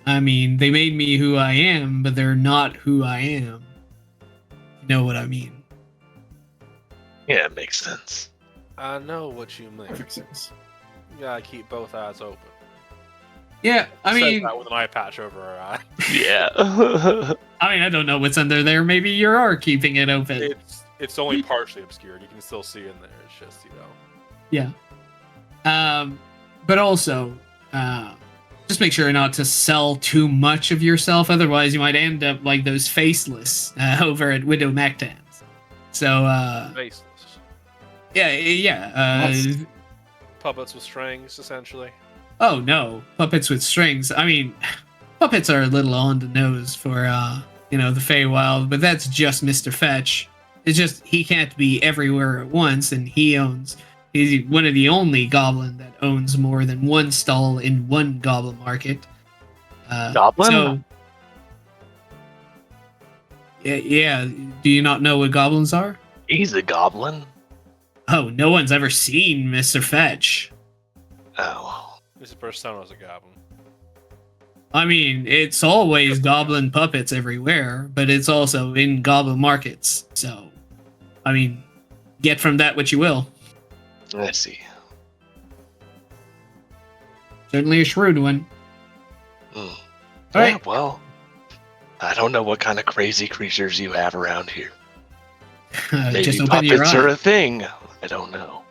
I mean, they made me who I am, but they're not who I am. You know what I mean? Yeah, it makes sense. I know what you mean. Perfect sense. You gotta keep both eyes open. Yeah, I Says mean, that with an eye patch over her eye. Yeah. I don't know what's under there. Maybe you are keeping it open. It's only partially obscured. You can still see in there. It's just, you know. Yeah. But also, just make sure not to sell too much of yourself. Otherwise, you might end up like those faceless over at Widow Mactan's. So, Faceless. yeah. Puppets with strings, essentially. Oh no, puppets with strings. I mean, puppets are a little on the nose for the Feywild, but that's just Mr. Fetch. It's just he can't be everywhere at once, and he's one of the only goblin that owns more than one stall in one goblin market. Goblin? So, yeah. Do you not know what goblins are? He's a goblin. Oh, no one's ever seen Mr. Fetch. Oh. This persona's a goblin. I mean, it's always goblin puppets everywhere, but it's also in goblin markets. So, I mean, get from that what you will. I see. Certainly a shrewd one. Hmm. All Yeah, right. well, I don't know what kind of crazy creatures you have around here. Maybe Just open your puppets are eye. a thing. I don't know.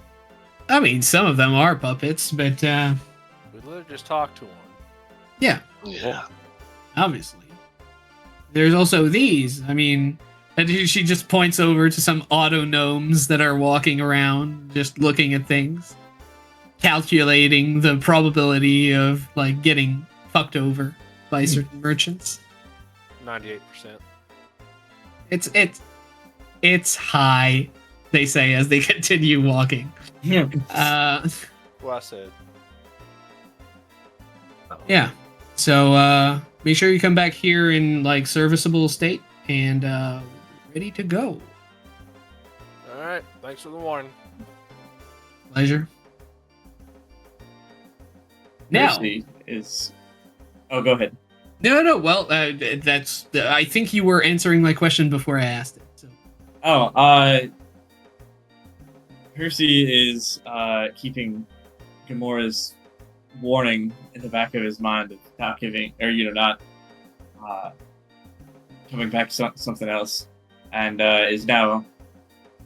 I mean, some of them are puppets, but We literally just talked to one. yeah, Yeah. obviously. There's also these. I mean, and she just points over to some auto gnomes that are walking around, just looking at things, calculating the probability of like getting fucked over by certain merchants. 98%. It's high, they say as they continue walking. Well, I said. Yeah. So make sure you come back here in like serviceable state and ready to go. Alright, thanks for the warning. Pleasure. Now, Mercy is. Oh, go ahead. no. Well, that's. I think you were answering my question before I asked it. So. Percy is keeping Gamora's warning in the back of his mind of not giving, or not coming back to something else, and is now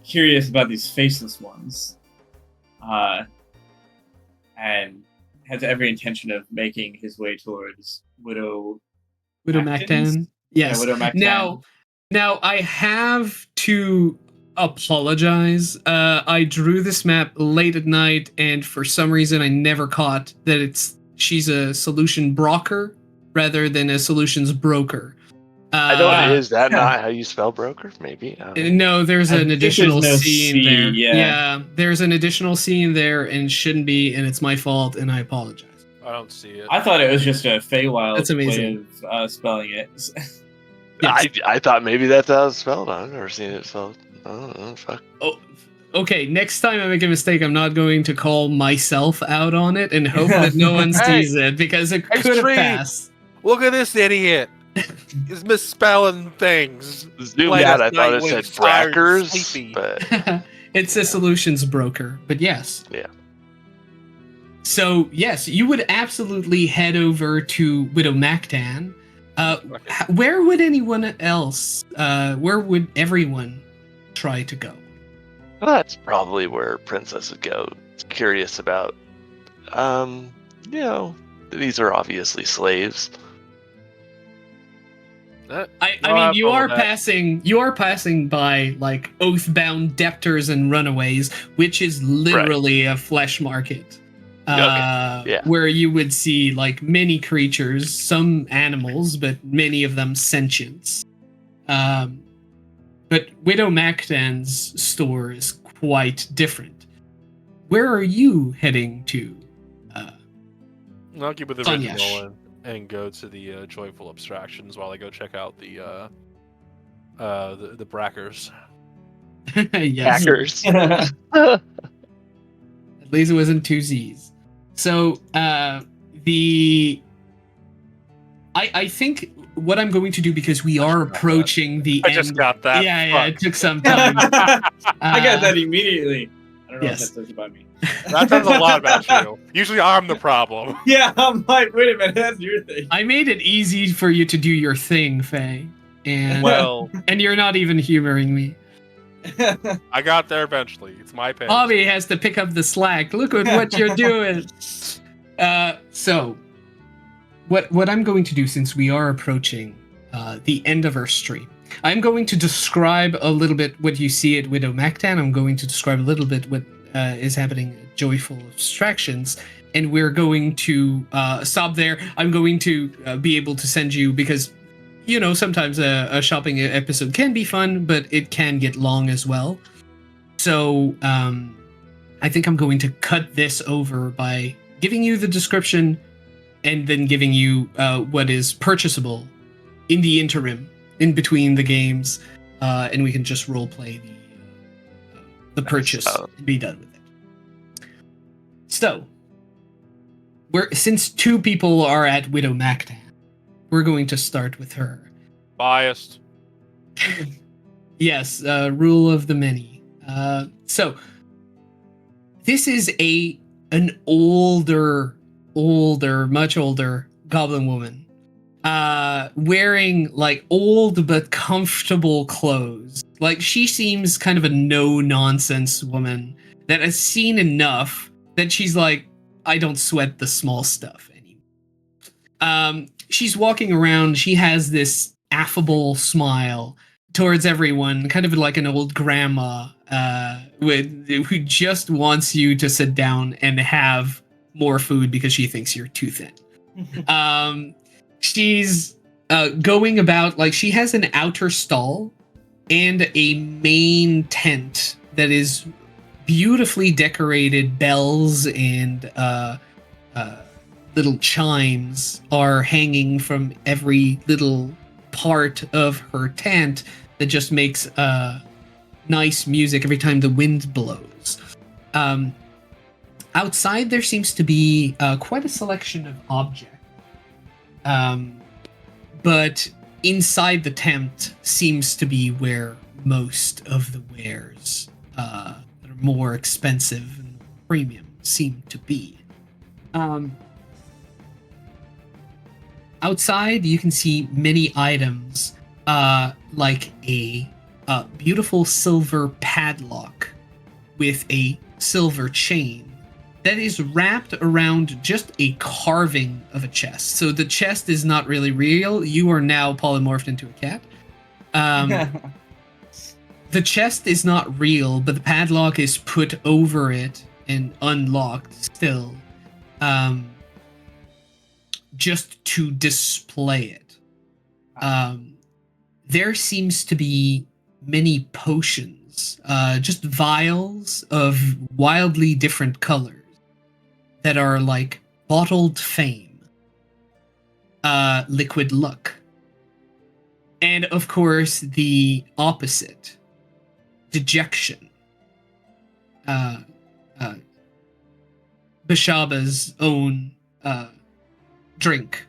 curious about these faceless ones, and has every intention of making his way towards Widow Mactan. Yes. Yeah, Widow Mactan. Now I have to apologize. I drew this map late at night, and for some reason I never caught that she's a solution broker rather than a solutions broker. I don't. Is that not how you spell broker? Maybe. I don't know. No, there's I an think additional there's no scene C, there. yeah. There's an additional scene there, and shouldn't be, and it's my fault, and I apologize. I don't see it. I thought it was just a Feywild That's amazing. way of spelling it. Yes. I thought maybe that's how it's spelled. I've never seen it spelled. I don't know. Fuck. Oh, okay. Next time I make a mistake, I'm not going to call myself out on it and hope that no one Hey, sees it because it hey, could have Street. passed. Look at this idiot. He's misspelling things. Zoomed Late out, I at thought night it when said it's tired and brackers, sleepy. but It's a solutions broker, but yes. Yeah. So yes, you would absolutely head over to Widow Mactan. Where would anyone else? Where would everyone try to go? that's probably where Princess would go. It's curious about, these are obviously slaves. I mean, you are passing by like oathbound debtors and runaways, which is literally a flesh market. Yeah. Where you would see like many creatures, some animals, but many of them sentients. But Widow Mactan's store is quite different. Where are you heading to? I'll keep with the Sunyash. original and go to the joyful abstractions while I go check out the brackers. Yes. Hackers. At least it wasn't two Z's. So I think what I'm going to do, because we are approaching the I end. just got that. Yeah, it took some time. I got that immediately. I don't know yes. if that says about me. That says a lot about you. Usually I'm the problem. Yeah, I'm like, wait a minute, that's your thing. I made it easy for you to do your thing, Faye. And Well, and you're not even humoring me. I got there eventually. It's my pain. Bobby has to pick up the slack. Look at what you're doing. So what I'm going to do, since we are approaching the end of our stream, I'm going to describe a little bit what you see at Widow Mactan. I'm going to describe a little bit what is happening at Joyful Abstractions, and we're going to stop there. I'm going to be able to send you, because sometimes a shopping episode can be fun, but it can get long as well. So I think I'm going to cut this over by giving you the description and then giving you what is purchasable in the interim, in between the games, and we can just roleplay the purchase and be done with it. So, since two people are at Widow Mactan, we're going to start with her. Biased. Yes, rule of the many. So, this is an older, much older goblin woman, wearing like old but comfortable clothes. Like, she seems kind of a no-nonsense woman that has seen enough that she's like, I don't sweat the small stuff anymore. She's walking around. She has this affable smile towards everyone, kind of like an old grandma who just wants you to sit down and have more food because she thinks you're too thin. She's going about, like, she has an outer stall and a main tent that is beautifully decorated. Bells and little chimes are hanging from every little part of her tent that just makes nice music every time the wind blows. Outside, there seems to be quite a selection of objects. But inside the tent seems to be where most of the wares that are more expensive and premium seem to be. Outside, you can see many items, like a beautiful silver padlock with a silver chain that is wrapped around just a carving of a chest. So the chest is not really real. You are now polymorphed into a cat. The chest is not real, but the padlock is put over it and unlocked still, just to display it. there seems to be many potions, just vials of wildly different colors that are like bottled fame, liquid luck, and of course the opposite, dejection. Uh, uh, Bashaba's own drink,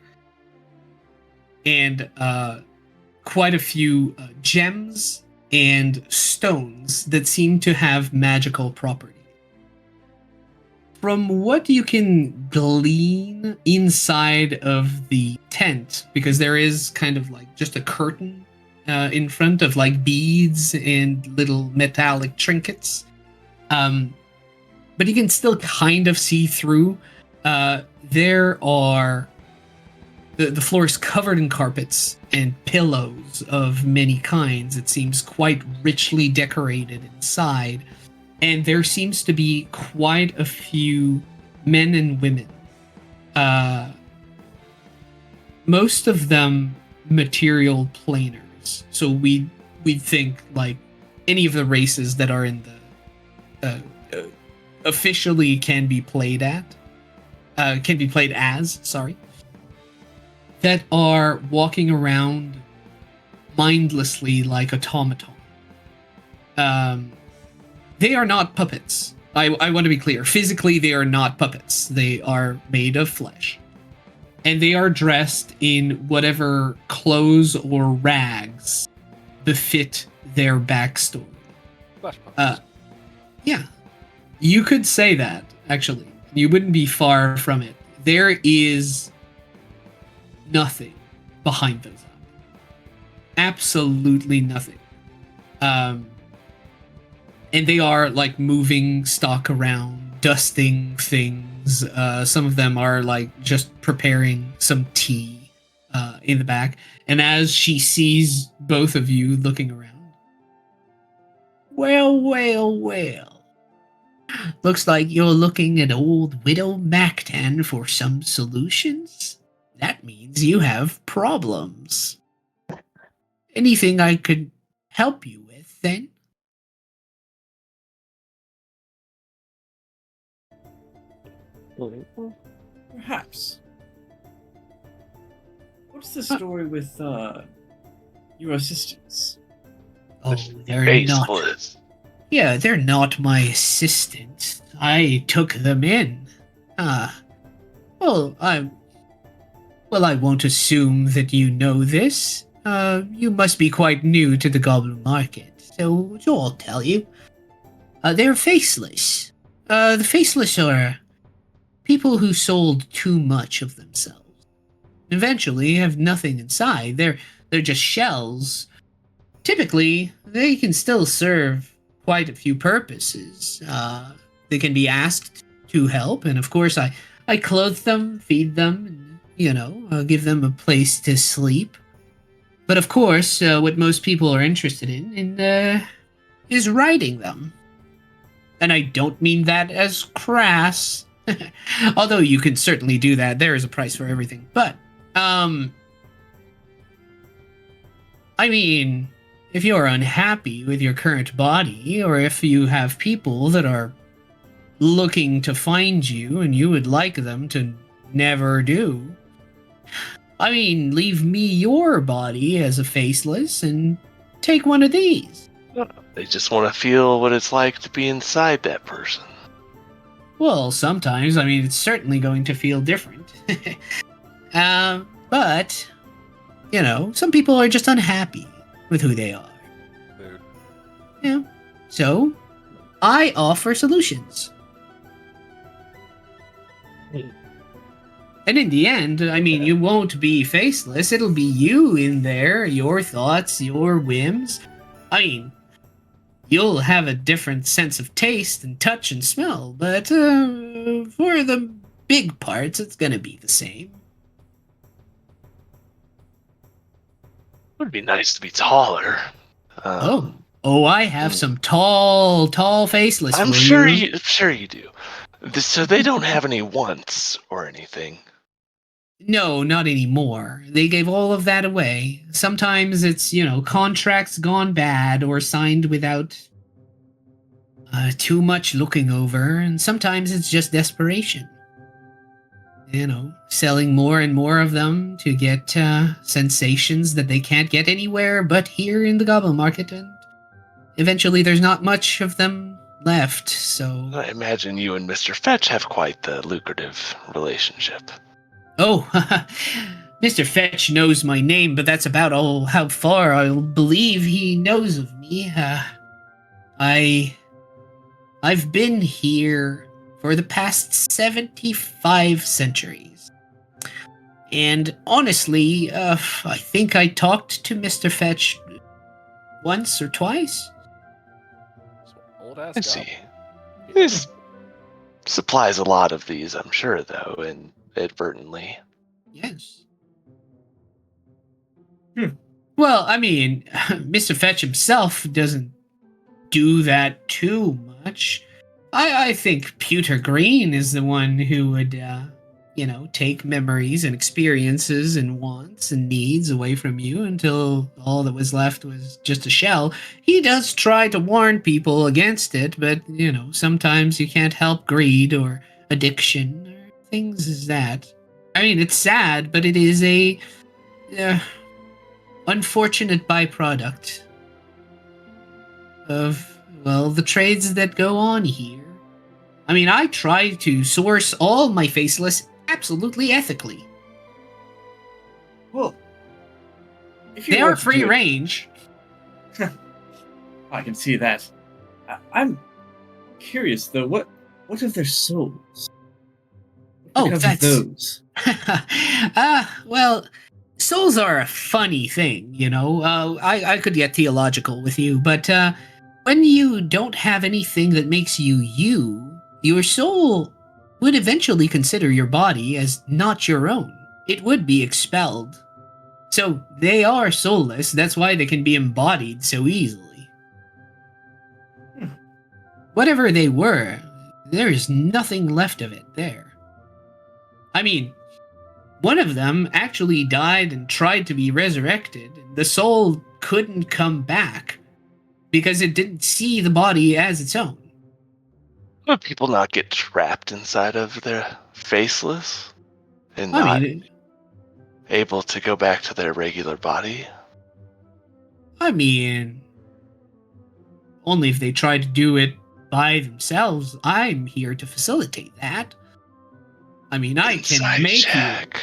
and quite a few gems and stones that seem to have magical properties. From what you can glean inside of the tent, because there is kind of like just a curtain in front of like beads and little metallic trinkets, but you can still kind of see through. There are the floor is covered in carpets and pillows of many kinds. It seems quite richly decorated inside, and there seems to be quite a few men and women. Most of them material planers. So we think like any of the races that are in the officially can be played as, sorry, that are walking around mindlessly like automaton. They are not puppets. I want to be clear. Physically, they are not puppets. They are made of flesh. And they are dressed in whatever clothes or rags befit their backstory. Flash puppets. Yeah. You could say that, actually. You wouldn't be far from it. There is nothing behind those eyes. Absolutely nothing. And they are like moving stock around, dusting things. Some of them are like just preparing some tea in the back. And as she sees both of you looking around, well, well, well. Looks like you're looking at old Widow Mactan for some solutions. That means you have problems. Anything I could help you with, then? Perhaps. What's the story with your assistants? Oh, they're not. Faceless. Yeah, they're not my assistants. I took them in. Well, I won't assume that you know this. You must be quite new to the Goblin Market, so I'll tell you. They're faceless. The faceless are people who sold too much of themselves. Eventually, have nothing inside. They're just shells. Typically, they can still serve quite a few purposes. They can be asked to help, and of course, I clothe them, feed them, and, give them a place to sleep. But of course, what most people are interested in is riding them. And I don't mean that as crass, although you can certainly do that. There is a price for everything. But, I mean, if you're unhappy with your current body, or if you have people that are looking to find you and you would like them to never do, I mean, leave me your body as a faceless and take one of these. They just want to feel what it's like to be inside that person. Well, sometimes, I mean, it's certainly going to feel different. But, some people are just unhappy with who they are. Dude. Yeah. So, I offer solutions. And in the end, I mean, you won't be faceless. It'll be you in there, your thoughts, your whims. I mean, you'll have a different sense of taste and touch and smell, but for the big parts, it's gonna be the same. It would be nice to be taller. I have some tall faceless. I'm for sure you. I'm sure you do. So they don't have any wants or anything. No, not anymore. They gave all of that away. Sometimes it's, contracts gone bad or signed without too much looking over, and sometimes it's just desperation. Selling more and more of them to get sensations that they can't get anywhere but here in the Goblin Market, and eventually there's not much of them left, so... I imagine you and Mr. Fetch have quite the lucrative relationship. Oh, Mr. Fetch knows my name, but that's about all how far I believe he knows of me. I've been here for the past 75 centuries. And honestly, I think I talked to Mr. Fetch once or twice. Old ass I goblin. see. This supplies a lot of these, I'm sure, though, inadvertently. Yes. Well, I mean, Mr. Fetch himself doesn't do that too much. I think Pewter Green is the one who would, take memories and experiences and wants and needs away from you until all that was left was just a shell. He does try to warn people against it, but, sometimes you can't help greed or addiction or things as that. I mean, it's sad, but it is a unfortunate byproduct of, well, the trades that go on here. I mean, I try to source all my faceless absolutely ethically. Well, if you They want are to free do it- range. I can see that. I'm curious though. What of their souls? Oh, Because that's of those. Well, souls are a funny thing, I could get theological with you, but when you don't have anything that makes you you, your soul would eventually consider your body as not your own. It would be expelled. So they are soulless. That's why they can be embodied so easily. Whatever they were, there is nothing left of it there. I mean, one of them actually died and tried to be resurrected. The soul couldn't come back because it didn't see the body as its own. Would people not get trapped inside of their faceless and I not mean, able to go back to their regular body? Only if they try to do it by themselves. I'm here to facilitate that. I mean, I Insight can make check.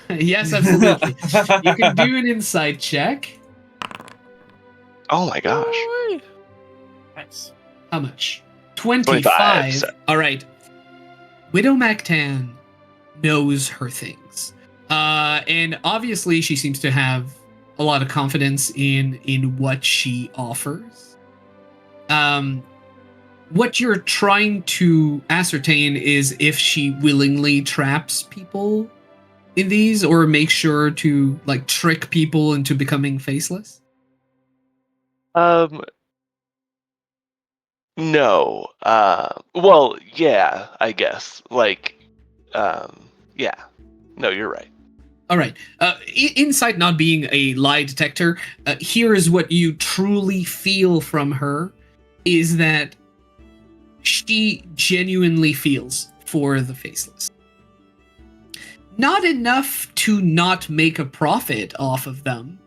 you. Yes, absolutely. You can do an insight check. Oh my gosh. Nice. How much? 25. so- All right. Widow Mactan knows her things. And obviously she seems to have a lot of confidence in what she offers. What you're trying to ascertain is if she willingly traps people in these or make sure to like trick people into becoming faceless. No. Well, yeah, I guess. Yeah. No, you're right. All right. Insight not being a lie detector, here is what you truly feel from her is that she genuinely feels for the faceless. Not enough to not make a profit off of them,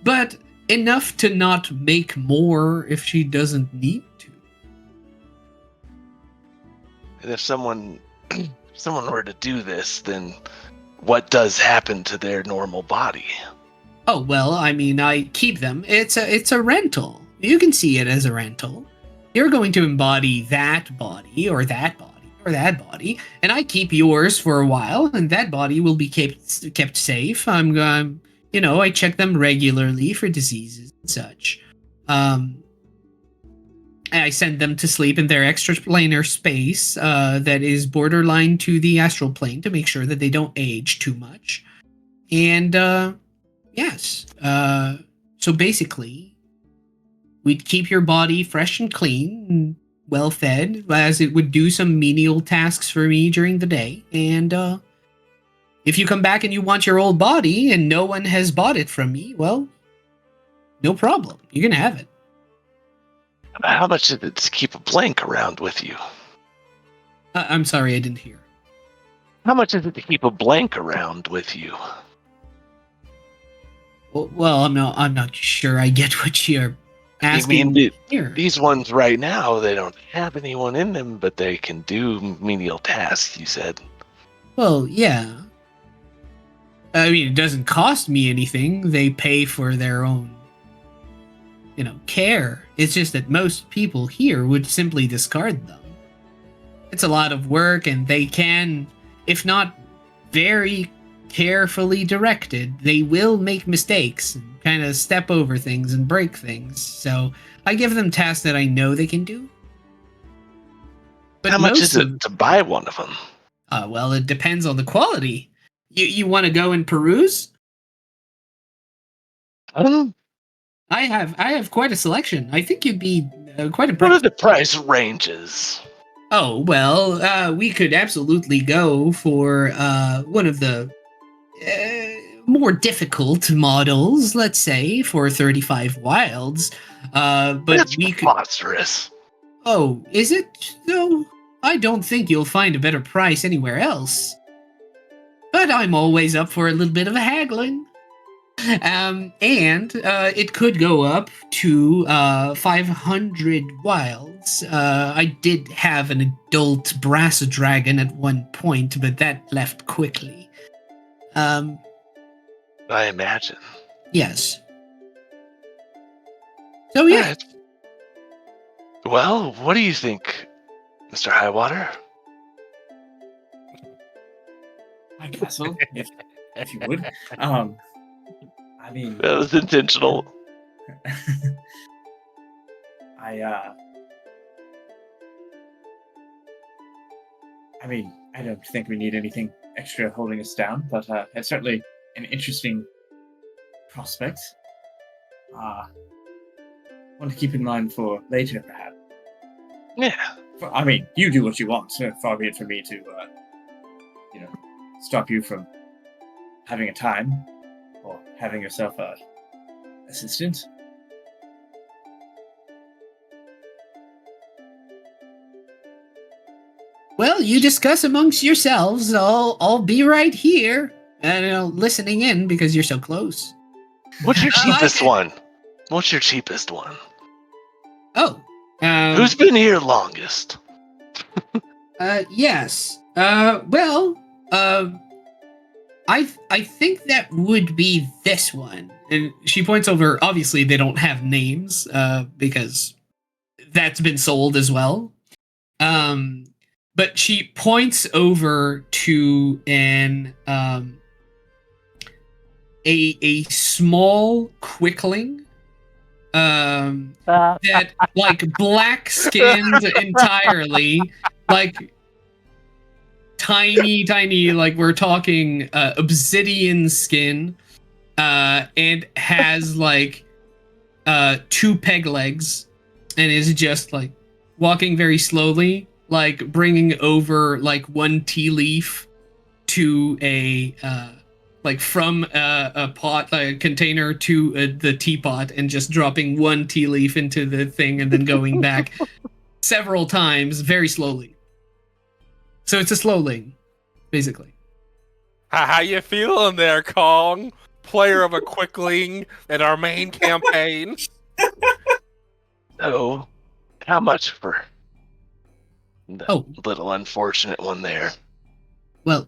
but enough to not make more if she doesn't need to. And if someone were to do this, then what does happen to their normal body? Oh, well, I mean, I keep them. It's a rental. You can see it as a rental. You're going to embody that body or that body or that body, and I keep yours for a while, and that body will be kept safe. I check them regularly for diseases and such. I send them to sleep in their extraplanar space that is borderline to the astral plane to make sure that they don't age too much. And yes, so basically, we'd keep your body fresh and clean and well fed, as it would do some menial tasks for me during the day. And if you come back and you want your old body and no one has bought it from me, well, no problem. You can have it. How much is it to keep a blank around with you? I'm sorry, I didn't hear. How much is it to keep a blank around with you? Well, I'm not sure I get what you're asking here. These ones right now, they don't have anyone in them, but they can do menial tasks, you said. Well, yeah. I mean, it doesn't cost me anything. They pay for their own, care. It's just that most people here would simply discard them. It's a lot of work, and they can, if not very carefully directed, they will make mistakes and kind of step over things and break things. So I give them tasks that I know they can do. But how much is it to buy one of them? Well, it depends on the quality. You want to go and peruse? I have quite a selection. I think you'd be quite impressed. What are the price ranges? Oh, well, we could absolutely go for one of the more difficult models, let's say, for 35 wilds. But that's we could... preposterous. Oh, is it? No, I don't think you'll find a better price anywhere else. But I'm always up for a little bit of a haggling. And it could go up to 500 wilds. I did have an adult brass dragon at one point, but that left quickly. I imagine. Yes. So yeah. Right. Well, what do you think, Mr. Highwater? My castle, if you would. I mean, That was intentional. I mean, I don't think we need anything extra holding us down, but it's certainly an interesting prospect. One to keep in mind for later, perhaps. Yeah. I mean, you do what you want. So far be it for me to, stop you from having a time or having yourself a assistant. Well, you discuss amongst yourselves. I'll be right here, listening in because you're so close. What's your cheapest one? What's your cheapest one? Oh. Who's been here longest? Yes. I think that would be this one. And she points over. Obviously, they don't have names, because that's been sold as well. But she points over to a small quickling, that like black skinned entirely, like tiny, like we're talking obsidian skin, and has like 2 peg legs, and is just like walking very slowly, like bringing over like 1 tea leaf to a like from a pot, a container to the teapot, and just dropping 1 tea leaf into the thing and then going back several times very slowly. So it's a slowling, basically. How you feeling there, Kong? Player of a quickling in our main campaign. So, how much for the Oh. little unfortunate one there? Well,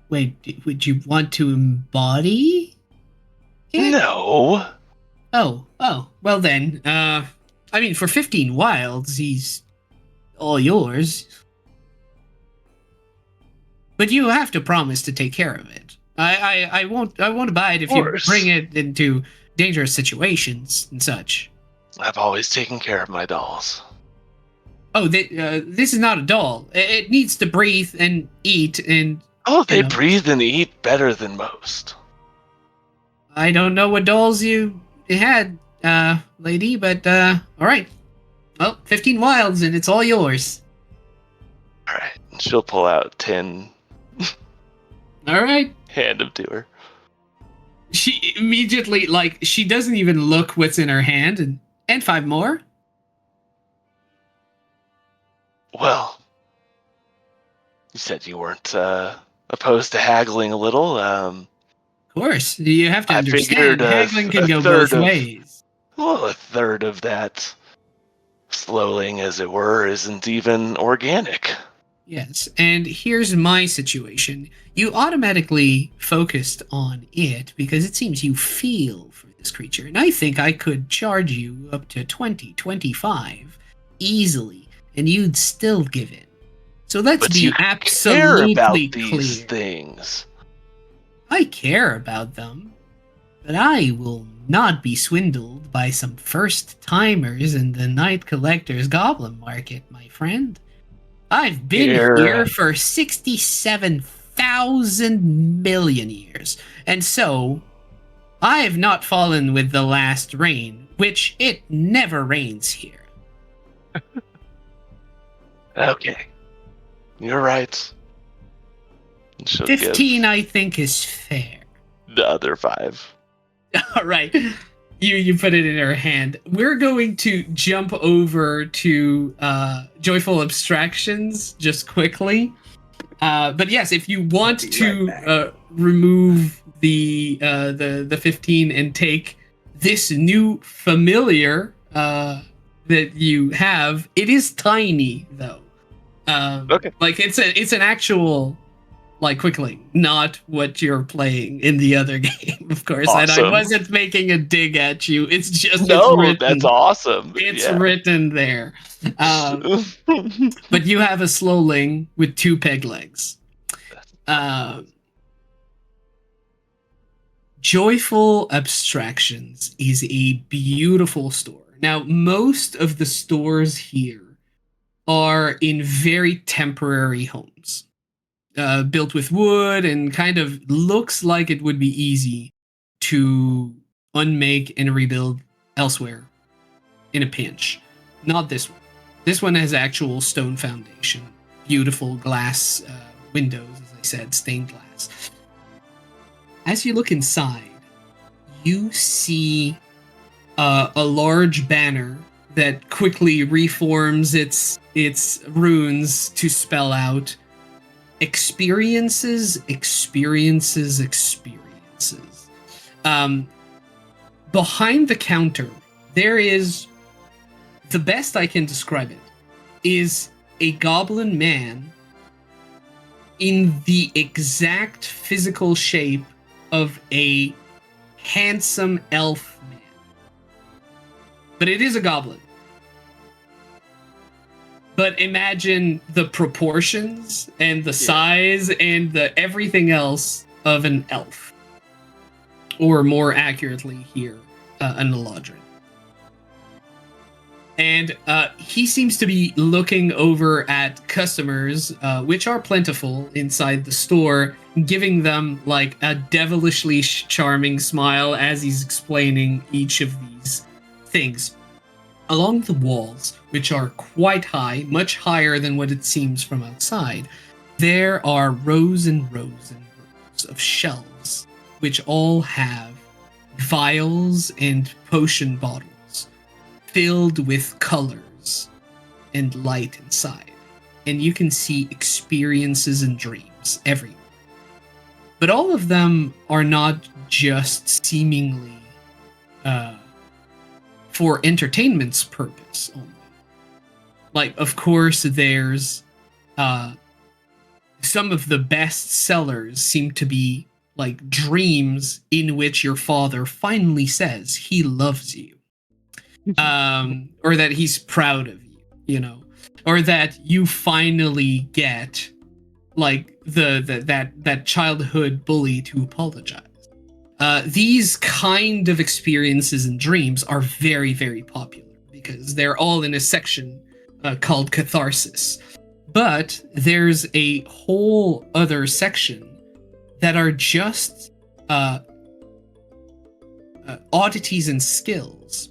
wait, would you want to embody it? No. Oh, well then, I mean, for 15 wilds, he's all yours. But you have to promise to take care of it. I won't buy it if you bring it into dangerous situations and such. I've always taken care of my dolls. Oh, this is not a doll. It needs to breathe and eat and... Oh, they breathe and eat better than most. I don't know what dolls you had, lady, but, alright. Well, 15 wilds and it's all yours. Alright, she'll pull out 10 All right. Hand them to her. She immediately, like, she doesn't even look what's in her hand, and 5 more. Well, you said you weren't opposed to haggling a little. Of course, you have to I understand, figured haggling can a go third both of ways. well, a third of that slowing, as it were, isn't even organic. Yes, and here's my situation. You automatically focused on it because it seems you feel for this creature, and I think I could charge you up to 20, 25 easily, and you'd still give in. So let's But you be care about absolutely these clear. things. I care about them, but I will not be swindled by some first-timers in the Night Collector's Goblin Market, my friend. I've been here for 67,000 million years, and so I have not fallen with the last rain, which it never rains here. Okay, you're right. She'll 15, give I think, is fair. the other 5. All right. You put it in her hand. We're going to jump over to Joyful Abstractions just quickly. But yes, if you want to remove the 15 and take this new familiar that you have, it is tiny though. Okay. Like it's an actual like quickling, not what you're playing in the other game, of course. And I Awesome. wasn't making a dig at you. It's just No, it's written. that's awesome. It's Yeah. written there. But you have a slowling with 2 peg legs. Joyful Abstractions is a beautiful store. Now, most of the stores here are in very temporary homes. Built with wood and kind of looks like it would be easy to unmake and rebuild elsewhere in a pinch. Not this one. This one has actual stone foundation, beautiful glass windows, as I said, stained glass. As you look inside, you see a large banner that quickly reforms its runes to spell out experiences. Behind the counter, there is, the best I can describe it, is a goblin man in the exact physical shape of a handsome elf man. But it is a goblin. But imagine the proportions and the size and the everything else of an elf. Or more accurately here, an Eladrin. And he seems to be looking over at customers, which are plentiful inside the store, giving them like a devilishly charming smile as he's explaining each of these things. Along the walls, which are quite high, much higher than what it seems from outside, there are rows and rows and rows of shelves, which all have vials and potion bottles filled with colors and light inside. And you can see experiences and dreams everywhere. But all of them are not just seemingly for entertainment's purpose only. Like, of course, there's some of the best sellers seem to be like dreams in which your father finally says he loves you. Or that he's proud of you, you know, or that you finally get like that childhood bully to apologize. These kind of experiences and dreams are very, very popular because they're all in a section called Catharsis. But there's a whole other section that are just oddities and skills,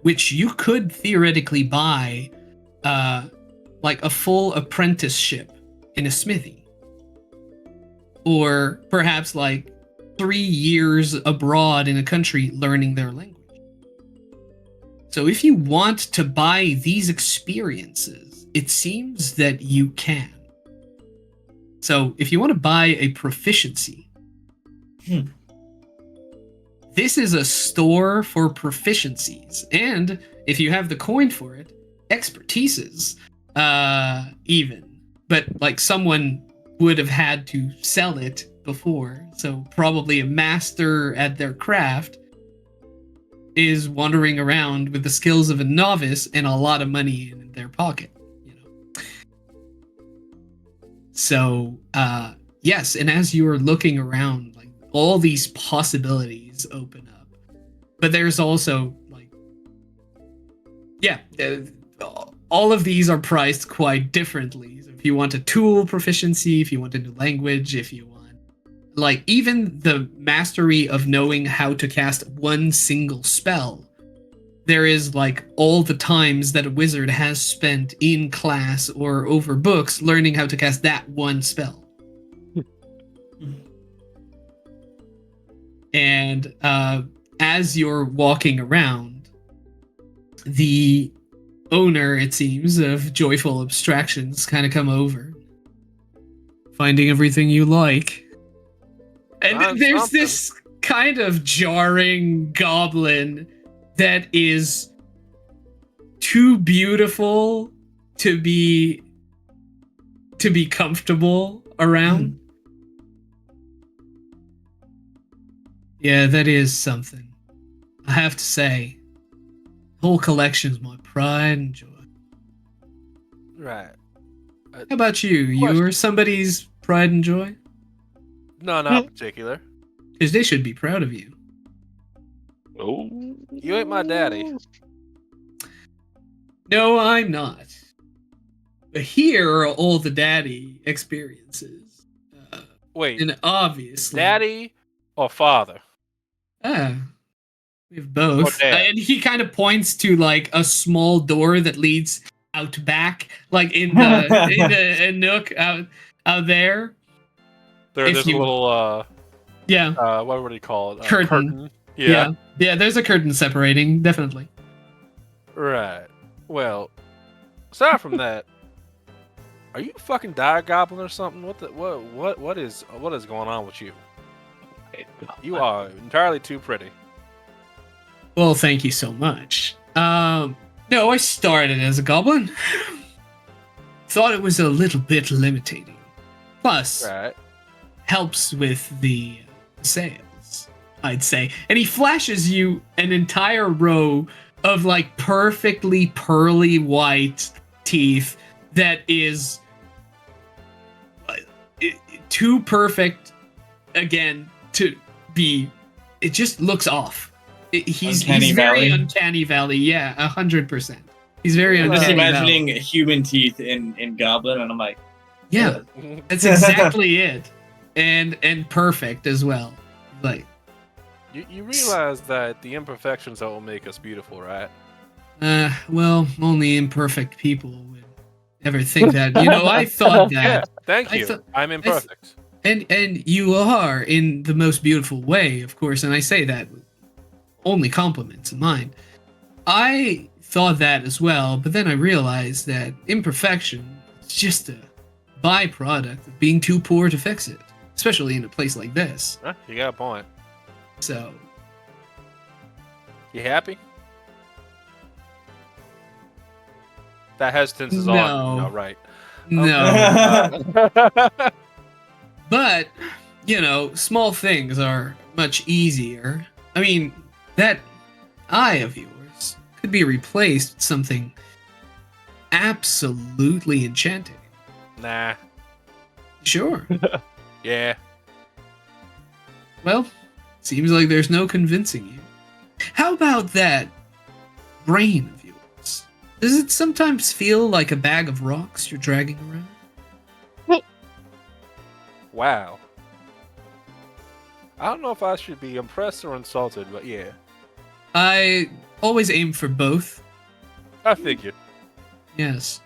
which you could theoretically buy like a full apprenticeship in a smithy. or perhaps like 3 years abroad in a country learning their language. So if you want to buy these experiences, it seems that you can. So if you want to buy a proficiency, this is a store for proficiencies. And if you have the coin for it, expertises, even. But like someone would have had to sell it before. So probably a master at their craft is wandering around with the skills of a novice and a lot of money in their pocket, you know. So, yes, and as you're looking around, like all these possibilities open up. But there's also like, yeah, all of these are priced quite differently. So if you want a tool proficiency, if you want a new language, if you want like even the mastery of knowing how to cast one single spell, there is like all the times that a wizard has spent in class or over books learning how to cast that one spell. And as you're walking around, the owner, it seems, of Joyful Abstractions kind of come over, finding everything you like. And there's this kind of jarring goblin that is too beautiful to be comfortable around. Yeah, that is something. I have to say, the whole collection is my pride and joy. Right. How about you? You're somebody's pride and joy? No, not particular. Because they should be proud of you. Oh. You ain't my daddy. No, I'm not. But here are all the daddy experiences. Wait, And obviously... daddy or father? We have both. And he kind of points to like a small door that leads out back, like in the a nook out there. There's a little yeah. What would you call it? Curtain. Yeah. Yeah, there's a curtain separating, definitely. Right. Well, aside from that, are you a fucking dire goblin or something? What is going on with you? You are entirely too pretty. Well, thank you so much. No, I started as a goblin. Thought it was a little bit limiting. Plus, helps with the sales, I'd say. And he flashes you an entire row of like perfectly pearly white teeth that is too perfect, again, to be... It just looks off. He's very uncanny valley. Yeah, 100%. He's very uncanny. I'm just imagining valley. Human teeth in Goblin, and I'm like, yeah, that's exactly it, and perfect as well. Like, you realize that the imperfections that will make us beautiful, right? Well, only imperfect people would ever think that. You know, I thought that. Yeah, thank you. I'm imperfect. And you are in the most beautiful way, of course, and I say that with only compliments in mind. I thought that as well, but then I realized that imperfection is just a byproduct of being too poor to fix it, especially in a place like this. You got a point. So, you happy? That hesitance is no. on. No, right. No. But, you know, small things are much easier. I mean, that eye of yours could be replaced with something absolutely enchanting. Nah. Sure. Yeah. Well, seems like there's no convincing you. How about that brain of yours? Does it sometimes feel like a bag of rocks you're dragging around? Wow. I don't know if I should be impressed or insulted, but yeah. I always aim for both. I figured. Yes.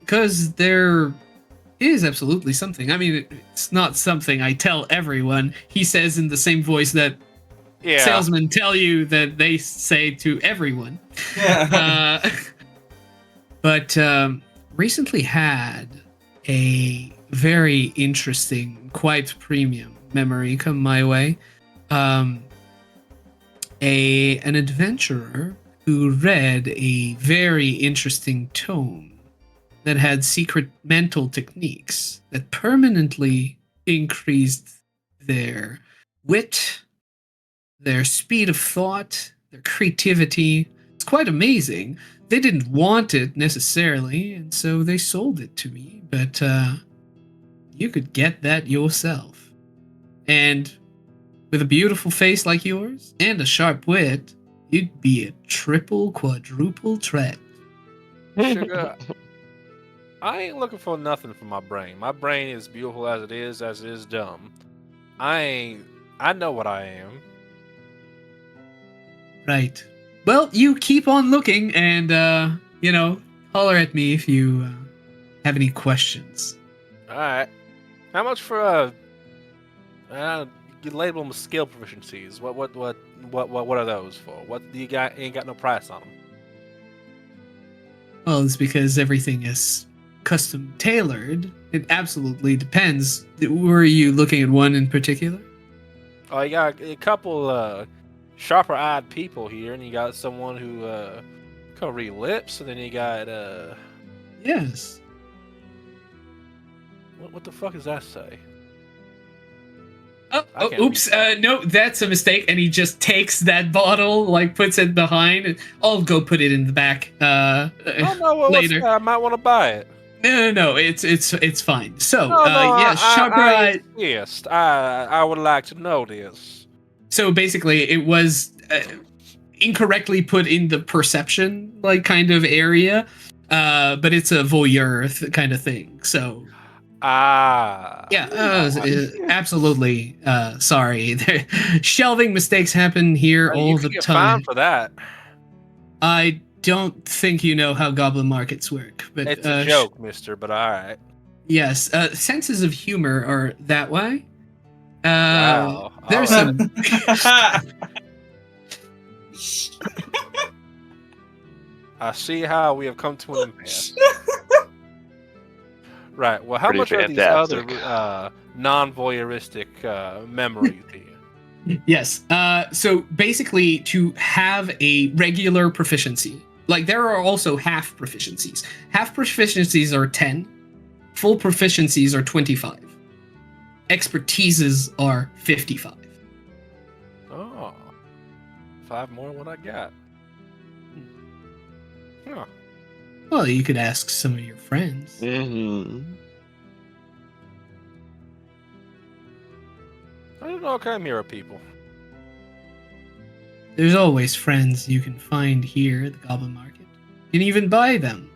Because they're It is absolutely something. I mean, it's not something I tell everyone. He says in the same voice that Yeah. salesmen tell you that they say to everyone. But recently had a very interesting, quite premium memory come my way. An adventurer who read a very interesting tome that had secret mental techniques that permanently increased their wit, their speed of thought, their creativity. It's quite amazing. They didn't want it necessarily, and so they sold it to me. But you could get that yourself. And with a beautiful face like yours and a sharp wit, you'd be a triple, quadruple threat. Sugar, I ain't looking for nothing from my brain. My brain is beautiful as it is dumb. I know what I am. Right. Well, you keep on looking and, holler at me if you have any questions. Alright. How much for you label them skill proficiencies? What are those for? What do you got? Ain't got no price on them. Well, it's because everything is custom tailored. It absolutely depends. Were you looking at one in particular? Oh, you got a couple sharper-eyed people here, and you got someone who can read lips, and then you got Yes. what the fuck does that say? Oh, I can't oops. read No, that's a mistake. And he just takes that bottle, like puts it behind. I'll go put it in the back Oh no, well, later. I might want to buy it. No. It's fine. So, No, yes, sharper eye. Yes, I would like to know this. So basically, it was incorrectly put in the perception, like, kind of area. But it's a voyeur kind of thing. So. Yeah, absolutely. Sorry. Shelving mistakes happen here all you the can get time. fined for that. I don't think you know how goblin markets work, but It's a joke, mister, but alright. Yes, senses of humor are that way. Wow. There's alright. some. I see how we have come to an impasse. Right. Well, how Pretty much fantastic. are these other non-voyeuristic memories here? Yes. So basically, to have a regular proficiency, like there are also half proficiencies. Half proficiencies are 10. Full proficiencies are 25. Expertises are 55. Oh, 5 more than what I got. Huh. Well, you could ask some of your friends. Mm-hmm. I don't know what kind of hero people. There's always friends you can find here at the Goblin Market. You can even buy them.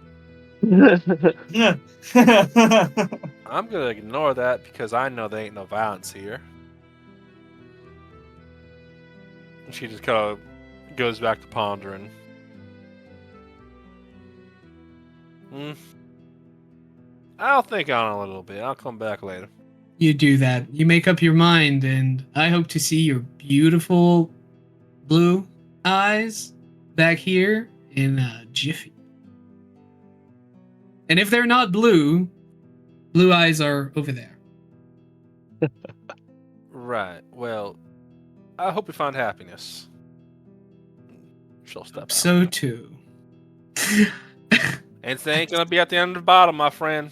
I'm gonna ignore that because I know there ain't no violence here. And she just kind of goes back to pondering. I'll think on it a little bit. I'll come back later. You do that. You make up your mind, and I hope to see your beautiful blue eyes back here in a jiffy. And if they're not blue, blue eyes are over there. Right. Well, I hope you find happiness. She'll step out. So too. And it ain't gonna be at the end of the bottle, my friend.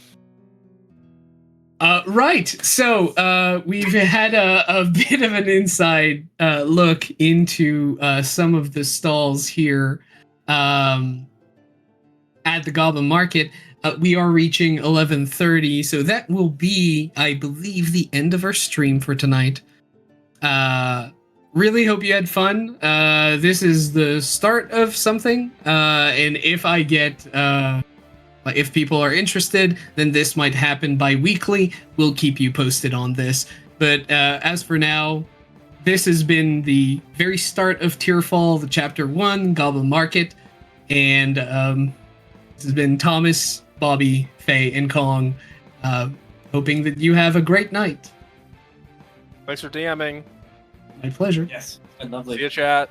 Right. So we've had a bit of an inside look into some of the stalls here at the Goblin Market. We are reaching 11:30, so that will be, I believe, the end of our stream for tonight. Really hope you had fun. This is the start of something, and if I get... if people are interested, then this might happen bi-weekly. We'll keep you posted on this. But as for now, this has been the very start of Tearfall, the Chapter 1, Goblin Market. And this has been Thomas, Bobby, Faye, and Kong Hoping that you have a great night. Thanks for DMing. My pleasure. Yes, been lovely. See you, chat.